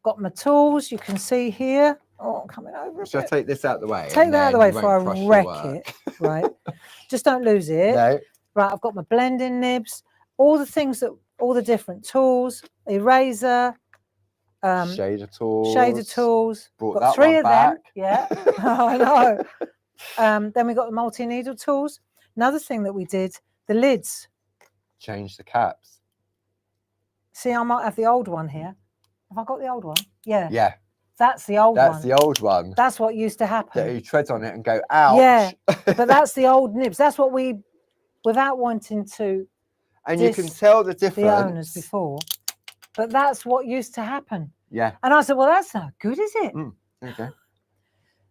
Speaker 1: Got my tools, you can see here. Oh, I'm coming over.
Speaker 2: Should I take this out of the way?
Speaker 1: Take that out of the way before I wreck it. Right. Just don't lose it.
Speaker 2: No.
Speaker 1: Right, I've got my blending nibs, all the things that, all the different tools, eraser,
Speaker 2: shader tools.
Speaker 1: Brought
Speaker 2: got
Speaker 1: that
Speaker 2: 3
Speaker 1: of
Speaker 2: back.
Speaker 1: them. Yeah, I know. Then we got the multi-needle tools. Another thing that we did, the lids.
Speaker 2: Change the caps.
Speaker 1: See, I might have the old one here. Have I got the old one? Yeah.
Speaker 2: Yeah.
Speaker 1: That's the old one.
Speaker 2: That's the old one.
Speaker 1: That's what used to happen.
Speaker 2: That you tread on it and go, ouch.
Speaker 1: Yeah, but that's the old nibs. That's what we, without wanting to.
Speaker 2: And you can tell the difference.
Speaker 1: The owners before. But that's what used to happen.
Speaker 2: Yeah.
Speaker 1: And I said, well, that's not good, is it?
Speaker 2: Okay.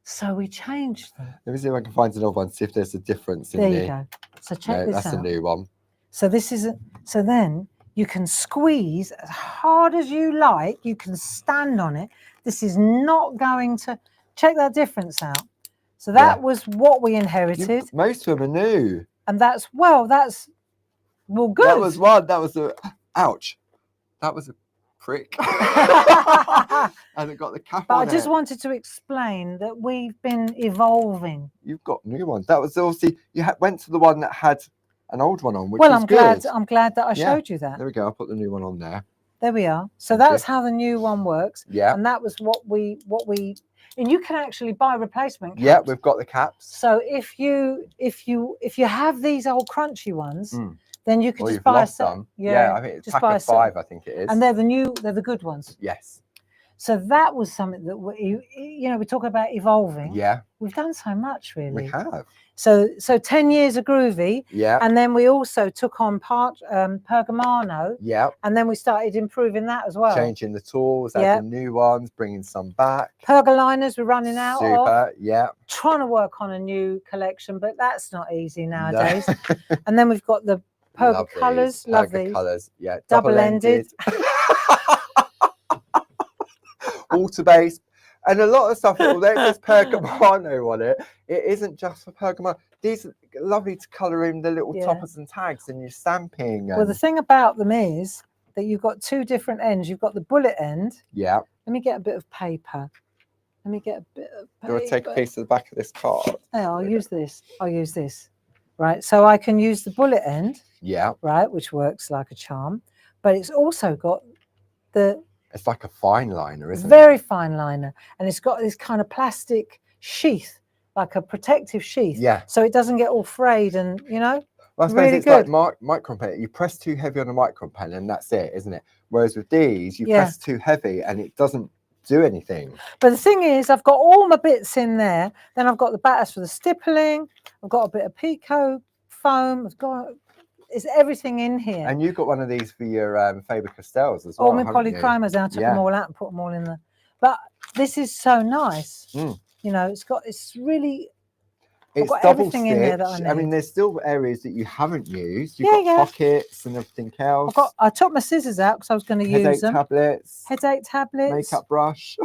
Speaker 1: So we changed them.
Speaker 2: Let me see if I can find an old one, see if there's a difference in
Speaker 1: there you go. So check this out.
Speaker 2: That's a new one.
Speaker 1: So this is, so then you can squeeze as hard as you like. You can stand on it. This is not going to, check that difference out. So that was what we inherited.
Speaker 2: Most of them are new.
Speaker 1: And that's, well, good.
Speaker 2: That was one. That was a, ouch. That was a prick. And it got the cap on it.
Speaker 1: But I just wanted to explain that we've been evolving.
Speaker 2: You've got new ones. That was obviously, you went to the one that had an old one on, which was good.
Speaker 1: I'm glad that I showed you that.
Speaker 2: There we go. I'll put the new one on there.
Speaker 1: There we are. So that's how the new one works.
Speaker 2: Yeah.
Speaker 1: And that was what we, and you can actually buy replacement caps.
Speaker 2: Yeah, we've got the caps.
Speaker 1: So if you have these old crunchy ones, then you can just buy some.
Speaker 2: Yeah, I think it's pack of 5, I think it is.
Speaker 1: And they're the good ones.
Speaker 2: Yes.
Speaker 1: So that was something that we talk about evolving.
Speaker 2: Yeah.
Speaker 1: We've done so much, really.
Speaker 2: We have.
Speaker 1: So 10 years of Groovi.
Speaker 2: Yeah.
Speaker 1: And then we also took on Pergamano.
Speaker 2: Yeah.
Speaker 1: And then we started improving that as well.
Speaker 2: Changing the tools, adding new ones, bringing some back.
Speaker 1: Pergoliners we're running out of.
Speaker 2: Super, yeah.
Speaker 1: Trying to work on a new collection, but that's not easy nowadays. No. And then we've got the Perga colours. Love these.
Speaker 2: Colours, yeah.
Speaker 1: Double-ended.
Speaker 2: Alter base. And a lot of stuff, although there's Pergamano on it, it isn't just for Pergamano. These are lovely to colour in the little toppers and tags and your stamping.
Speaker 1: Well, the thing about them is that you've got 2 different ends. You've got the bullet end.
Speaker 2: Yeah.
Speaker 1: Let me get a bit of paper. Let me get a bit of paper.
Speaker 2: Do I take a piece of the back of this card?
Speaker 1: Yeah, I'll use this. I'll use this. Right. So I can use the bullet end.
Speaker 2: Yeah.
Speaker 1: Right, which works like a charm. But it's also got the...
Speaker 2: It's like a fine liner, isn't it?
Speaker 1: Very fine liner. And it's got this kind of plastic sheath, like a protective sheath.
Speaker 2: Yeah.
Speaker 1: So it doesn't get all frayed and,
Speaker 2: well, I suppose
Speaker 1: really
Speaker 2: it's
Speaker 1: good.
Speaker 2: like micron pen. You press too heavy on a micron pen and that's it, isn't it? Whereas with these, you press too heavy and it doesn't do anything.
Speaker 1: But the thing is, I've got all my bits in there. Then I've got the batters for the stippling. I've got a bit of Pico foam. I've got... It's everything in here.
Speaker 2: And you've got one of these for your Faber-Castells as well.
Speaker 1: All my polychromos, I took them all out and put them all in there. But this is so nice. It's really...
Speaker 2: It's
Speaker 1: got
Speaker 2: double
Speaker 1: everything
Speaker 2: stitch.
Speaker 1: in there that I need.
Speaker 2: I mean, there's still areas that you haven't used. You've got pockets and everything else.
Speaker 1: I took my scissors out because I was going to use them. Headache tablets.
Speaker 2: Makeup brush.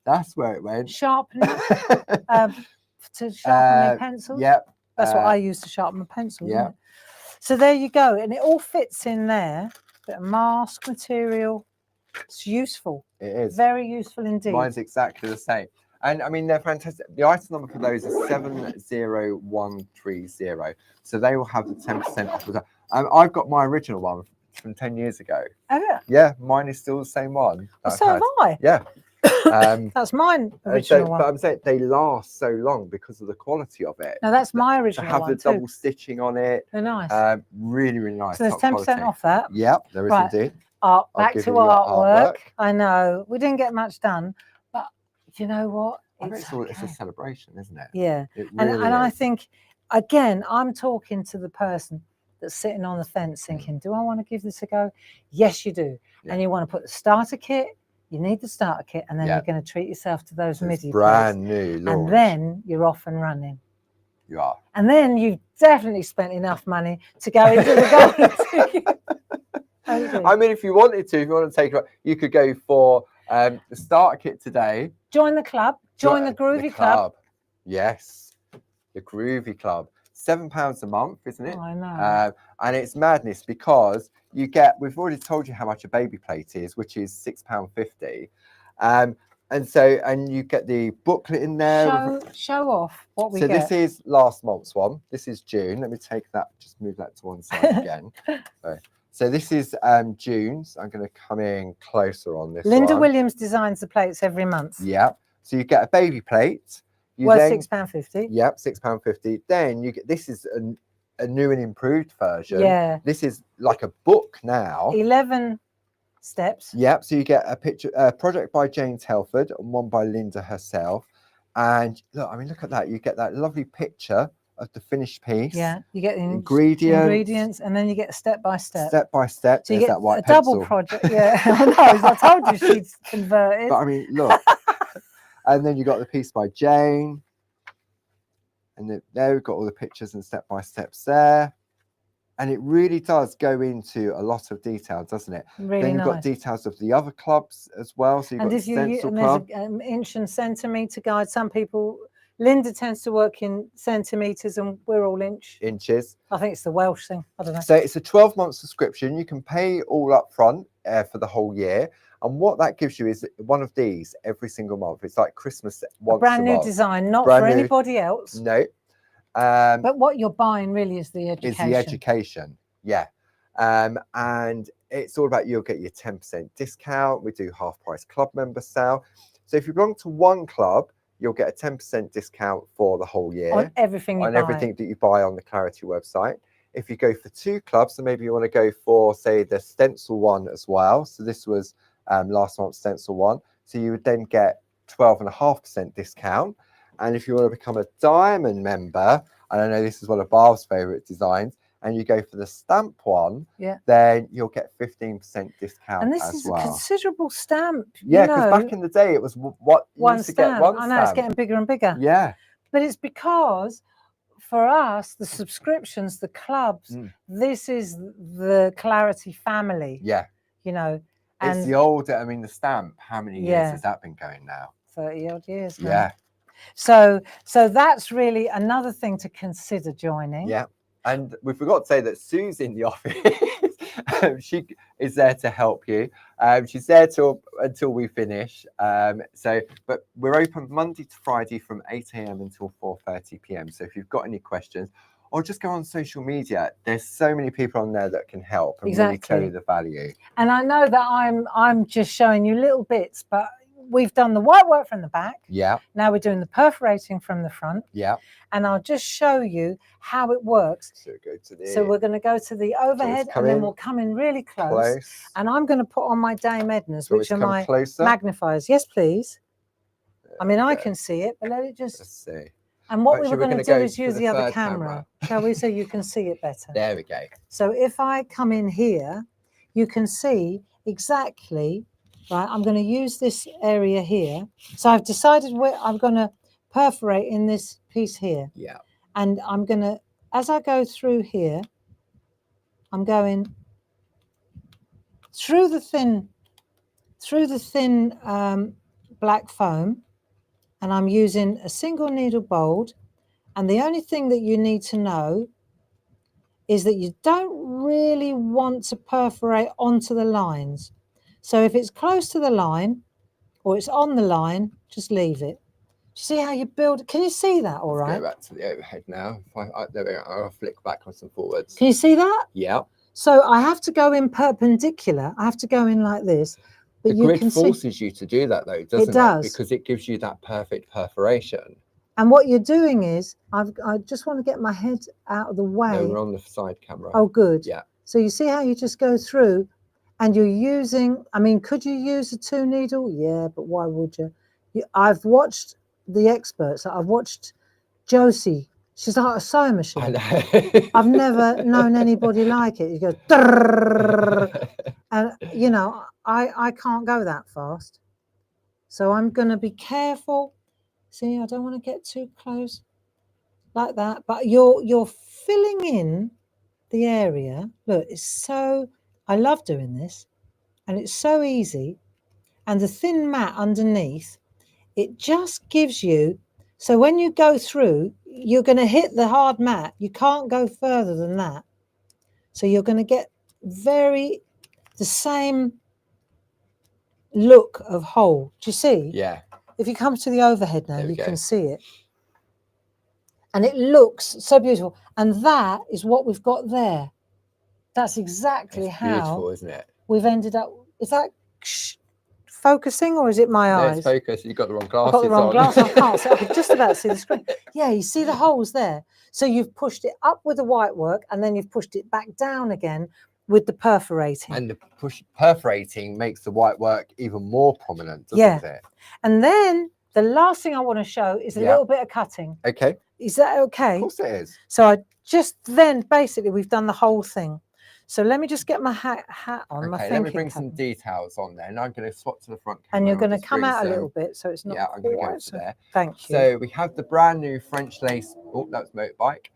Speaker 2: That's where it went.
Speaker 1: Sharpener. To sharpen my pencils.
Speaker 2: Yep.
Speaker 1: That's what I use to sharpen my pencils.
Speaker 2: Yeah.
Speaker 1: So there you go. And it all fits in there. Bit of mask material. It's useful.
Speaker 2: It is.
Speaker 1: Very useful indeed.
Speaker 2: Mine's exactly the same. And I mean, they're fantastic. The item number for those is 70130. So they will have the 10% off. I've got my original one from 10 years ago.
Speaker 1: Oh, yeah?
Speaker 2: Yeah, mine is still the same one.
Speaker 1: So have I.
Speaker 2: Yeah.
Speaker 1: That's mine original one.
Speaker 2: But I'm saying they last so long because of the quality of it.
Speaker 1: No, that's my original one.
Speaker 2: To have the double stitching on it.
Speaker 1: They're nice.
Speaker 2: Really, really nice.
Speaker 1: So there's 10% off that.
Speaker 2: Yep, there is indeed.
Speaker 1: back to artwork. I know we didn't get much done, but you know what?
Speaker 2: It's a celebration, isn't it?
Speaker 1: Yeah,
Speaker 2: it really
Speaker 1: and I think, again, I'm talking to the person that's sitting on the fence thinking, do I want to give this a go? Yes, you do. And you want to put the starter kit. You need the starter kit, and then you're going to treat yourself to those MIDI
Speaker 2: brand new launch.
Speaker 1: And then you're off and running.
Speaker 2: You are.
Speaker 1: And then you've definitely spent enough money to go into the golden ticket.
Speaker 2: I mean, if you want to take it, you could go for the starter kit today.
Speaker 1: Join the club. Join the Groovy Club.
Speaker 2: Yes, the Groovy Club. £7 a month, isn't it?
Speaker 1: Oh, I know.
Speaker 2: And it's madness because you get, we've already told you how much a baby plate is, which is £6.50. And you get the booklet in there.
Speaker 1: Show off what we
Speaker 2: get.
Speaker 1: So
Speaker 2: this is last month's one. This is June. Let me take that, just move that to one side again. So this is June. So I'm going to come in closer on this
Speaker 1: Linda
Speaker 2: one.
Speaker 1: Williams designs the plates every month.
Speaker 2: Yeah. So you get a baby plate.
Speaker 1: Worth £6.50.
Speaker 2: Yep, £6.50. Then you get, this is a new and improved version.
Speaker 1: Yeah.
Speaker 2: This is like a book now.
Speaker 1: 11 steps.
Speaker 2: Yep. So you get a project by Jane Telford and one by Linda herself. And look, I mean, look at that. You get that lovely picture of the finished piece.
Speaker 1: Yeah. You get the
Speaker 2: ingredients,
Speaker 1: and then you get step by step.
Speaker 2: Step by step.
Speaker 1: So you get
Speaker 2: that white
Speaker 1: a
Speaker 2: pencil.
Speaker 1: double project. Yeah. I know. I told you she's converted.
Speaker 2: But I mean, look. And then you got the piece by Jane. And there we've got all the pictures and step-by-steps there. And it really does go into a lot of detail, doesn't it?
Speaker 1: Really
Speaker 2: then you've
Speaker 1: nice.
Speaker 2: got details of the other clubs as well. So you've got the stencil club.
Speaker 1: There's an inch and centimetre guide. Some people, Linda tends to work in centimetres and we're all inches. I think it's the Welsh thing. I don't know.
Speaker 2: So it's a 12-month subscription. You can pay all up front for the whole year. And what that gives you is one of these every single month. It's like Christmas once a
Speaker 1: brand new design, not for anybody else.
Speaker 2: No.
Speaker 1: But what you're buying really is the education.
Speaker 2: Yeah. And it's all about, you'll get your 10% discount. We do half price club member sale. So if you belong to one club, you'll get a 10% discount for the whole year.
Speaker 1: On everything you buy.
Speaker 2: Everything that you buy on the Clarity website. If you go for 2 clubs, so maybe you want to go for, say, the stencil one as well. So this was last month's stencil one. So you would then get 12.5% discount. And if you want to become a diamond member, and I know this is one of Barb's favorite designs, and you go for the stamp one, then you'll get 15% discount.
Speaker 1: And this is a considerable stamp.
Speaker 2: Yeah, because back in the day it was what you used to get one stamp.
Speaker 1: I know, it's getting bigger and bigger.
Speaker 2: Yeah.
Speaker 1: But it's because for us, the subscriptions, the clubs, this is the Clarity family.
Speaker 2: Yeah.
Speaker 1: You know.
Speaker 2: And it's the older, I mean, the stamp, how many years has that been going now?
Speaker 1: 30 odd years now.
Speaker 2: Yeah.
Speaker 1: So that's really another thing to consider joining.
Speaker 2: Yeah. And we forgot to say that Sue's in the office. She is there to help you. She's there until we finish. But we're open Monday to Friday from 8 a.m. until 4:30 p.m. So if you've got any questions, or just go on social media. There's so many people on there that can help and really tell you the value. And
Speaker 1: I know that I'm just showing you little bits, but we've done the white work from the back.
Speaker 2: Yeah.
Speaker 1: Now we're doing the perforating from the front.
Speaker 2: Yeah.
Speaker 1: And I'll just show you how it works. So we're going to go to the overhead, and then we'll come in really close. And I'm going to put on my Dame Edna's, which are my magnifiers. Yes, please. I mean, I can see it, but let it just.
Speaker 2: Let's see.
Speaker 1: And what we were going to do is use the other camera, shall we, so you can see it better.
Speaker 2: There we go.
Speaker 1: So if I come in here, you can see exactly, right, I'm going to use this area here. So I've decided where I'm going to perforate in this piece here.
Speaker 2: Yeah.
Speaker 1: And I'm going to, as I go through here, I'm going through the thin black foam. And I'm using a single needle bolt. And the only thing that you need to know is that you don't really want to perforate onto the lines. So if it's close to the line or it's on the line, just leave it. See how you build? Can you see that all right?
Speaker 2: Let's go back to the overhead now. There we go. I'll flick backwards and forwards.
Speaker 1: Can you see that?
Speaker 2: Yeah.
Speaker 1: So I have to go in perpendicular. I have to go in like this.
Speaker 2: But the grid forces you to do that, though, doesn't it?
Speaker 1: Does.
Speaker 2: Because it gives you that perfect perforation.
Speaker 1: And what you're doing is, I just want to get my head out of the way.
Speaker 2: No, we're on the side camera.
Speaker 1: Oh, good.
Speaker 2: Yeah.
Speaker 1: So you see how you just go through, and you're using, I mean, could you use a 2 needle? Yeah, but why would you? I've watched the experts. I've watched Josie. She's like a sewing machine. I've never known anybody like it. You go, and you know, I can't go that fast. So I'm going to be careful. See, I don't want to get too close like that. But you're filling in the area. Look, it's so, I love doing this, and it's so easy. And the thin mat underneath, it just gives you, so when you go through, you're going to hit the hard mat. You can't go further than that. So you're going to get the same look of hole. Do you see?
Speaker 2: Yeah.
Speaker 1: If you come to the overhead now, you can see it. And it looks so beautiful. And that is what we've got there. That's exactly how
Speaker 2: beautiful, isn't it?
Speaker 1: We've ended up. Is that focusing, or is it my eyes?
Speaker 2: It's focused. You've got the wrong glasses.
Speaker 1: I've got the wrong glasses. I can't see. I can just about see the screen. Yeah, you see the holes there. So you've pushed it up with the white work, and then you've pushed it back down again with the perforating.
Speaker 2: And the perforating makes the white work even more prominent, doesn't it?
Speaker 1: And then the last thing I want to show is a little bit of cutting.
Speaker 2: Okay.
Speaker 1: Is that okay?
Speaker 2: Of course it is.
Speaker 1: So I just then basically we've done the whole thing. So let me just get my hat on.
Speaker 2: Okay, let me bring some details on there, and I'm going to swap to the front camera.
Speaker 1: And you're going to come out a little bit, so it's not.
Speaker 2: Yeah, I'm going to go to there.
Speaker 1: Thank you.
Speaker 2: So we have the brand new French lace. Oh, that's motorbike.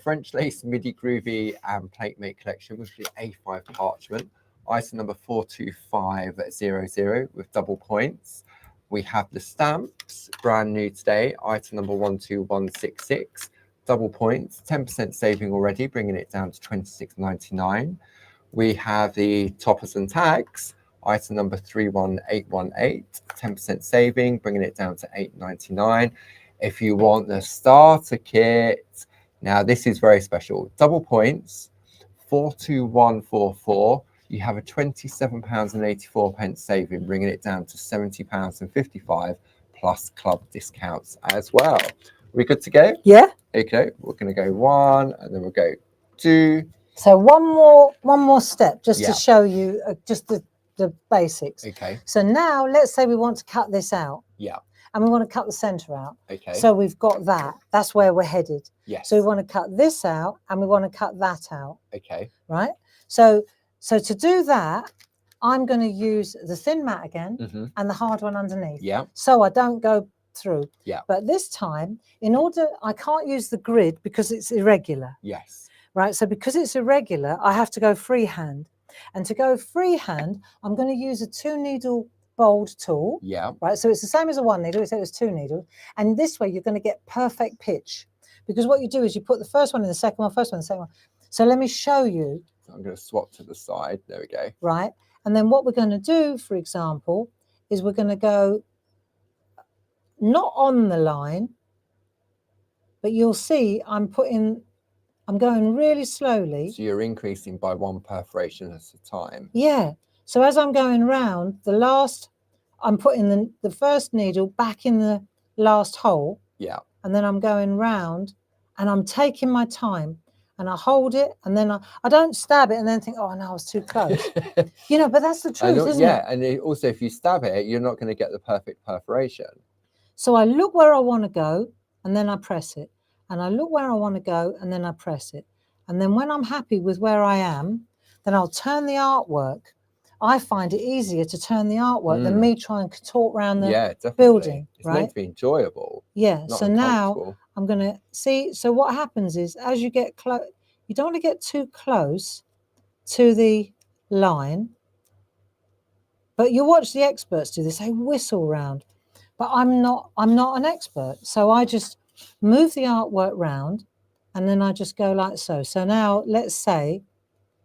Speaker 2: French lace MIDI Groovi and Platemate collection with the A5 parchment, item number 42500 with double points. We have the stamps, brand new today, item number 12166. Double points, 10% saving already, bringing it down to $26.99. We have the toppers and tags, item number 31818, 10% saving, bringing it down to $8.99. If you want the starter kit, now this is very special. Double points, 42144. You have a £27.84 saving, bringing it down to £70.55 plus club discounts as well. We good to go?
Speaker 1: Yeah.
Speaker 2: Okay, we're going to go 1, and then we'll go 2.
Speaker 1: So one more step just to show you just the basics.
Speaker 2: Okay.
Speaker 1: So now let's say we want to cut this out.
Speaker 2: Yeah.
Speaker 1: And we want to cut the center out.
Speaker 2: Okay.
Speaker 1: So we've got that. That's where we're headed.
Speaker 2: Yes.
Speaker 1: So we want to cut this out, and we want to cut that out.
Speaker 2: Okay.
Speaker 1: Right. So to do that, I'm going to use the thin mat again and the hard one underneath.
Speaker 2: Yeah.
Speaker 1: So I don't go through.
Speaker 2: Yeah.
Speaker 1: But this time, I can't use the grid because it's irregular.
Speaker 2: Yes.
Speaker 1: Right. So because it's irregular, I have to go freehand. And to go freehand, I'm going to use a 2 needle bold tool.
Speaker 2: Yeah.
Speaker 1: Right. So it's the same as a 1 needle, except it's 2 needles. And this way you're going to get perfect pitch. Because what you do is you put the first one in the second one, first one in the second one. So let me show you.
Speaker 2: So I'm going to swap to the side. There we go.
Speaker 1: Right. And then what we're going to do, for example, is we're going to go not on the line, but you'll see I'm going really slowly.
Speaker 2: So you're increasing by 1 perforation at a time.
Speaker 1: Yeah. So as I'm going round, I'm putting the first needle back in the last hole.
Speaker 2: Yeah.
Speaker 1: And then I'm going round, and I'm taking my time, and I hold it, and then I don't stab it and then think, oh no, I was too close. But that's the truth, isn't it?
Speaker 2: Yeah. And also if you stab it, you're not going to get the perfect perforation.
Speaker 1: So I look where I want to go, and then I press it. And I look where I want to go, and then I press it. And then when I'm happy with where I am, then I'll turn the artwork. I find it easier to turn the artwork than me trying to contort around the building.
Speaker 2: It's meant to be enjoyable.
Speaker 1: Yeah. So now I'm going to see. So what happens is as you get close, you don't want to get too close to the line. But you watch the experts do this. They whistle round. But I'm not an expert. So I just move the artwork round, and then I just go like so. So now let's say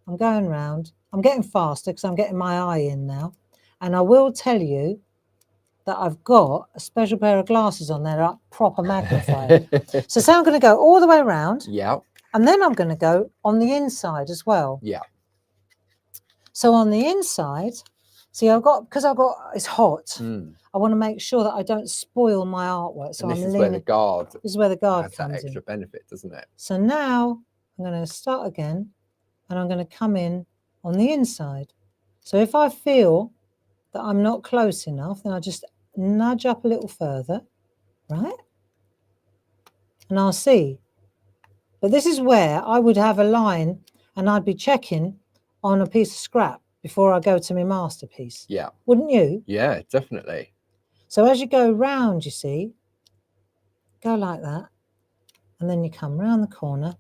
Speaker 1: I'm going round. I'm getting faster because I'm getting my eye in now. And I will tell you that I've got a special pair of glasses on there that are proper magnified. So I'm going to go all the way around.
Speaker 2: Yeah.
Speaker 1: And then I'm going to go on the inside as well.
Speaker 2: Yeah.
Speaker 1: So on the inside, see, it's hot. I want to make sure that I don't spoil my artwork. So
Speaker 2: this is where the guard
Speaker 1: comes
Speaker 2: that extra
Speaker 1: in.
Speaker 2: benefit, doesn't it?
Speaker 1: So now I'm going to start again, and I'm going to come in on the inside. So if I feel that I'm not close enough, then I just nudge up a little further, right? And I'll see. But this is where I would have a line and I'd be checking on a piece of scrap before I go to my masterpiece.
Speaker 2: Yeah.
Speaker 1: Wouldn't you?
Speaker 2: Yeah, definitely.
Speaker 1: So as you go round, you see, go like that, and then you come round the corner.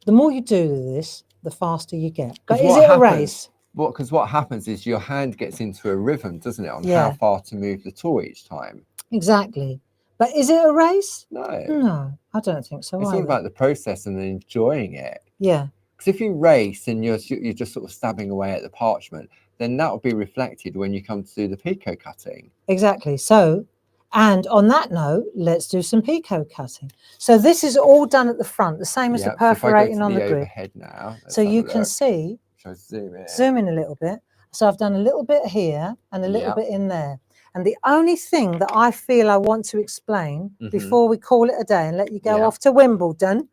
Speaker 1: The more you do this, the faster you get. But is it a race?
Speaker 2: Because what happens is your hand gets into a rhythm, doesn't it, on
Speaker 1: Yeah.
Speaker 2: how far to move the tool each time.
Speaker 1: Exactly. But is it a race?
Speaker 2: No.
Speaker 1: No, I don't think so.
Speaker 2: It's all about the process and enjoying it.
Speaker 1: Yeah.
Speaker 2: Because if you race and you're just sort of stabbing away at the parchment, then that will be reflected when you come to do the Pico cutting.
Speaker 1: Exactly. So, and on that note, let's do some Pico cutting. So this is all done at the front, the same as the perforating on the grid.
Speaker 2: Overhead now.
Speaker 1: So you can see.
Speaker 2: Shall I zoom in?
Speaker 1: Zoom in a little bit. So I've done a little bit here and a little bit in there. And the only thing that I feel I want to explain before we call it a day and let you go off to Wimbledon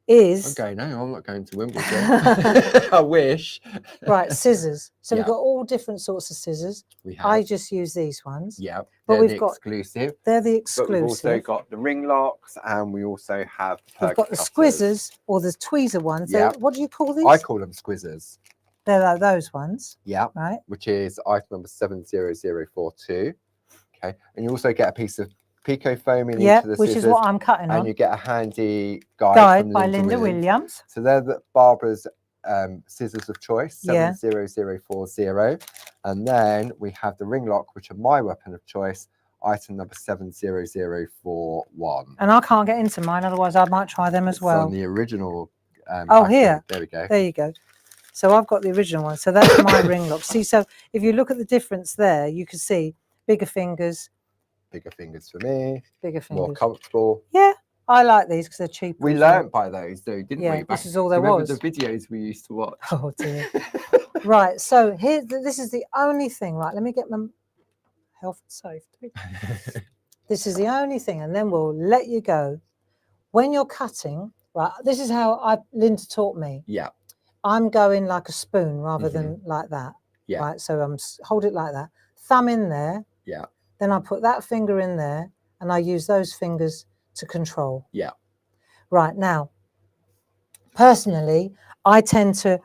Speaker 1: is...
Speaker 2: Okay, no, I'm not going to Wimbledon. I wish.
Speaker 1: Right, scissors. So we've got all different sorts of scissors. I just use these ones.
Speaker 2: Yeah,
Speaker 1: but
Speaker 2: we've got exclusive.
Speaker 1: They're the exclusive.
Speaker 2: But we've also got the ring locks, and we also have
Speaker 1: we've got the squizzers or the tweezer ones.
Speaker 2: Yeah.
Speaker 1: What do you call these?
Speaker 2: I call them squizzers.
Speaker 1: They're like those ones.
Speaker 2: Yeah.
Speaker 1: Right.
Speaker 2: Which is item number 70042. Okay, and you also get a piece of Pico foam in each of the scissors.
Speaker 1: Which is what I'm cutting on.
Speaker 2: And you get a handy guide
Speaker 1: by Linda Williams.
Speaker 2: So they're Barbara's scissors of choice, 70040. And then we have the ring lock, which are my weapon of choice, item number 70041.
Speaker 1: And I can't get into mine, otherwise I might try them as well.
Speaker 2: On the original.
Speaker 1: Here.
Speaker 2: There we go.
Speaker 1: There you go. So I've got the original one. So that's my ring lock. See, so if you look at the difference there, you can see bigger fingers.
Speaker 2: Bigger fingers for me.
Speaker 1: Bigger fingers.
Speaker 2: More comfortable.
Speaker 1: Yeah, I like these because they're cheap.
Speaker 2: We learnt by those, though, didn't we?
Speaker 1: This is all there was.
Speaker 2: Remember the videos we used to watch?
Speaker 1: Oh, dear. Right, so here, this is the only thing. Right, let me get my health and safety. This is the only thing, and then we'll let you go. When you're cutting, right, this is how Linda taught me.
Speaker 2: Yeah.
Speaker 1: I'm going like a spoon rather than like that.
Speaker 2: Yeah.
Speaker 1: Right, so hold it like that. Thumb in there.
Speaker 2: Yeah.
Speaker 1: Then I put that finger in there, and I use those fingers to control.
Speaker 2: Yeah.
Speaker 1: Right, now, personally, I tend to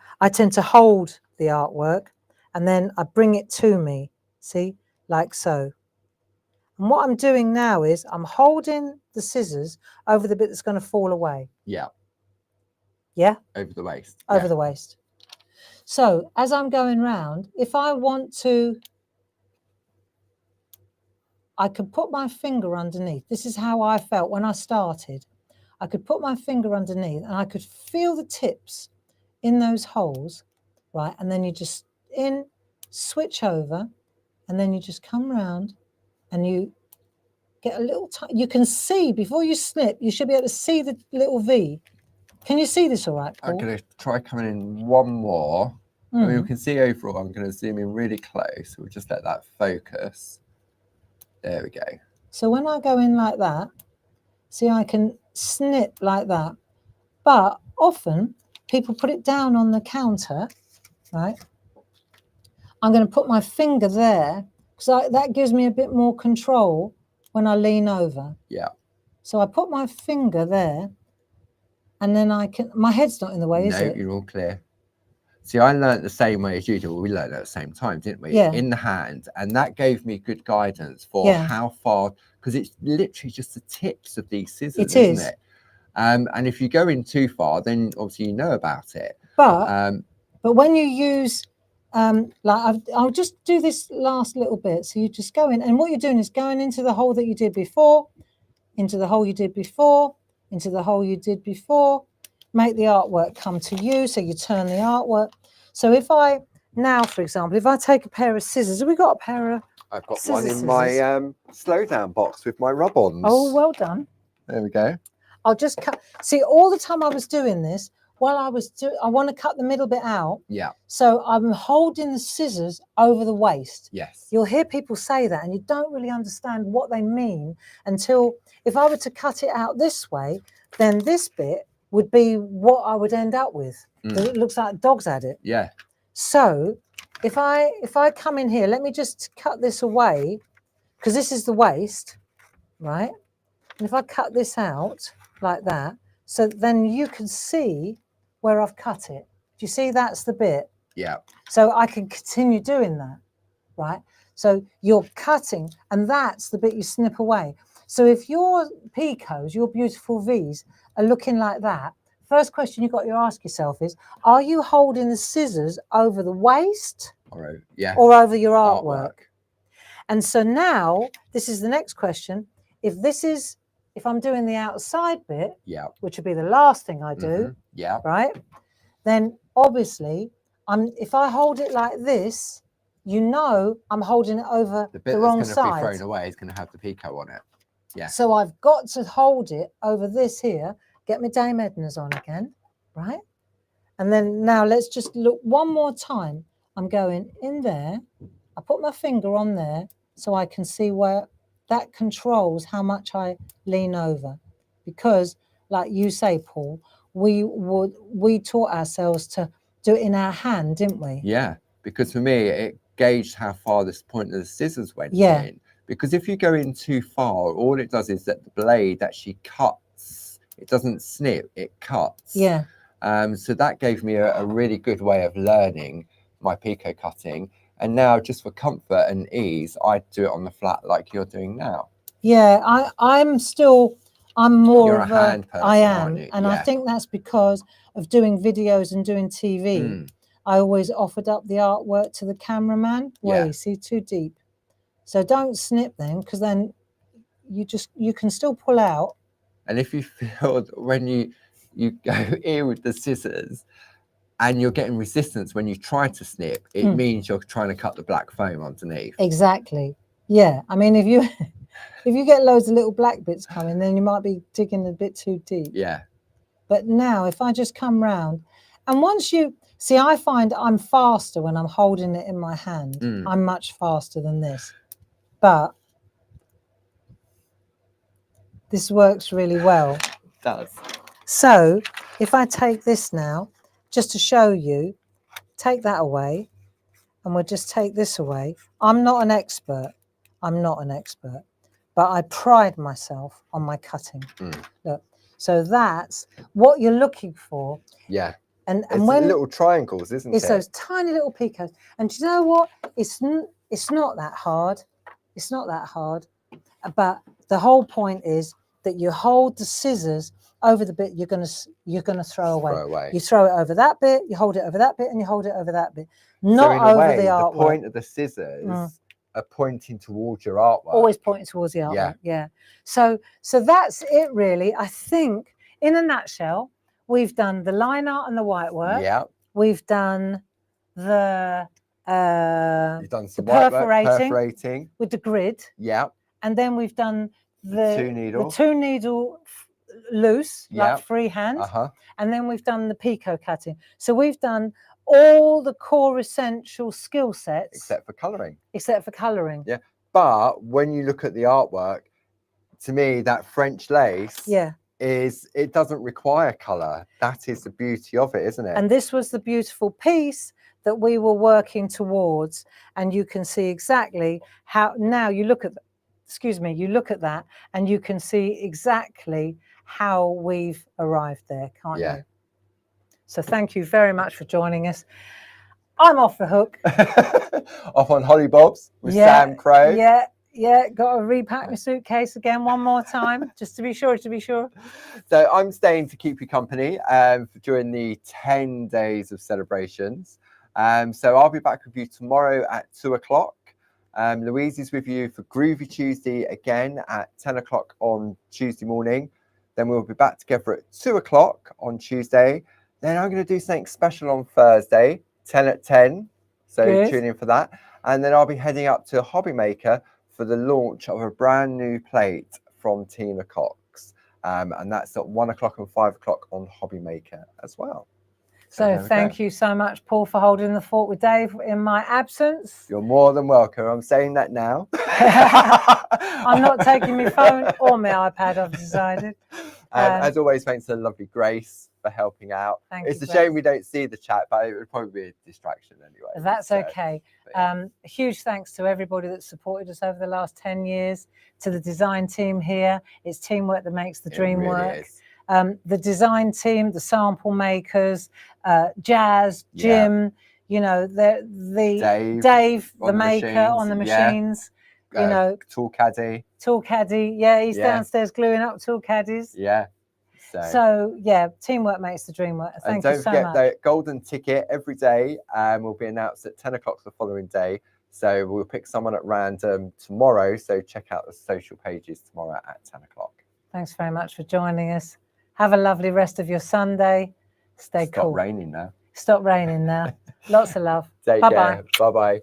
Speaker 1: hold the artwork, and then I bring it to me. See, like so. And what I'm doing now is I'm holding the scissors over the bit that's going to fall away.
Speaker 2: Yeah.
Speaker 1: Yeah?
Speaker 2: Over the waist.
Speaker 1: Over the waist. So as I'm going round, if I want to, I could put my finger underneath. This is how I felt when I started. I could put my finger underneath and I could feel the tips in those holes, right? And then you just switch over, and then you just come round and you get a little, you can see, before you snip, you should be able to see the little V. Can you see this all right, Paul?
Speaker 2: I'm going to try coming in one more. I mean, you can see overall, I'm going to zoom in really close. We'll just let that focus. There we go.
Speaker 1: So when I go in like that, see, I can snip like that. But often people put it down on the counter, right? I'm going to put my finger there because that gives me a bit more control when I lean over.
Speaker 2: Yeah.
Speaker 1: So I put my finger there, and then my head's not in the way, is it?
Speaker 2: No, you're all clear. See, I learned the same way as you did. Well, we learned at the same time, didn't we?
Speaker 1: Yeah.
Speaker 2: In the hand. And that gave me good guidance for how far, because it's literally just the tips of these scissors, isn't it? And if you go in too far, then obviously you know about it.
Speaker 1: But when you use, I'll just do this last little bit. So you just go in, and what you're doing is going into the hole that you did before, into the hole you did before, into the hole you did before. Make the artwork come to you, so you turn the artwork. So if I now, for example, if I take a pair of scissors, have we got a pair of
Speaker 2: I've got one in my slowdown box with my rub-ons.
Speaker 1: Oh, well done.
Speaker 2: There we go.
Speaker 1: I'll just cut. See, all the time I was doing this, while I want to cut the middle bit out.
Speaker 2: Yeah.
Speaker 1: So I'm holding the scissors over the waist.
Speaker 2: Yes.
Speaker 1: You'll hear people say that, and you don't really understand what they mean until, if I were to cut it out this way, then this bit would be what I would end up with. It looks like dogs had it.
Speaker 2: Yeah.
Speaker 1: So if I come in here, let me just cut this away, because this is the waist, right? And if I cut this out like that, so then you can see where I've cut it. Do you see that's the bit?
Speaker 2: Yeah.
Speaker 1: So I can continue doing that, right? So you're cutting, and that's the bit you snip away. So if your Picos, your beautiful Vs, are looking like that, first question you've got to ask yourself is, are you holding the scissors over the waist
Speaker 2: or
Speaker 1: over your artwork? And so now, this is the next question. If I'm doing the outside bit, which would be the last thing I do, right? Then obviously, if I hold it like this, you know I'm holding it over the wrong side. The bit that's going to be
Speaker 2: thrown away is going to have the Pico on it. Yeah.
Speaker 1: So I've got to hold it over this here, get my Dame Edna's on again, right? And then now let's just look one more time. I'm going in there. I put my finger on there so I can see where that controls how much I lean over. Because like you say, Paul, we taught ourselves to do it in our hand, didn't we?
Speaker 2: Yeah, because for me, it gauged how far this point of the scissors went in. Because if you go in too far, all it does is that the blade actually cuts. It doesn't snip, it cuts.
Speaker 1: Yeah.
Speaker 2: So that gave me a really good way of learning my Pico cutting. And now, just for comfort and ease, I do it on the flat like you're doing now.
Speaker 1: Yeah, I'm more
Speaker 2: You're
Speaker 1: of
Speaker 2: a hand person,
Speaker 1: I am,
Speaker 2: aren't you?
Speaker 1: and I think that's because of doing videos and doing TV. I always offered up the artwork to the cameraman. Wait, see, too deep. So don't snip them, because then you can still pull out.
Speaker 2: And if you feel when you go in with the scissors and you're getting resistance when you try to snip, it means you're trying to cut the black foam underneath.
Speaker 1: Exactly. Yeah. I mean, if you get loads of little black bits coming, then you might be digging a bit too deep.
Speaker 2: Yeah.
Speaker 1: But now if I just come round, and once you see, I find I'm faster when I'm holding it in my hand. I'm much faster than this. But this works really well.
Speaker 2: It does.
Speaker 1: So if I take this now, just to show you, take that away, and we'll just take this away. I'm not an expert. I'm not an expert. But I pride myself on my cutting. Look, so that's what you're looking for.
Speaker 2: Yeah.
Speaker 1: And
Speaker 2: it's
Speaker 1: when
Speaker 2: little triangles, isn't it?
Speaker 1: It's those tiny little Picos. And do you know what? It's not that hard. It's not that hard. But the whole point is that you hold the scissors over the bit you're gonna throw away. You throw it over that bit, you hold it over that bit, and you hold it over that bit. Not
Speaker 2: so in
Speaker 1: over
Speaker 2: a way,
Speaker 1: the artwork.
Speaker 2: The point of the scissors are pointing towards your artwork.
Speaker 1: Always pointing towards the artwork. Yeah. So that's it really. I think in a nutshell, we've done the line art and the white work.
Speaker 2: Yeah.
Speaker 1: We've done the
Speaker 2: you've done some
Speaker 1: perforating with the grid.
Speaker 2: Yeah.
Speaker 1: And then we've done the two needle loose, like freehand. And then we've done the Pico cutting. So we've done all the core essential skill sets.
Speaker 2: Except for colouring.
Speaker 1: Yeah.
Speaker 2: But when you look at the artwork, to me, that French lace it doesn't require colour. That is the beauty of it, isn't it?
Speaker 1: And this was the beautiful piece that we were working towards. And you can see exactly how, now you look at, you look at that and you can see exactly how we've arrived there, can't you? So thank you very much for joining us. I'm off the hook.
Speaker 2: Off on Holly Bobs with Sam Crow.
Speaker 1: Yeah, got to repack my suitcase again one more time, just to be sure.
Speaker 2: So I'm staying to keep you company during the 10 days of celebrations. So I'll be back with you tomorrow at 2 o'clock. Louise is with you for Groovy Tuesday again at 10 o'clock on Tuesday morning. Then we'll be back together at 2 o'clock on Tuesday. Then I'm going to do something special on Thursday, 10 at 10. So tune in for that. And then I'll be heading up to Hobby Maker for the launch of a brand new plate from Tina Cox. And that's at 1 o'clock and 5 o'clock on Hobby Maker as well.
Speaker 1: So thank you so much, Paul, for holding the fort with Dave in my absence.
Speaker 2: You're more than welcome. I'm saying that now.
Speaker 1: I'm not taking my phone or my iPad, I've decided.
Speaker 2: As always, thanks to the lovely Grace for helping out. It's a shame we don't see the chat, but it would probably be a distraction anyway.
Speaker 1: That's okay. A huge thanks to everybody that supported us over the last 10 years, to the design team here. It's teamwork that makes the dream work. The design team, the sample makers, Jazz, Jim, you know, Dave, the maker on the machines. You know,
Speaker 2: Tool Caddy,
Speaker 1: yeah, he's downstairs gluing up tool caddies. So yeah, teamwork makes the dream work. Thank you so much. And don't forget the golden ticket every day will be announced at 10 o'clock the following day. So we'll pick someone at random tomorrow. So check out the social pages tomorrow at 10 o'clock. Thanks very much for joining us. Have a lovely rest of your Sunday. Stay cool.
Speaker 2: Stop raining now.
Speaker 1: Stop raining now. Lots of love.
Speaker 2: Take care. Bye-bye.